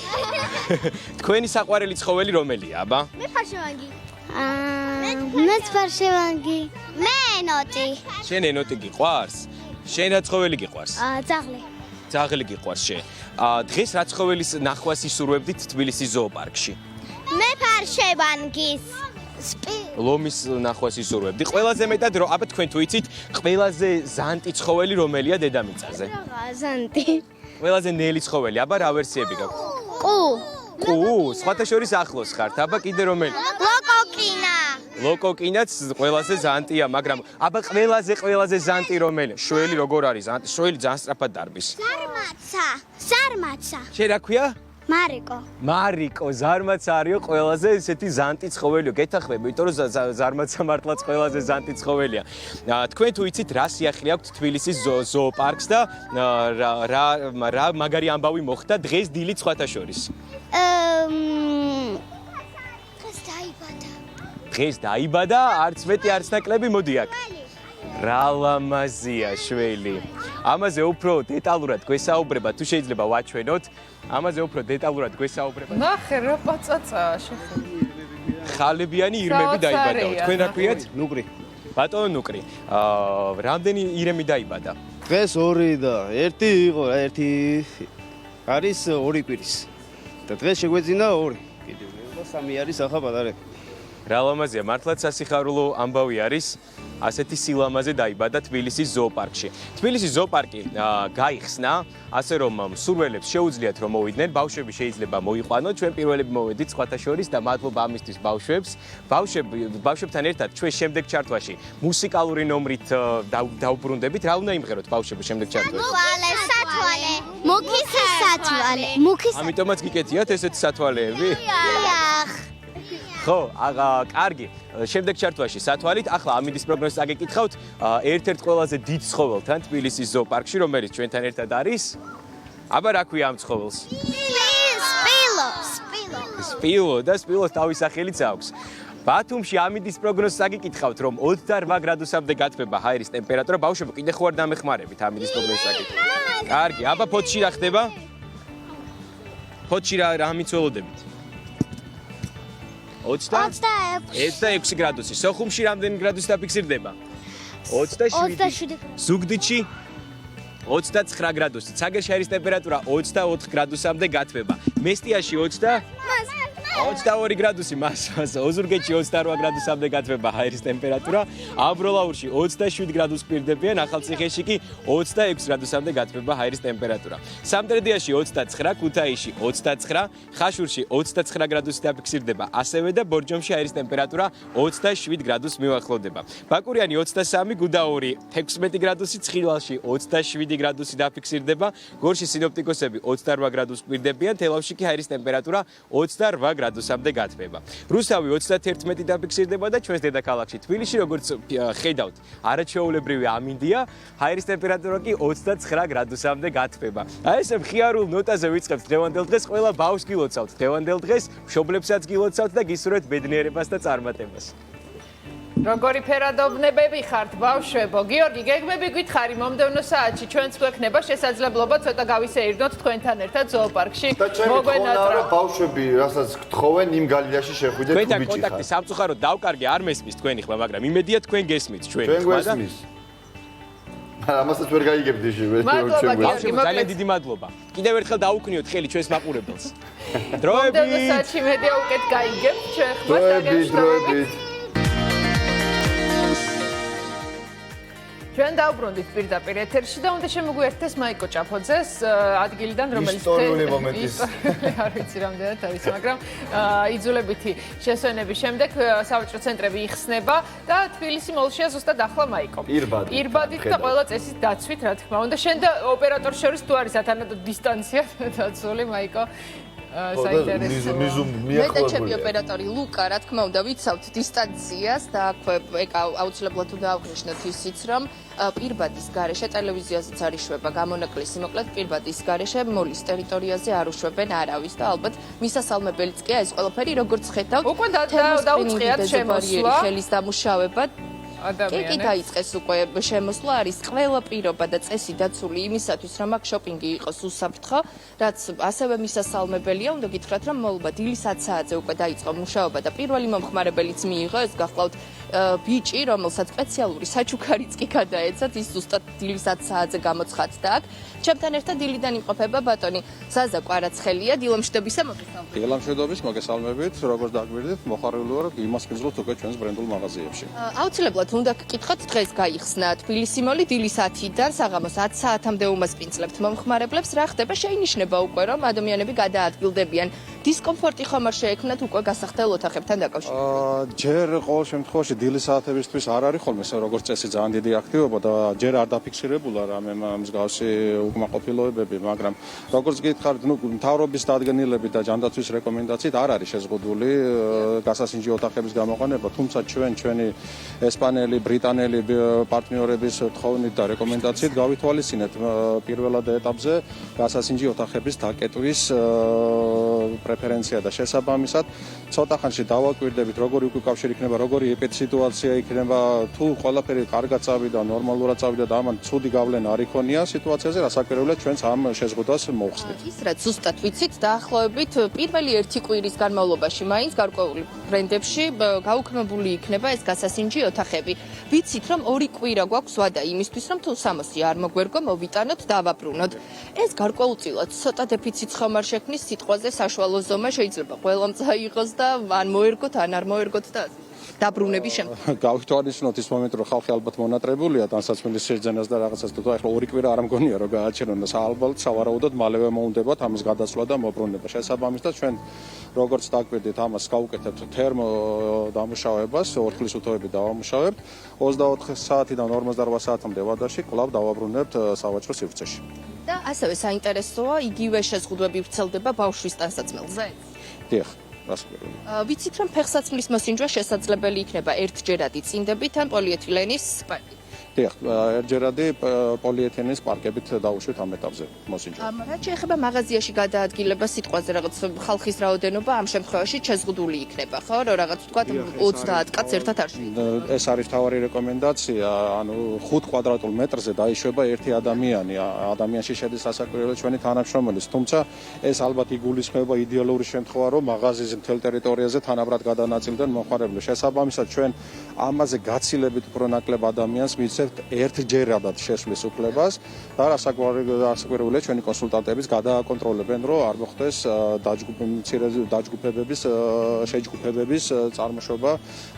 თქვენი საყვარელი ცხოველი რომელია, აბა? მე ფარშევანგი. მეც ფარშევანგი. მე ენოტი. შენ ენოტი გიყვარს? შენ რა ცხოველი გიყვარს? ძაღლი. ძაღლი გიყვარს შენ. დღეს რა ცხოველის ნახვას ისურვებდით თბილისის ზოოპარკში? მე ფარშევანგის. ლომის ნახვას ისურვებდი. ყველაზე მეტად აბა თქვენ თუ იცით, ყველაზე ზანტი ცხოველი რომელია დედამიწაზე? ზანტი. ყველაზე ნელი ცხოველი, აბა რა ვერსიები გაქვთ? ყუ. სხვათა შორის ახლოს ხართ, აბა კიდე რომელი? ლოკოკინა. ლოკოკინაც ყველაზე ზანტია, მაგრამ აბა ყველაზე ზანტი რომელია? შველი როგორ არის? შველი ძალიან სწრაფად დარბის. ზარმაცა. შენ რა ქვია? მარიკო, ზარმაცა არისო ყველაზე ესეთი ზანტი ცხოველიო. გეთახმები, იმიტომ რომ ზარმაცა მართლაც ყველაზე ზანტი ცხოველია. თქვენ თუ იცით რა სიახლე აქვთ თბილისის ზოოპარკს და რა მაგარი ამბავი მოხდა დღეს დილით სხვათა შორის? დღეს დაიბადა, არც მეტი არც ნაკლები, მოდი აქ. რა ლამაზია შველი. ამაზე უფრო დეტალურად გვესაუბრება, თუ შეიძლება ვაჩვენოთ. ამაზე უფრო დეტალურად გვესაუბრება. ნახე რა პაწაწაა შეხედე. ხალებიანი ირმები დაიბადა. თქვენ რა ქვიათ? ნუკრი. ბატონო ნუკრი. რამდენი ირემი დაიბადა? დღეს 2 და 1 იყო, ერთი არის 2 კვირის. და დღეს შეგვეძინა 2. კიდევ და 3 არის ახლა პატარები. რა ლამაზია, მართლაც სასიხარულო ამბავი არის. ასეთი სილამაზე დაიბადა თბილისის ზოოპარკში. თბილისის ზოოპარკი გაიხსნა, ასე რომ მსურველებს შეუძლიათ რომ მოვიდნენ, ბავშვები შეიძლება მოიყვანოთ, ჩვენ პირველები მოვედით სხვათა შორის და მადლობა ამისთვის ბავშვებს. ბავშვებთან ერთად ჩვენ შემდეგ ჩართვაში მუსიკალური ნომრით დავბრუნდებით. რა უნდა იმღეროთ ბავშვები შემდეგ ჩართვაში? სათვალე, მუქის სათვალე, მუქის. ამიტომაც გიკეთიათ ესეთი სათვალეები? ხო, კარგი. შემდეგ ჩართვაში სათვალით, ახლა ამინდის პროგნოზს აგეკითხავთ ერთ-ერთ ყველაზე დიდ ცხოველთან თბილისის ზოოპარკში, რომელიც ჩვენთან ერთად არის. აბა რა ქვია ამ ცხოველს? სპილო და სპილოს თავის სახელიც აქვს. ბათუმში ამინდის პროგნოზს აგეკითხავთ, რომ 28 გრადუსამდე გათბება ჰაერის ტემპერატურა. ბავშვებო, კიდე ხო არ დამეხმარებით ამინდის პროგნოზს აგეკითხავთ. კარგი, აბა ფოთში რა ხდება? ფოთში რა მიცველოდებით? 26 გრადუსი. სოხუმში რამდენი გრადუსი დაფიქსირდება? 27. ზუგდიდში 29 გრადუსი. ცაგერში ჰაერის ტემპერატურა 24 გრადუსამდე გათბება. მესტიაში 22 გრადუსი მასას. ოზურგეთში 28 გრადუსამდე გათბება ჰაერის ტემპერატურა. ამბროლაურში 27 გრადუსს პირდებიან, ახალციხეში კი 26 გრადუსამდე გათბება ჰაერის ტემპერატურა. სამტრედიაში 29, ქუთაისში 29, ხაშურში 29 გრადუსი დაფიქსირდება. ასევე და ბორჯომში ჰაერის ტემპერატურა 27 გრადუსს მიუახლოვდება. ბაკურიანი 23, გუდაური 16 გრადუსი, ცხილვალში 27 გრადუსი დაფიქსირდება. გორში სინოპტიკოსები 28 გრადუსს პირდებიან, თელავში კი ჰაერის ტემპერატურა 28 გრადუსამდე გათბება. რუსავი 31 დაფიქსირდება და ჩვენს დედაქალაქში თბილისში, როგორც ხედავთ, არაჩვეულებრივი ამინდია, ჰაერის ტემპერატურა კი 29 გრადუსამდე გათბება. აი ესე მხიარულ ნოტაზე ვიწყებთ დღევანდელ დღეს, ყველა ბავშვს გილოცავთ დღევანდელ დღეს, მშობლებსაც გილოცავთ და გისურვებთ ბედნიერებას და წარმატებას. როგორი ფერადობნებები ხართ ბავშვებო? გიორგი, გეგმები გითხარი მომდევნო საათში ჩვენც გვექნება შესაძლებლობა ცოტა გავისეირნოთ თქვენთან ერთად ზოოპარკში. მოგვენატრა ბავშვები, რასაც გთხოვენ, იმ გალიაში შეხვიდეთ თუ ბიჭი ხარ. კონტაქტი სამწუხაროდ დავკარგე, არ მესმის თქვენი ხმა, მაგრამ იმედია თქვენ გესმით ჩვენი ხმა და ჩვენ გესმის. ამასაც ვერ გაიგებდი შევე. ძალიან დიდი მადლობა. კიდევ ერთხელ დაუქნიოთ ხელი ჩვენს მაყურებელს. მომდევნო საათში მედია უკეთ გაიგებთ ჩვენ ხმას დაგემშვიდობებით. ჩვენ დავბრუნდით პირდაპირ ეთერში და უნდა შემოგვიერთდეს მაიკო ჭაფოძეს ადგილიდან, რომელიც ისტორიული მომენტის არ ვიცი რამდენად არის, მაგრამ იძულებითი შესვენების შემდეგ სავაჭრო ცენტრები იხსნება და თბილისი მოლშია ზუსტად ახლა მაიკო. პირბადით და ყველა წესით დაცვით, რა თქმა უნდა. შენ და ოპერატორს შორის თუ არის ათანადო დისტანცია დაცული მაიკო? მეტაჩემპი ოპერატორი ლუკა, რა თქმა უნდა, ვიცავთ დისტანციას და აქვე აუცილებლად უნდა აღვნიშნოთ ისიც, რომ პირბადის გარეშე ტელევიზიაზეც არ იშვება გამონაკლისი, მოკლედ პირბადის გარეშე მოლის ტერიტორიაზე არ უშვებენ არავის და ალბათ მისასალმებელიც კი ეს ყველაფერი, როგორც ხედავთ, უკვე დაუწყიათ შემოსვლა, ხელის დამუშავება. კი დაიწყეს უკვე შემოსვლა, არის ყველა პირობა და წესი დაცული იმისათვის, რომ აქ შოპინგი იყოს უსაფრთხო, რაც ასევე მისასალმებელია. უნდა გითხრათ, რომ მოლობა დილის 10 საათზე უკვე დაიწყო მუშაობა და პირველი მომხმარებელიც მიიღო, ეს გახლავთ ბიჭი, რომელსაც სპეციალური საჩუქარიც კი გადაეცათ, ის ზუსტად დილის 10 საათზე გამოცხადდა აქ. ჩემთან ერთად დილიდან იმყოფება ბატონი ზაზა კვარაცხელია, დილამშვიდობისა მოგესალმებით. დილამშვიდობის მოგესალმებით, როგორც დაგვირდით, მოხარული ვარ იმას გიძლებთ უკვე ჩვენს ბრენდულ მაღაზიებში. აუცილებლად უნდა გკითხოთ, დღეს გაიხსნა თბილისი მოლი დილის 10-დან საღამოს 10 საათამდე უმასპინძლებთ მომხმარებლებს. რა ხდება? შეინიშნება უკვე, რომ ადამიანები გადაადგილდებიან. დისკომფორტი ხომ არ შეექმნათ უკვე გასახდელ ოთახებთან დაკავშირებით? ჯერ ყოველ შემთხვევაში დილის საათებისთვის არ არის ხოლმე როგორც წესი ძალიან დიდი აქტივობა და ჯერ არ დაფიქსირებულა რამე მსგავსი უკმაყოფილოებები, მაგრამ როგორც გითხარით, მთავრობის დადგენილებით და ჯანდაცვის რეკომენდაციით არ არის შეზღუდული გასასინჯი ოთახების გამოყენება, თუმცა ჩვენი ესპანელი, ბრიტანელი პარტნიორების თხოვნით და რეკომენდაციით გავითვალისწინეთ პირველად ეტაპზე გასასინჯი ოთახების დაკეტვის პრეფერენცია და შესაბამისად ცოტა ხანში დავაკვირდებით, როგორი უკავშირი იქნება, როგორი ეპიდსიტუაცია იქნება, თუ ყველაფერი კარგად წავიდა, ნორმალურად წავიდა და ამან ცუდი გავლენა არ იქონია სიტუაციაზე, რასაკვირველია ჩვენც ამ შეზღუდვას მოვხსნით. ის რაც ზუსტად ვიცით, დაახლოებით პირველი 1 კვირის განმავლობაში მაინც გარკვეული ბრენდებში გაუქმებული იქნება ეს გასასინჯი ოთახები. ვიცით, რომ 2 კვირა გვაქვს ვადა იმისთვის, რომ თუ სამოსი არ მოგვერგო, მოვიტანოთ, დავაბრუნოთ. ეს გარკვეულწილად ცოტა დეფიციტს ხომ არ შექმნის სიტყვაზე საშუალო ზომა შეიძლება ყველამ წაიღოს და და ან მოერგოთ, ან არ მოერგოთ და დაბრუნების შემდეგ. გავითვალისწინოთ ის მომენტი, რომ ხალხი ალბათ მონატრებულია ტანსაცმლის შეძენას და რაღაცას და ახლა ორი კვირა არ მგონია რომ გააჩერონ და ალბათ სავარაუდოდ მალევე მოუნდებათ ამის გადასვლა და მობრუნება. შესაბამისად ჩვენ როგორც დაგვიდით ამას გავუკეთებთ თერმო დამუშავებას, ორთქლის უთოები დავამუშავებთ 24 საათიდან 48 საათამდე ვადაში კვლავ დავაბრუნებთ სავაჭრო სივრცეში. და ასევე საინტერესოა, იგივე შეზღუდვები ვრცელდება ბავშვის ტანსაცმელზე. დიახ. ვიცით რომ ფეხსაცმლის მოსინჯვა შესაძლებელი იქნება ერთჯერადი წინდებით ან პოლიეთილენის პარკით. დიახ, ერთჯერადი პოლიეთილენის პარკებით დავუშვით ამ ეტაპზე მოსინჯვა. რაც შეეხება მაღაზიაში გადაადგილებას სიტყვაზე რაღაც ხალხის რაოდენობა ამ შემთხვევაში შეზღუდული იქნება, ხო? რომ რაღაც თქვა 30 კაცს ერთად არ შეიძლება. ეს არის თავარი რეკომენდაცია, ანუ 5 კვადრატულ მეტრზე დაიშვება ერთი ადამიანი. ადამიანში შედის ასაკვირველი ჩვენი თანამშრომელის, თუმცა ეს ალბათ იგულისხმება იდეალური შემთხვევა, რომ მაღაზიის მთელ ტერიტორიაზე თანაბრად გადანაწილდნენ მომხმარებლები. შესაბამისად ჩვენ ამაზე გაცილებით უფრო ნაკლებ ადამიანს მიცემთ ერთჯერადად შესვლის უფლებას და ასაკვირველია ჩვენი კონსულტანტების გადააკონტროლებენ, რომ არ მოხდეს დაჯგუფებების შეჯგუფებების წარმოშობა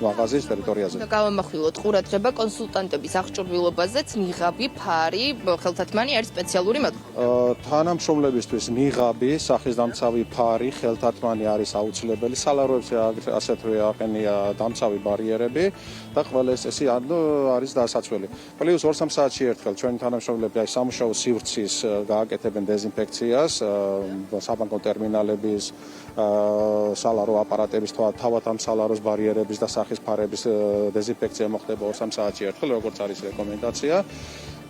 მაღაზიის ტერიტორიაზე. გავამახვილოთ ყურადღება კონსულტანტების აღჭურვილობაზეც ნიღაბი, ფარი, ხელთათმანი არის სპეციალური მოთხოვნა. თანამშრომლებისთვის ნიღაბი, სახისდამცავი ფარი, ხელთათმანი არის აუცილებელი. სალაროებში ასეთვე აყენია დამცავი ბარიერები და ყველა წესი არის დასაცველი. პლუს 2-3 საათში ერთხელ ჩვენი თანამშრომლები აი სამუშაო სივრცის გააკეთებენ დეზინფექციას, საბანკო ტერმინალების, სალარო აპარატების, თავად ამ სალაროს ბარიერების და სახის ფარების დეზინფექცია მოხდება 2-3 საათში ერთხელ, როგორც არის რეკომენდაცია.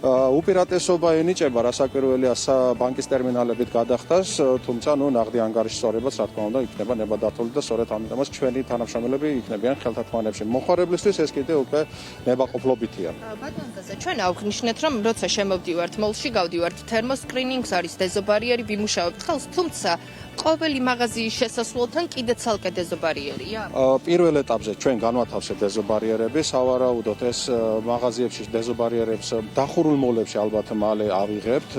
უპირატესობა ენიჭება რასაკვირველია ბანკის ტერმინალებით გადახდას, თუმცა ნაღდი ანგარიშის სწორებაც რა თქმა უნდა იქნება ნებადართული და სწორედ ამიტომაც ჩვენი თანამშრომლები იქნებიან ხელთათმანებში. მომხმარებლისთვის ეს კიდე უკვე ნებაყოფლობითია. ბატონზე ჩვენ ავღნიშნეთ, რომ როცა შემოვდივართ მოლში, გავდივართ თერმოსკრინინგს, არის დეზობარიერი, ვიმუშავებთ ხელს, თუმცა ყოველი მაღაზიის შესასვლელთან კიდე ცალკე დეზობარიერია? პირველ ეტაპზე ჩვენ განვათავსებთ დეზობარიერები, სავარაუდოდ ეს მაღაზიებში დეზობარიერებს დახურულ მოლებში ალბათ მალე ავიღებთ.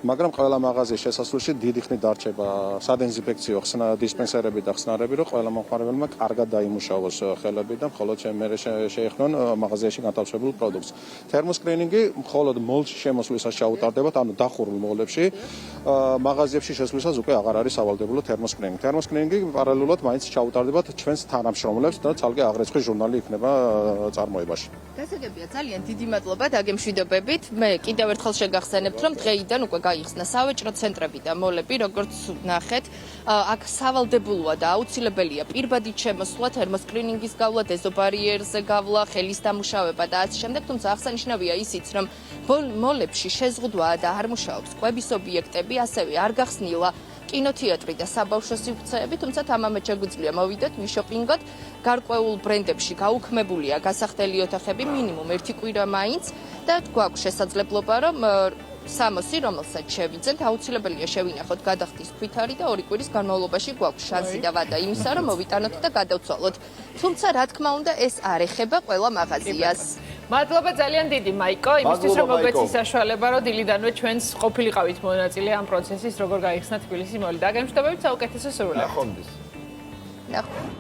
მაგრამ ყველა მაღაზიის შესასვლელში დიდი ხნით დარჩება სადეზინფექციო დისპენსერები და ხსნარები, რომ ყველა მომხმარებელმა კარგად დაიმუშაოს ხელები და მხოლოდ მერე შეეხნონ მაღაზიაში გათავსებულ პროდუქტს. თერმოსკრინინგი მხოლოდ მოლში შემოსვლისას ჩაუტარდებათ, ანუ დახურულ მოლებში. მაღაზიებში შესვლისას უკვე აღარ არის სავალდებულო თერმოსკრინინგი. თერმოსკრინინგი პარალელურად მაინც ჩაუტარდებათ ჩვენს თანამშრომლებს და ცალკე აღრიცხვის ჟურნალი იქნება წარმოებაში. გასაგებია, ძალიან დიდი მადლობა დაგემშვიდობებით. მე კიდევ ერთხელ შეგახსენებთ, რომ დღეიდან უკვე გაიხსნა სავაჭრო ცენტრები და მოლები, როგორც ნახეთ, აქ სავალდებულოა და აუცილებელია პირბადით შემოსვლა, თერმოსკრინინგის გავლა, დეზობარიერზე გავლა, ხელის დამუშავება და ასე შემდეგ, თუმცა აღსანიშნავია ისიც, რომ მოლებში შეზღუდვაა და არ მუშაობს კვების ობიექტები, ასევე არ გახსნილა კინოთეატრი და საბავშვო სივრცეები, თუმცა თამამად შეგვიძლია მოვიდეთ, ვიშოპინგოთ. გარკვეულ ბრენდებში გაუქმებულია გასახდელი ოთახები მინიმუმ 1 კვირა მაინც და გვაქვს შესაძლებლობა, რომ სამოსი, რომელსაც შევიძენთ, აუცილებელია შევინახოთ გადახდის ქვითარი და 2 კვირის განმავლობაში გვაქვს შანსი და ვადა იმისა, რომ მოვიტანოთ და გადავცვალოთ. თუმცა, რა თქმა უნდა, ეს არ ეხება ყველა მაღაზიას. მადლობა ძალიან დიდი, მაიკო, იმისთვის რომ მოგეცი საშუალება, რომ დილიდანვე ჩვენს ყოფილიყავით მონაწილე ამ პროცესის, როგორ გაიხსნა თბილისი მოლი. დაგემშვიდობებით, საუკეთესო სრულიად.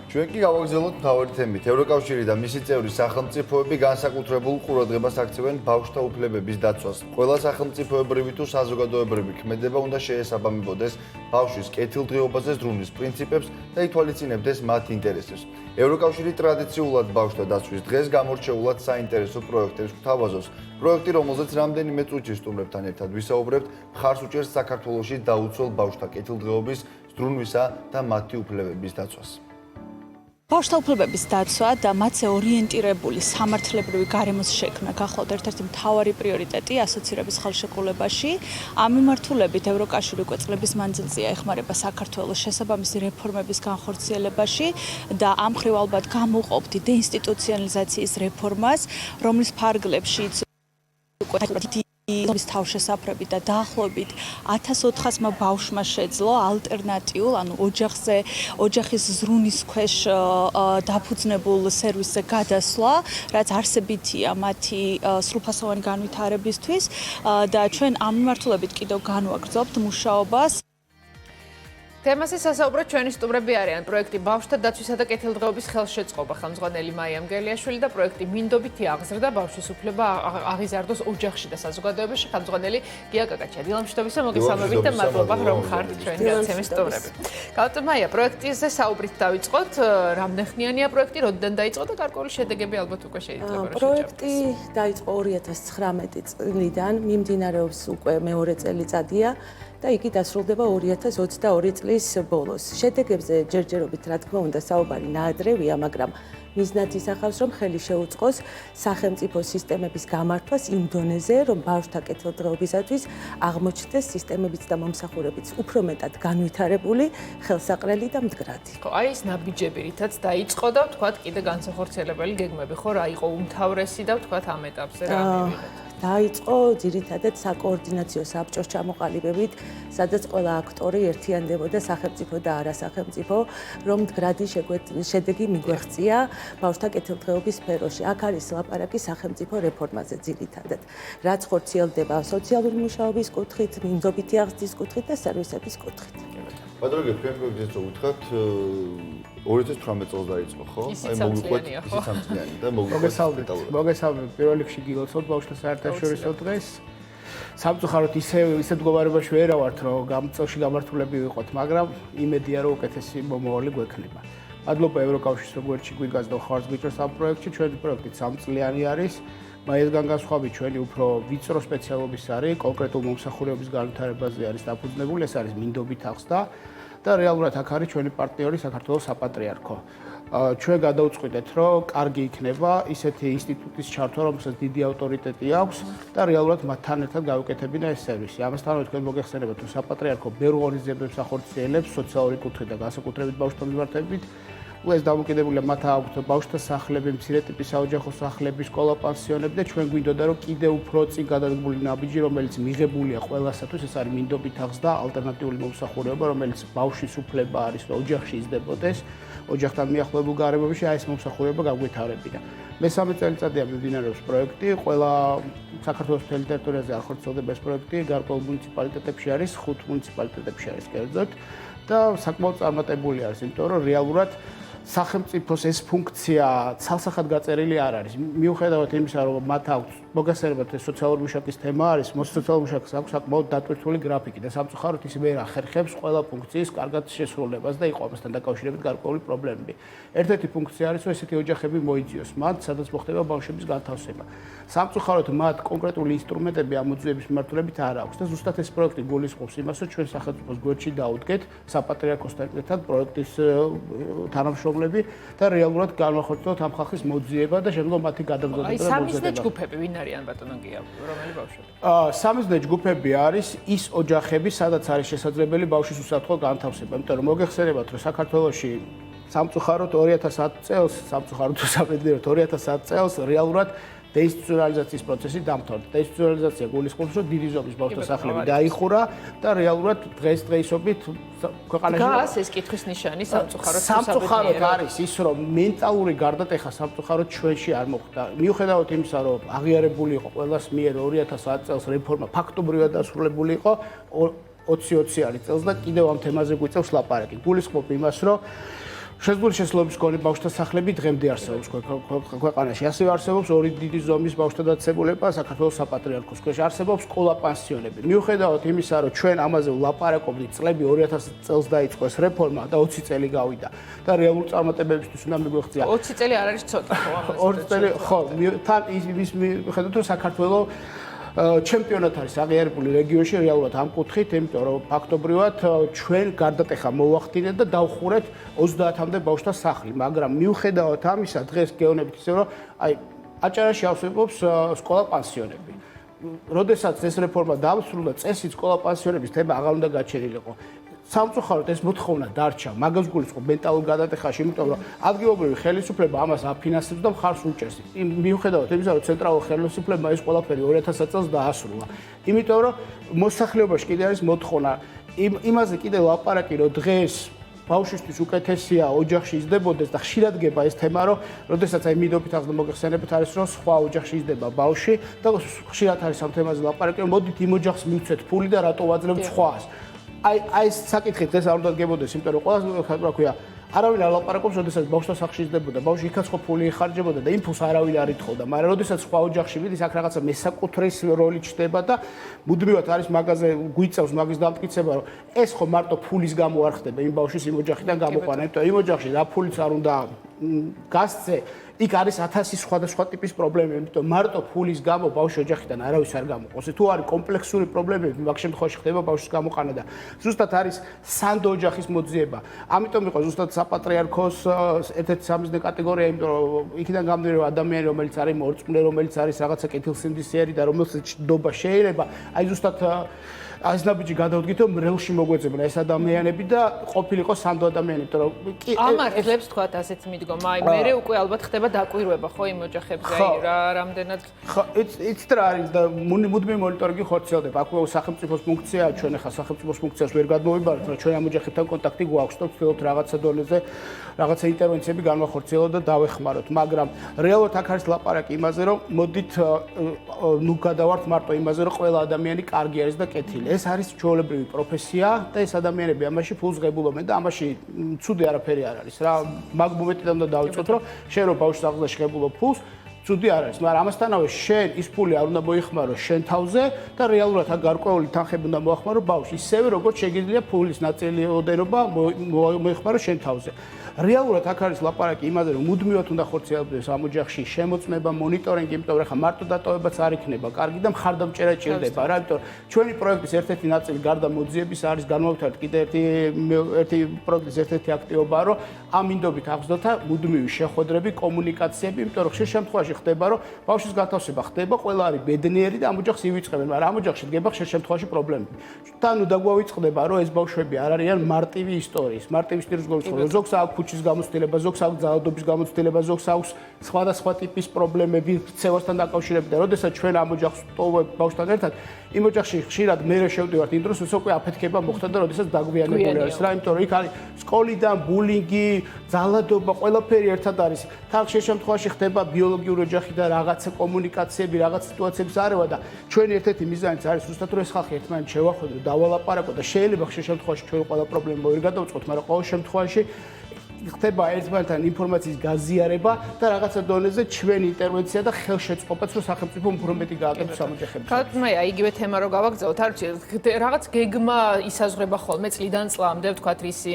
ჩვენ კი გავაგზავნოთ მთავარი თემით. ევროკავშირი და მისი წევრი სახელმწიფოები განსაკუთრებულ ყურადღებას აქცევენ ბავშვთა უფლებების დაცვას. ყველა სახელმწიფოებრივი თუ საზოგადოებრივი ქმედება უნდა შეესაბამებოდეს ბავშვის კეთილდღეობაზე ზრუნვის პრინციპებს და ითვალისწინებდეს მათ ინტერესებს. ევროკავშირი ტრადიციულად ბავშვთა დაცვის დღეს გამორჩეულად საინტერესო პროექტებს გვთავაზობს. პროექტი, რომელზეც რამდენიმე წუთში სტუმრებთან ერთად ვისაუბრებთ, მხარს უჭერს საქართველოში დაუცველ ბავშვთა კეთილდღეობის ზრუნვისა და მათი უფლებების დაცვას. ბავშვთა უფლებების დაცვა და მათზე ორიენტირებული სამართლებრივი გარემოს შექმნა გახლავთ ერთ-ერთი მთავარი პრიორიტეტი ასოცირების ხელშეკრულებაში. ამ მიმართულებით ევროკავშირი უკვე წლების მანძილზეა ეხმარება საქართველოს შესაბამისი რეფორმების განხორციელებაში და ამ მხრივ ალბათ გამოვყოფთ დეინსტიტუციონალიზაციის რეფორმას, რომლის ფარგლებშიც ის თავშესაფრებით და დაახლოებით 1400-მა ბავშვმა შეძლო ალტერნატიულ, ანუ ოჯახის ზრუნის ქვეშ დაფუძნებულ სერვისზე გადასვლა, რაც არსებითია მათი სრულფასოვანი განვითარებისთვის და ჩვენ ამ მიმართულებით კიდევ განვაგრძობთ მუშაობას. თემაზე სასაუბრად ჩვენი სტუმრები არიან პროექტი ბავშვთა დაცვისა და კეთილდღეობის ხელშეწყობა ხელმძღვანელი მაია მგელიაშვილი და პროექტი მინდობითი აღზრდა ბავშვის უფლება აღიზარდოს ოჯახში და საზოგადოებაში ხელმძღვანელი გია კაკაჩია. დილამშვიდობისა მოგესალმებით და მადლობა რომ ხართ ჩვენი გადაცემის სტუმრები. გავწევთ მაია, პროექტზე საუბრით დავიწყოთ. რამდენხნიანია პროექტი, როდიდან დაიწყო და გარკვეული შედეგები ალბათ უკვე შეიძლება რომ პროექტი დაიწყო 2019 წლიდან, მიმდინარეობს უკვე მეორე წელიწადია და იგი დასრულდება 2022 წლის ბოლოს. შედეგებზე ჯერჯერობით რა თქმა უნდა საუბარი ნაადრევია, მაგრამ მიზნად ისახავს, რომ ხელი შეუწყოს სახელმწიფო სისტემების გამართვას იმ დონეზე, რომ ბავშვთა კეთილდღეობისათვის აღმოჩნდეს სისტემებიც და მომსახურებიც უფრო მეტად განვითარებული, ხელსაყრელი და მდგრადი. ხო, აი ეს ნაბიჯები, რითაც დაიწყო და ვთქვათ, კიდე განსახორციელებელი გეგმები, ხო, რა იყო უმთავრესი და ვთქვათ ამ ეტაპზე რა მივიღეთ? დაიწყო ძირითადად საკოორდინაციო საბჭოს ჩამოყალიბებით, სადაც ყველა აქტორი ერთიანდებოდა სახელმწიფო და არასახელმწიფო, რომ მდგრადი შედეგი მიგვეღწია ბავშვთა კეთილდღეობის სფეროში. აქ არის ლაპარაკი სახელმწიფო რეფორმაზე ძირითადად, რაც ხორციელდება სოციალური მუშაობის კუთხით, მინდობითი აღზრდის კუთხით და სერვისების კუთხით. ბატონო, თქვენ პროექტს რო უთხრათ 2018 წელს დაიწყო, ხო? აი მოგვიყვეთ ისიც სამწლიანი და მოგესალმებით. პირველ რიგში გილოცავთ ბავშვთა საერთაშორისო დღეს. სამწუხაროდ ისე მდგომარეობაში ვერა ვართ, რომ გამწელში გამართულები ვიყოთ, მაგრამ იმედია, რომ უკეთესი მომავალი გვექნება. მადლობა ევროკავშირს, როგორც გვიგაზდო ხარჯს გიჭერს ამ პროექტში. ჩვენი პროექტი სამწლიანი არის. მაისგან განსხვავებით ჩვენი უფრო ვიწრო სპეციალობის არის, კონკრეტულ მომსახურების განვითარებაზე არის დაფუძნებული, ეს არის მინდობით აღზრდა და რეალურად აქ არის ჩვენი პარტნიორი საქართველოს საპატრიარქო. ჩვენ გადავწყვიტეთ, რომ კარგი იქნება ისეთი ინსტიტუტის ჩართვა, რომელსაც დიდი ავტორიტეტი აქვს და რეალურად მათთან ერთად გავუკეთებინა ეს სერვისი. ამასთანავე თქვენ მოგეხსენებათ, რომ საპატრიარქო ბევრ ღონისძიებებს ახორციელებს სოციალური კუთხით და განსაკუთრებით ბავშვთა მიმართებით. ეს დამოკიდებულია მათ აქვთ ბავშვთა სახლები, მცირე ტიპის საოჯახო სახლები, სკოლა-პანსიონები და ჩვენ გვინდოდა რომ კიდევ უფრო წინ გადადგმული ნაბიჯი, რომელიც მიღებულია ყველასათვის, ეს არის მინდობით აღზრდა, ალტერნატიული მომსახურება, რომელიც ბავშვის უფლება არის, რომ ოჯახში იზრდებოდეს, ოჯახთან მიახლოებულ გარემოში, აი ეს მომსახურება გაგვეთარებინა. მესამე წელიწადია მიმდინარეობს პროექტი, ყველა საქართველოს მთელი ტერიტორიაზე არ ხორციელდება ეს პროექტი, გარკვეულ მუნიციპალიტეტებში არის, 5 მუნიციპალიტეტებში არის კერძოდ და საკმაოდ წარმატებული არის, იმიტომ რომ რეალურად სახელმწიფოს ეს ფუნქცია ცალსახად გაწერილი არ არის. მიუხედავად იმისა, რომ მათ აქვს მოგესალმებით ეს სოციალური მუშაკის თემა არის, სოციალური მუშაკს აქვს საკმაოდ დატვირთული გრაფიკი და სამწუხაროდ ის ვერ ახერხებს ყველა ფუნქციის კარგად შესრულებას და იყო ამასთან დაკავშირებით გარკვეული პრობლემები. ერთ-ერთი ფუნქცია არის, რომ ესეთი ოჯახები მოიძიოს მათ, სადაც მოხდება ბავშვების განთავსება. სამწუხაროდ მათ კონკრეტული ინსტრუმენტები ამოძიების მიმართულებით არ აქვს და ზუსტად ეს პროექტი გულისხმობს იმას, რომ ჩვენ სახელმწიფოს გვერდში დაუდგეთ საპატრიარქოსთან ერთად პროექტის თანამშრომლები და რეალურად განვახორციელოთ ამ ხალხის მოძიება და შემდგომ მათი გადამზადება და მოძიება. აი სამიზნე ჯგუფები ვინ არიან ბატონო გია, რომელი ბავშვები? სამიზნე ჯგუფები არის ის ოჯახები, სადაც არის შესაძლებელი ბავშვის უსაფრთხო განთავსება. იმიტომ რომ მოგეხსენებათ, რომ საქართველოში სამწუხაროდ 2010 წელს, სამწუხაროდ უსამეძლიეროდ 2010 წელს რეალურად დეინსტიტუციონალიზაციის პროცესი დამთავრდა. დეინსტიტუციონალიზაცია გულისხმობს, რომ დიდი ზომის ბავშვთა სახლები დაიხურა და რეალურად დღესდღეობით ქვეყანაში გას ეს კითხვის ნიშანი სამწუხაროდ არის ის, რომ მენტალური გარდატეხა სამწუხაროდ ჩვენში არ მოხდა. მიუხედავად იმისა, რომ აღიარებული იყო ყველას მიერ 2010 წელს რეფორმა ფაქტობრივად დასრულებული იყო 2020 წელს და კიდევ ამ თემაზე გვიწევს ლაპარაკი. გულისხმობ იმას, რომ შეზღუდული შესაძლებლობის მქონე ბავშვთა სახლები დღემდე არსებობს ქვეყანაში. ასევე არსებობს ორი დიდი ზომის ბავშვთა დაწესებულება საქართველოს საპატრიარქოს ქვეშ, არსებობს სკოლა-პანსიონები. მიუხედავად იმისა, რომ ჩვენ ამაზე ვლაპარაკობდით, წლები 2000 წელს დაიწყო ეს რეფორმა და 20 წელი გავიდა და რეალური წარმატებებისთვის უნდა მიგვეღწია. 20 წელი არ არის ცოტა, ხო? 20 წელი, ხო, თან ის მიხედავთ, რომ საქართველოს ჩემპიონატ არის აღიარებული რეგიონში რეალურად ამ კუთხით, იმიტომ რომ ფაქტობრივად ჩვენ გარდატეხა მოვახდინეთ და დავხურეთ 30-მდე ბავშვთა სახლი, მაგრამ მიუხედავად ამისა, დღეს გეუბნებით ისე რომ აი აჭარაში არსებობს სკოლა-პანსიონები. როდესაც ეს რეფორმა დავსრულდა, წესით სკოლა-პანსიონების თემა აღარ უნდა გაჩენილიყო. სამწუხაროდ ეს მოთხოვნა დარჩა, მაგას გულისხმობ მენტალურ გადატეხაში, იმიტომ რომ ადგილობრივი ხელისუფლება ამას აფინანსებს და მხარს უჭერს. მიუხედავად იმისა, რომ ცენტრალურ ხელისუფლებამ ეს ყველაფერი 2000 წელს დაასრულა. იმიტომ რომ მოსახლეობაში კიდე არის მოთხოვნა იმაზე კიდე ლაპარაკი, რომ დღეს ბავშვისთვის უკეთესია ოჯახში იზრდებოდეს და ხშირად გება ეს თემა, რომ როდესაც აი მინდობით აღზრდა მოგეხსენებათ არის, რომ სხვა ოჯახში იზრდება ბავშვი და ხშირად არის ამ თემაზე ლაპარაკი, რომ მოდით იმ ოჯახს მივცეთ ფული და რატო ვაძლევთ სხვას. აი ეს საკითხი დღეს არ უნდა გებოდეს, იმიტომ რომ ყველას რა ქვია, არავინ არ ლაპარაკობს, როდესაც ბავშვთა სახლში იზრდებოდა, ბავშვი იქაც ხო ფული იხარჯებოდა და იმ ფულს არავინ არ ითხოვდა, მაგრამ როდესაც სხვა ოჯახში მიდის, აქ რაღაცა მესაკუთრეს როლი ჩდება და მუდმივად არის მაგაზე გვიწევს მაგის დამტკიცება, რომ ეს ხო მარტო ფულის გამო არ ხდება იმ ბავშვის იმ ოჯახიდან გამოყვანა, იმიტომ რომ იმ ოჯახში რა ფულიც არ უნდა გასცე, იქ არის 1000 სხვადასხვა ტიპის პრობლემები, იმიტომ მარტო ფულის გამო ბავშვი ოჯახიდან არავის არ გამოყოს. თუ არის კომპლექსური პრობლემები, მაგ შემთხვევაში ხდება ბავშვის გამოყანა და ზუსტად არის სანდო ოჯახის მოძიება. ამიტომ იყო ზუსტად საპატრიარქოს ერთ-ერთი სამიზნე კატეგორია, იმიტომ რომ იქიდან გამომდინარე ადამიანი, რომელიც არის მორწმუნე, რომელიც არის რაღაცა კეთილსინდისიერი და რომელსაც ჭდობა შეიძლება, აი ზუსტად ეს ნაბიჯი გადავდგით, რომ მრევლში მოგვეძებნა ეს ადამიანები და ყოფილიყო სანდო ადამიანები, იმიტომ რომ ამართლებს თქვათ ასეთ მიდგომა, აი მე უკვე ალბათ ხდება დაკვირვება ხო იმ ოჯახებზე, აი რა რამდენად ხო, იცით რა არის და მუდმივი მონიტორინგი ხორციელდება. აქ სახელმწიფოს ფუნქციაა, ჩვენ ახლა სახელმწიფოს ფუნქციას ვერ გადმოვიბარეთ, მაგრამ ჩვენ ამ ოჯახებთან კონტაქტი გვაქვს და ვცდილობთ რაღაცა დონეზე რაღაცა ინტერვენციები განვახორციელოთ და დავეხმაროთ, მაგრამ რეალურად აქ არის ლაპარაკი იმაზე, რომ მოდით ნუ გადავართ მარტო იმაზე, რომ ყველა ადამიანი კარგი არის და კეთილი. ეს არის ჩვეულებრივი პროფესია და ეს ადამიანები ამაში ფულს ღებულობენ და ამაში ცუდი არაფერი არ არის რა. მაგ მომენტიდან უნდა დავიწყოთ, რომ შენ რო ბავშვს აღზრდაში ღებულობ ფულს, ცუდი არ არის, მაგრამ ამასთანავე შენ ის ფული არ უნდა მოიხმარო შენ თავზე და რეალურად აქ გარკვეული თანხები უნდა მოახმარო ბავშვს, ისევე როგორც შეგიძლია ფულის ნაწილეოდენობა მოიხმარო შენ თავზე. რეალურად აქ არის ლაპარაკი იმაზე, რომ მუდმივად უნდა ხორციელდეს ამ ოჯახში შემოწმება, მონიტორინგი, იმიტომ რომ ხა მარტო დატოვებაც არ იქნება კარგი და მხარდამჭერა ჭირდება რა, იმიტომ ჩვენი პროექტის ერთ-ერთი ნაწილი გარდა მოძიების არის განმოვთვალეთ კიდე ერთი პროექტის ერთ-ერთი აქტივობაა, რომ ამ ინდობით აღზრდათა მუდმივი შეხვედრები, კომუნიკაციები, იმიტომ რომ ხშირ შემთხვევაში ხდება, რომ ბავშვის განთავსება ხდება, ყველა არის ბედნიერი და ამ ოჯახს ივიწყებენ, მაგრამ ამ ოჯახში დგება ხშირ შემთხვევაში პრობლემები. თან დაგვავიწყდება, რომ ეს ბავშვები არ არიან მარტივი ისტორიის, მარტივი ისტორიის გულისხმობ, ზოგს აქვს ქუჩის გამოცდილება, ზოგს აქვს ძალადობის გამოცდილება, ზოგს აქვს სხვადასხვა ტიპის პრობლემები ქცევასთან დაკავშირებით და როდესაც ჩვენ ამ ოჯახს ვტოვებთ ბავშვთან ერთად, იმ ოჯახში ხშირად მე შევდივართ იმ დროს, უკვე აფეთქება მოხდა და როდესაც დაგვიანებული არის რა, იმიტომ რომ იქ არის სკოლიდან ბულინგი, ძალადობა, ყველაფერი ერთად არის. თან ხშირ შემთხვევაში ხდება ბიოლოგიური ოჯახი და რაღაცა კომუნიკაციები, რაღაც სიტუაციების არევა და ჩვენი ერთ-ერთი მიზანიც არის ზუსტად რომ ეს ხალხი ერთმანეთს შევახვედროთ, დავალაპარაკოთ და შეიძლება ხშირ შემთხვევაში ჩვენ ყველა პრობლემა ვერ გადავწყოთ, მაგრამ ყოველ შემთხვევაში ხდება ერთმანეთთან ინფორმაციის გაზიარება და რაღაცა დონეზე ჩვენი ინტერვენცია და ხელშეწყობაც რომ სახელმწიფო უფრო მეტი გააკეთოს ამ ოჯახებს. ხალხმა იგივე თემა რო გავაგზავნოთ, არ ვიცი, რაღაც გეგმა ისაზღვრება ხოლმე წლიდან წლამდე, ვთქვათ, რისი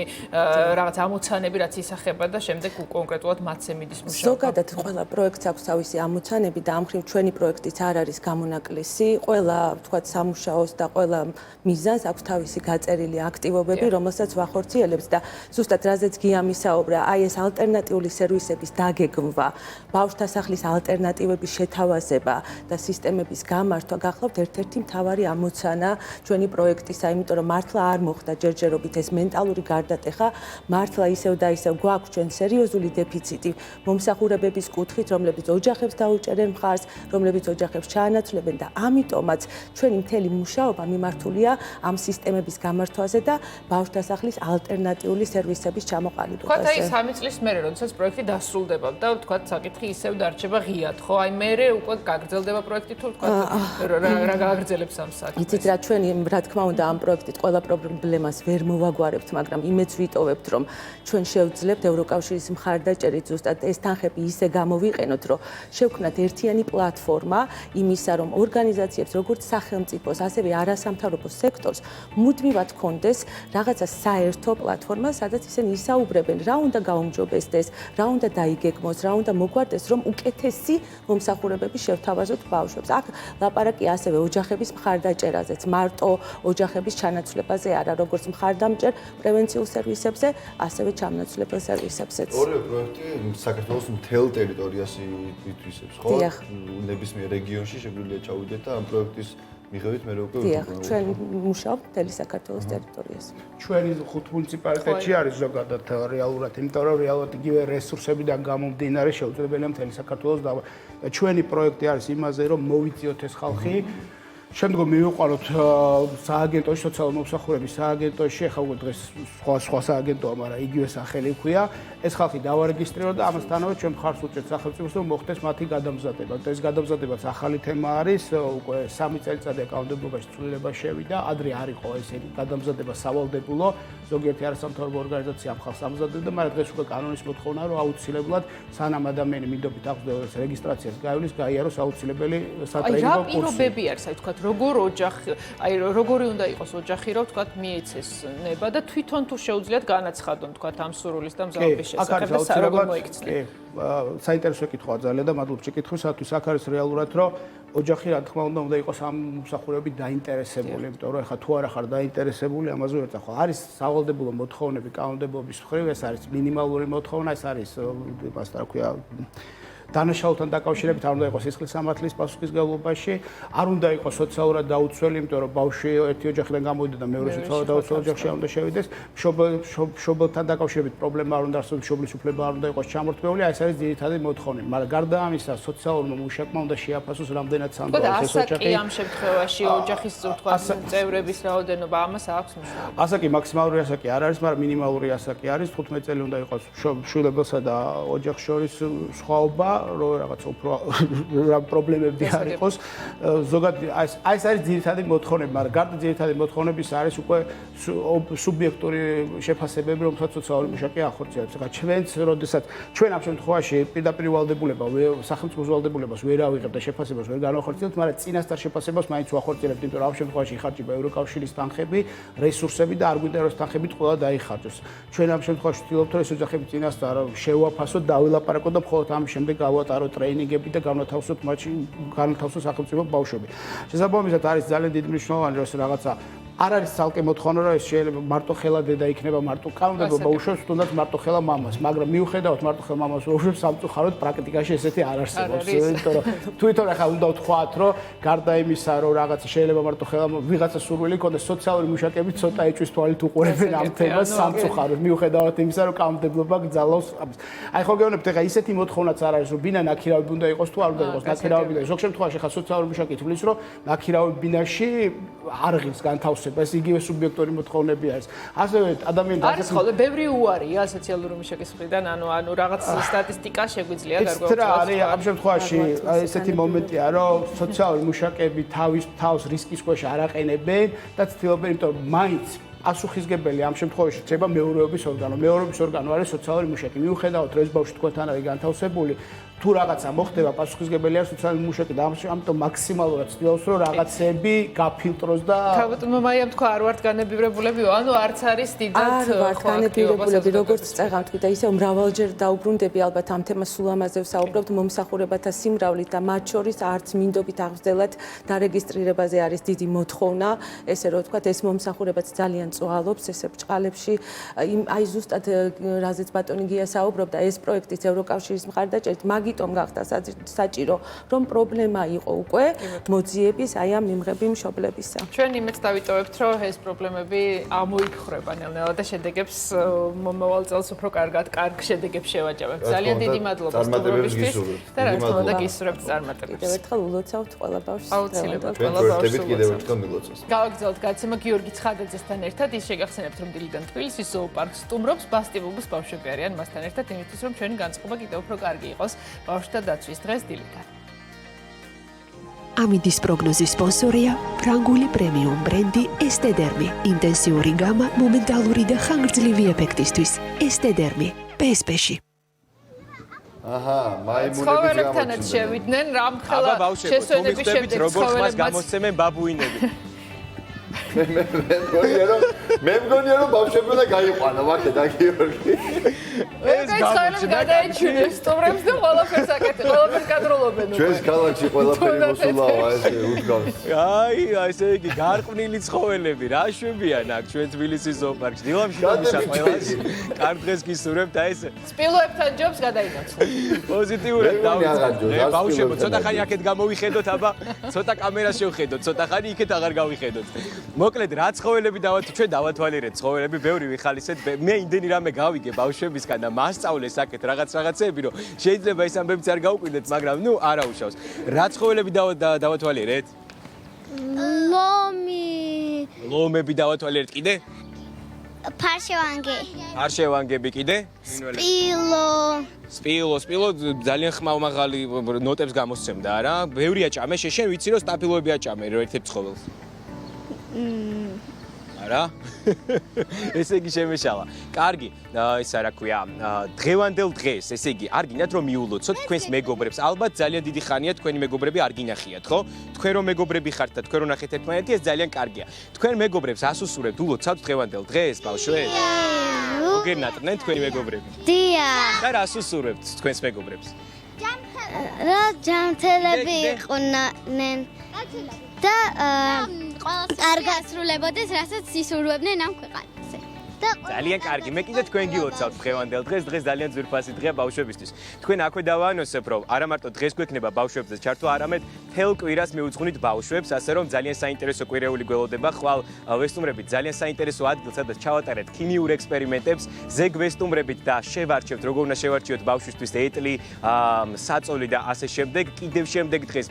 რაღაც ამოცანები რაც ისახება და შემდეგ კონკრეტულად მათზე მიდის მუშაობა. ზოგადად ყველა პროექტს აქვს თავისი ამოცანები და ამ მხრივ ჩვენი პროექტიც არ არის გამონაკლისი. ყველა, ვთქვათ, სამუშაოს და ყველა მიზანს აქვს თავისი გაწერილი აქტივობები, რომელსაც ვახორციელებს და ზუსტად რაზეც გიამისაუბრა აი ეს ალტერნატიული სერვისების დაგეგმვა, ბავშვთა სახლის ალტერნატივების შეთავაზება და სისტემების გამართვა გახლავთ ერთ-ერთი მთავარი ამოცანა ჩვენი პროექტისა, იმიტომ რომ მართლა არ მოხდა ჯერჯერობით ეს მენტალური გარდატეხა, მართლა ისევ და ისევ გვაქვს ჩვენ სერიოზული დეფიციტი მომსახურებების კუთხით, რომლებიც ოჯახებს დაუჭერენ მხარს, რომლებიც ოჯახებს ჩაანაცვლებენ და ამიტომაც ჩვენი მთელი მუშაობა მიმართულია ამ სისტემების გამართვაზე და ბავშვთა სახლის ალტერნატიული სერვისების ჩამოყალიბებას. აი 3 წლის მერე, როდესაც პროექტი დასრულდება და ვთქვათ, საკითხი ისევ დარჩება ღიად, ხო? აი მერე უკვე გაგრძელდება პროექტი თუ ვთქვათ, რა გააგრძელებს ამ საქმეს? იცით რა, ჩვენ რა თქმა უნდა ამ პროექტით ყველა პრობლემას ვერ მოვაგვარებთ, მაგრამ იმეც ვიტოვებთ, რომ ჩვენ შევძლებთ ევროკავშირის მხარდაჭერით ზუსტად ეს თანხები ისე გამოვიყენოთ, რომ შევქმნათ ერთიანი პლატფორმა იმისა, რომ ორგანიზაციებს, როგორც სახელმწიფოს, ასევე არასამთავრობო სექტორს მუდმივად ჰქონდეს რაღაცა საერთო პლატფორმა, სადაც ისინი ისაუბრებენ რა უნდა გაუმჯობესდეს, რა უნდა დაიგეგმოს, რა უნდა მოგვარდეს, რომ უკეთესი მომსახურებები შევთავაზოთ ბავშვებს. აქ ლაპარაკი ასევე ოჯახების მხარდაჭერაზეც, მარტო ოჯახების ჩანაცვლებაზე არა, როგორც მხარდამჭერ პრევენციულ სერვისებზე, ასევე ჩამონაცვლებელ სერვისებზეც. ორივე პროექტი საქართველოს მთელ ტერიტორიას ითვისებს, ხო? ნებისმიერ რეგიონში შეგვიძლია ჩავიდეთ და ამ პროექტის მიღებით მე უკვე ჩვენ მუშაობთ მთელი საქართველოს ტერიტორიაზე. ჩვენი 5 მუნიციპალიტეტში არის ზოგადად რეალურად, იმიტომ რომ რეალურად იგივე რესურსებიდან გამომდინარე შეუძლებელია მთელი საქართველოს და ჩვენი პროექტი არის იმაზე, რომ მოვიწიოთ ეს ხალხი შემდგომ მივიყვანოთ სააგენტოში, სოციალური მომსახურების სააგენტოში, ახლა უკვე დღეს სხვა სააგენტოა, მაგრამ იგივე სახელი ჰქვია. ეს ხალხი დავარეგისტრიროთ და ამასთანავე ჩვენ მხარს უჭერთ სახელმწიფოს, რომ მოხდეს მათი გადამზადება. ეს გადამზადებაც ახალი თემა არის, უკვე 3 წელიწადი კანონმდებლობაში ცვლილება შევიდა, ადრე არ იყო ესეთი გადამზადება სავალდებულო, ზოგიერთი არასამთავრობო ორგანიზაცია ამ ხალხს ამზადებდა, მაგრამ დღეს უკვე კანონის მოთხოვნა, რომ აუცილებლად სანამ ადამიანი მინდობით აღწევს რეგისტრაციას გაივლის, გაიაროს აუცილებელი სატრენინგო კურსი. რა პირობები არის, აი თქვათ, როგორ ოჯახი, აი როგორი უნდა იყოს ოჯახი, რომ თქვათ მიეცეს ნება და თვითონ თუ შეუძლიათ განაცხადონ თქვათ ამ სურვილის და მზადების შესახებ და როგორ მოიქცნენ. საინტერესო კითხვაა ძალიან და მადლობა შეკითხვისათვის. აქ არის რეალურად, რომ ოჯახი რა თქმა უნდა იყოს ამ მსახურებით დაინტერესებული, იმიტომ რომ ეხლა თუ არა ხარ დაინტერესებული, ამაზე ვერ წახვალ. არის სავალდებულო მოთხოვნები კანონმდებლობის მხრივ, ეს არის მინიმალური მოთხოვნა, ეს არის ასე რა ქვია დანაშაულთან დაკავშირებით არ უნდა იყოს სისხლის სამართლის პასუხისმგებლობაში, არ უნდა იყოს სოციალურად დაუცველი, იმიტომ რომ ბავშვი ერთი ოჯახიდან გამოვიდა და მეორე სოციალურად დაუცველ ოჯახში არ უნდა შევიდეს, მშობელთან დაკავშირებით პრობლემა არ უნდა არსებობს, მშობლის უფლება არ უნდა იყოს ჩამორთმეული, ეს არის ძირითადი მოთხოვნა. მაგრამ გარდა ამისა, სოციალურმა მუშაკმა უნდა შეაფასოს რამდენად სანდოა ეს ოჯახი. ასაკი ამ შემთხვევაში ოჯახის თქვათ წევრების რაოდენობა ამას აქვს მნიშვნელობა. ასაკი მაქსიმალური ასაკი არ არის, მაგრამ მინიმალური ასაკი არის, 15 წელი უნდა იყოს შვილებსა და ოჯახს შორის სხვაობა. რომ რაღაც უფრო პრობლემები არ იყოს. ზოგადად ეს არის ძირითადი მოთხოვნები, მაგრამ გარდა ძირითადი მოთხოვნების არის უკვე სუბიექტური შეფასებები, რომელსაც სოციალური მუშაკი ახორციელებს. ახლა ჩვენც, როდესაც ჩვენ ამ შემთხვევაში პირდაპირ ვალდებულება, სახელმწიფოს ვალდებულებას ვერ ავიღებთ და შეფასებას ვერ განვახორციელებთ, მაგრამ წინასწარ შეფასებას მაინც ვახორციელებთ, იმიტომ რომ ამ შემთხვევაში იხარჯება ევროკავშირის თანხები, რესურსები და არ გვინდა რომ ეს თანხები ყველა დაიხარჯოს. ჩვენ ამ შემთხვევაში ვცდილობთ რომ ეს ოჯახები წინასწარ შევაფასოთ, დავილაპარაკოთ და მხოლოდ ამ შემდეგ გავატაროთ ტრეინინგები და განვათავსოთ მათში განვათავსოთ სახელმწიფო ბავშვები. შესაბამისად არის ძალიან დიდი მნიშვნელოვანი რომ ეს რაღაცა არ არის ცალკე მოთხოვნა რომ ეს შეიძლება მარტო ხელა დედა იქნება მარტო კანონმდებლობა უშვებს თუნდაც მარტო ხელა მამას, მაგრამ მიუხედავად მარტო ხელა მამას უშვებს სამწუხაროდ პრაქტიკაში ესეთი არ არსებობს. იმიტომ რომ თვითონ ახლა უნდა ვთქვათ რომ გარდა იმისა რომ რაღაცა შეიძლება მარტო ხელა ვიღაცა სურვილი ქონდეს სოციალური მუშაკები ცოტა ეჭვის თვალით უყურებენ ამ თემას სამწუხაროდ მიუხედავად იმისა რომ კანონმდებლობა გძალავს. აი ხო გეუბნებთ ახლა ისეთი მოთხოვნაც არ არის რომ ბინა ნაქირავები უნდა იყოს თუ არ უნდა იყოს ნაქირავები და ზოგ შემთხვევაში ახლა სოციალური მუშაკი თვლის რომ ნაქირავები ბინაში არ ღირს განთავსებას ეს იგივე სუბიექტური მოთხოვნები არის. ასევე ადამიანს არის ხოლმე ბევრი უარია სოციალური მუშაკის მხრიდან, ანუ რაღაც სტატისტიკა შეგვიძლია გარკვეულწილად. ეს რა არის ამ შემთხვევაში ესეთი მომენტია, რომ სოციალური მუშაკები თავს რისკის ქვეშ არ აყენებენ და ცდილობენ, იმიტომ რომ მაინც პასუხისგებელი ამ შემთხვევაში რჩება მეურვეობის ორგანო. მეურვეობის ორგანო არის სოციალური მუშაკი. მიუხედავად რომ ეს ბავშვი თქვენთან არის განთავსებული, თუ რაღაცა მოხდება, პასუხისგებელი არის სოციალური მუშაკი და ამიტომ მაქსიმალურად ცდილობს რომ რაღაცები გაფილტროს და თავბატონო მაიამ თქვა არ ვართ განებივრებულებიო, ანუ არც არის დიდად განებივრებულები, როგორც წეღავთ და ისევ მრავალჯერ დაუბრუნდები ალბათ ამ თემას სულ ამაზე ვსაუბრობთ მომსახურებათა სიმრავლით და მათ შორის არც მინდობით აღზრდელად დარეგისტრირებაზე არის დიდი მოთხოვნა, ესე რომ ვთქვათ ეს მომსახურებაც ძალიან წვალობს ესე ბრჭყალებში. აი ზუსტად რაზეც ბატონი გია საუბრობდა, ეს პროექტიც ევროკავშირის მხარდაჭერით მაგიტომ გახდა საჭირო, რომ პრობლემა იყო უკვე მოძიების აი ამ მიმღები მშობლებისა. ჩვენ იმეც დავიტოვებთ, რომ ეს პრობლემები ამოიფხრება ნელ-ნელა და შედეგებს მომავალ წელს უფრო კარგ შედეგებს შევაჭამებთ. ძალიან დიდი მადლობა სტუმრობისთვის და რა თქმა უნდა გისურვებთ წარმატებებს. კიდევ ერთხელ ულოცავთ ყველა ბავშვს. აუცილებლად ყველა ბავშვს. კიდევ ერთხელ მილოცავს. გავაგზავნოთ გადაცემა გიორგი ცხადაძესთან ერთად. ის შეგახსენებთ, რომ დილიდან თბილისის ზოოპარკს სტუმრობს ბასტიბუბის ბავშვები არიან მასთან ერთად, იმისთვის რომ ჩვენი განწყობა კიდევ უფრო კარგი იყოს. ბავშვთა დაცვის დღეს დილიდან. ამიდის პროგნოზის სპონსორია ფრანგული პრემიუმ ბრენდი ესტედერმი. ინტენსიური გამა მომენტალური და ხანგრძლივი ეფექტისთვის. ესტედერმი PSP-ში. აჰა, მაიმუნები ცხოველებთანაც შევიდნენ, რამხელა შესვენების შემდეგ როგორ ხმას გამოსცემენ ბაბუინები. მე მგონია რომ ბავშვები უნდა გაიყვანა მაქე და გიორგი. ეს ცხოველებს გადაიჩინეს სტუმრებს და ყველაფერს აკეთებს, ყველაფერს კადროლობენ. ჩვენს ქალაქში ყველაფერი მოსულაა ეს უდგავს. აი, ესე იგი გარყვნილი ცხოველები, რა შვებიან აქ ჩვენ თბილისის ზოოპარკში. დილამში მომისა ყველას. კარგ დღეს გისურვებთ აი ეს. სპილოებთან ჯობს გადაინაცვლო. პოზიტიურად დავიწყოთ. ბავშვებო, ცოტა ხანი აქეთ გამოვიხედოთ, აბა, ცოტა კამერას შევხედოთ, ცოტა ხანი იქეთ აღარ გავიხედოთ. მოკლედ რა ცხოველები ჩვენ დავათვალიერეთ ცხოველები, ბევრი ვიხალისეთ. მე იმდენი რამე გავიგე ბავშვებისგან და მასწავლეს აქეთ რაღაცები, რომ შეიძლება ეს ამბებიც არ გაუკვირდეთ, მაგრამ ნუ არა უშავს. რა ცხოველები დავათვალიერეთ? ლომი ლომები დავათვალე ერთ კიდე? ფარშევანგი არშევანგები კიდე? სპილო ძალიან ხმამაღალი ნოტებს გამოსცემდა რა. ბევრი აჭამე, შენ ვიცი რომ სტაფილოები აჭამე რომ ერთ-ერთ ცხოველს. არა? ესე იგი შემეშალა. კარგი, ისა რა ქვია, დღევანდელ დღეს, ესე იგი, არ გინდათ რომ მიულოცოთ თქვენს მეგობრებს. ალბათ ძალიან დიდი ხანია თქვენი მეგობრები არ გინახიათ, ხო? თქვენ რომ მეგობრები ხართ და თქვენ რომ ნახეთ ერთმანეთი, ეს ძალიან კარგია. თქვენ მეგობრებს ასუსურებთ, ულოცავთ დღევანდელ დღეს, ბავშვებს? გერნატრნენ თქვენი მეგობრები? დიახ. და რა ასუსურებთ თქვენს მეგობრებს? რა ჯანმრთელები იყვნენ და კარგად სრულებოდეს, რასაც ისურვებდნენ ამ ქვეყანაზე. ძალიან კარგი, მე კიდე თქვენ გილოცავთ დღევანდელ დღეს, დღეს ძალიან ძვირფასი დღეა ბავშვებისთვის. თქვენ აქვე დავაანონსებ, რომ არა მარტო დღეს გვექნება ბავშვებზე ჩართვა, არამედ მთელ კვირას მიუძღვნით ბავშვებს, ასე რომ ძალიან საინტერესო კვირეული გველოდება. ხვალ ვესტუმრებით ძალიან საინტერესო ადგილს, სადაც ჩავატარეთ ქიმიურ ექსპერიმენტებს, ზეგ ვესტუმრებით და შევარჩევთ, როგორ უნდა შევარჩიოთ ბავშვისთვის ეტლი, საწოლი და ასე შემდეგ. კიდევ შემდეგ დღეს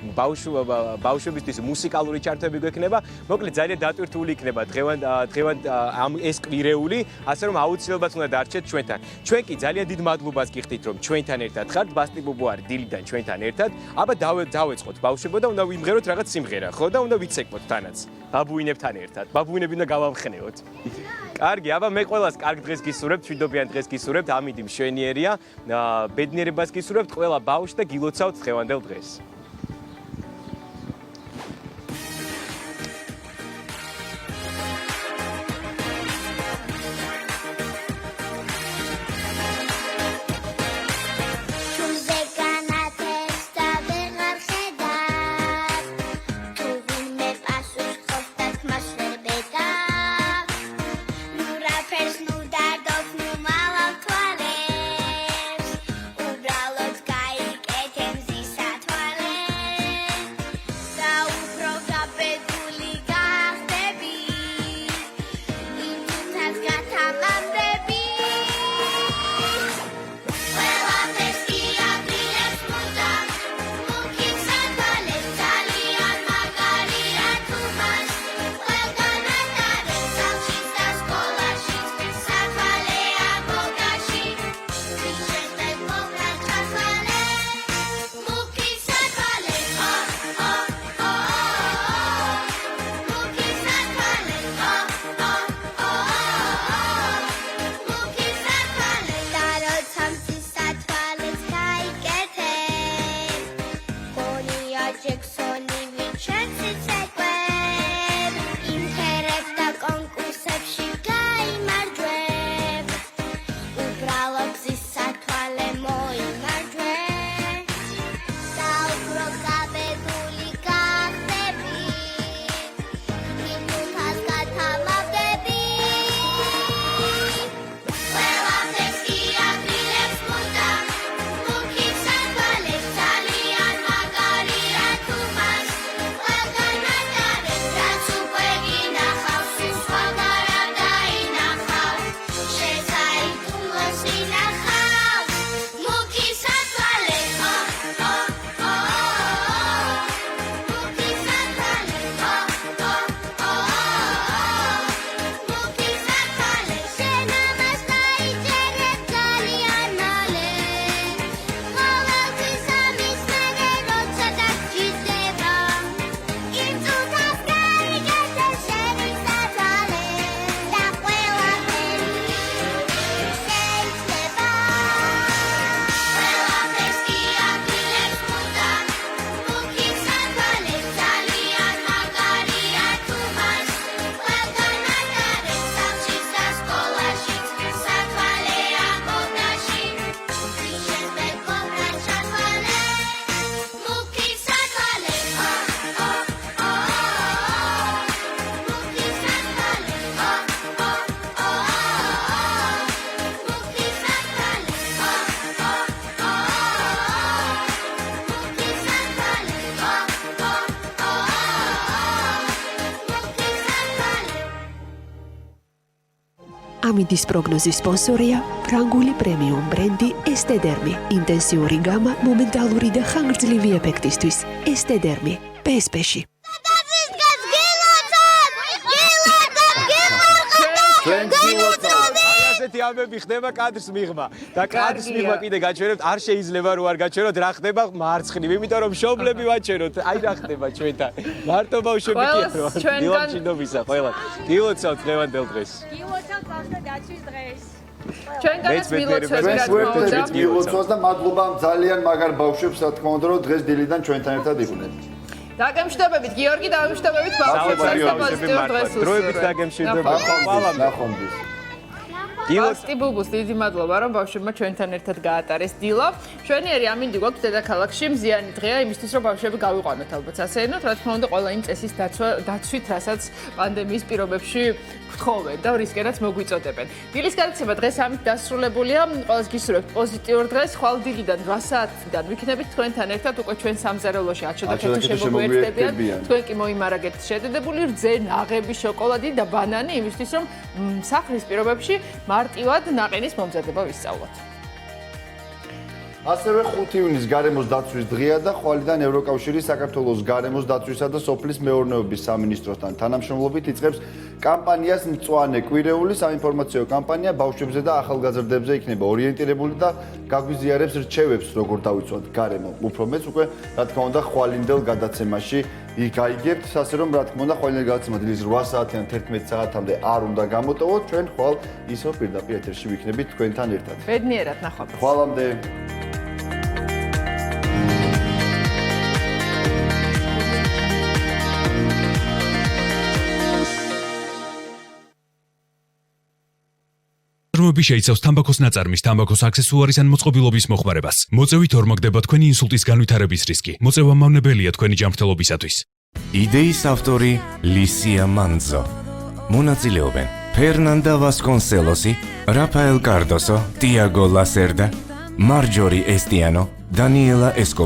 ბავშვებისთვის მუსიკალური ჩართვები გვექნება. მოკლედ ძალიან დატვირთული იქნება დღევანდ ამ ეს კვირეული. ასე რომ აუცილებლად უნდა დარჩეთ ჩვენთან. ჩვენ კი ძალიან დიდ მადლობას გიხდით რომ ჩვენთან ერთად ხართ. ბასტი ბუბუ არის დილიდან ჩვენთან ერთად. აბა დავეწყოთ ბავშვებო და უნდა ვიმღეროთ რაღაც სიმღერა, ხო და უნდა ვიცეკოთ თანაც. ბაბუინებთან ერთად. ბაბუინები უნდა გავამხნევოთ. კარგი, აბა მე ყველას კარგ დღეს გისურვებთ, მშვიდობიან დღეს გისურვებთ. ამიდი მშვენიერია. ბედნიერებას გისურვებთ ყველა ბავშვს და გილოცავთ დღევანდელ დღეს. ამიდის პროგნოზის სპონსორია ფრანგული პრემიუმ ბრენდი ესტედერმი. ინტენსიური გამა მომენტალური და ხანგრძლივი ეფექტისთვის. ესტედერმი, PSP-ში. ასეთი ამბები ხდება კადრს მიღმა და კადრს მიღმა კიდე გაჩვენებთ არ შეიძლება რომ არ გაჩვენოთ რა ხდება მარცხნივ იმიტომ რომ მშობლები ვაჩვენოთ აი რა ხდება ჩვენთან მარტო ბავშვები კი არა დილოჩინდობისა ყველა გილოცავთ დღევანდელ დღეს გილოცავთ ბავშვთა დაცვის დღეს ჩვენგანაც მილოცვები რა თქმა უნდა მილოცვას და მადლობა ძალიან მაგარ ბავშვებს რა თქმა უნდა რომ დღეს დილიდან ჩვენთან ერთად იყვნენ დაგემშვიდობებით გიორგი დაგემშვიდობებით ბავშვებს პოზიტიურ დღეს უსურვებ დროებით დაგემშვიდობებით ნახვამდის გილოცი ბუბუს დიდი მადლობა რომ ბავშვებმა ჩვენთან ერთად გაატარეს დილა. ჩვენიერი ამინდი გვაქვს დედაქალაქში მზიანი დღეა იმისთვის რომ ბავშვები გავიყვანოთ ალბათ ასეენოთ რა თქმა უნდა ყველა იმ წესის დაცვით რასაც პანდემიის პირობებში გთხოვენ და რისკენაც მოგვიწოდებენ. დილის გადაცემა დღეს ამით დასრულებულია. ყველას გისურვებთ პოზიტიურ დღეს. ხვალ დილიდან 8 საათიდან ვიქნებით თქვენთან ერთად უკვე ჩვენ სამზარეულოში აჩოდაქეთო შემოგვიერთდებიან. თქვენ კი მოიმარაგეთ შედედებული რძე, ნაღები, შოკოლადი და ბანანი იმისთვის რომ სახლის პირობებში მარტივად ნაყინის მომზადება ვისწავლოთ. ასევე 5 ივნისს გარემოს დაცვის დღეა და ხვალიდან ევროკავშირის საქართველოს გარემოს დაცვისა და სოფლის მეურნეობის სამინისტროსთან თანამშრომლობით იწყებს კამპანიას მწვანე კვირეული საინფორმაციო კამპანია ბავშვებზე და ახალგაზრდებზე იქნება ორიენტირებული და გაგვიზიარებს რჩევებს როგორ დავიცვათ გარემო. უფრო მეც უკვე რა თქმა უნდა ხვალინდელ გადაცემაში გაიგებთ, ასე რომ რა თქმა უნდა ხვალინდელ გადაცემა დილის 8 საათიდან 11 საათამდე არ უნდა გამოტოვოთ, ჩვენ ხვალ ისო პირდაპირ ეთერში ვიქნებით თქვენთან ერთად. ბედნიერად ნახვამდის. ხვალამდე ფორმები შეიცავს თამბაქოს ნაწარმის, თამბაქოს აქსესუარის ან მოწყობილობის მოხმარებას. მოწევით ორმაგდება თქვენი ინსულტის განვითარების რისკი. მოწევა მავნებელია თქვენი ჯანმრთელობისათვის. იდეის ავტორი ლისია მანძო. მონაწილეობენ ფერნანდა ვასკონსელოსი, რაფაელ კარდოსო, ტიაგო ლასერდა, მარჯორი ესტიანო, დანიელა ესკო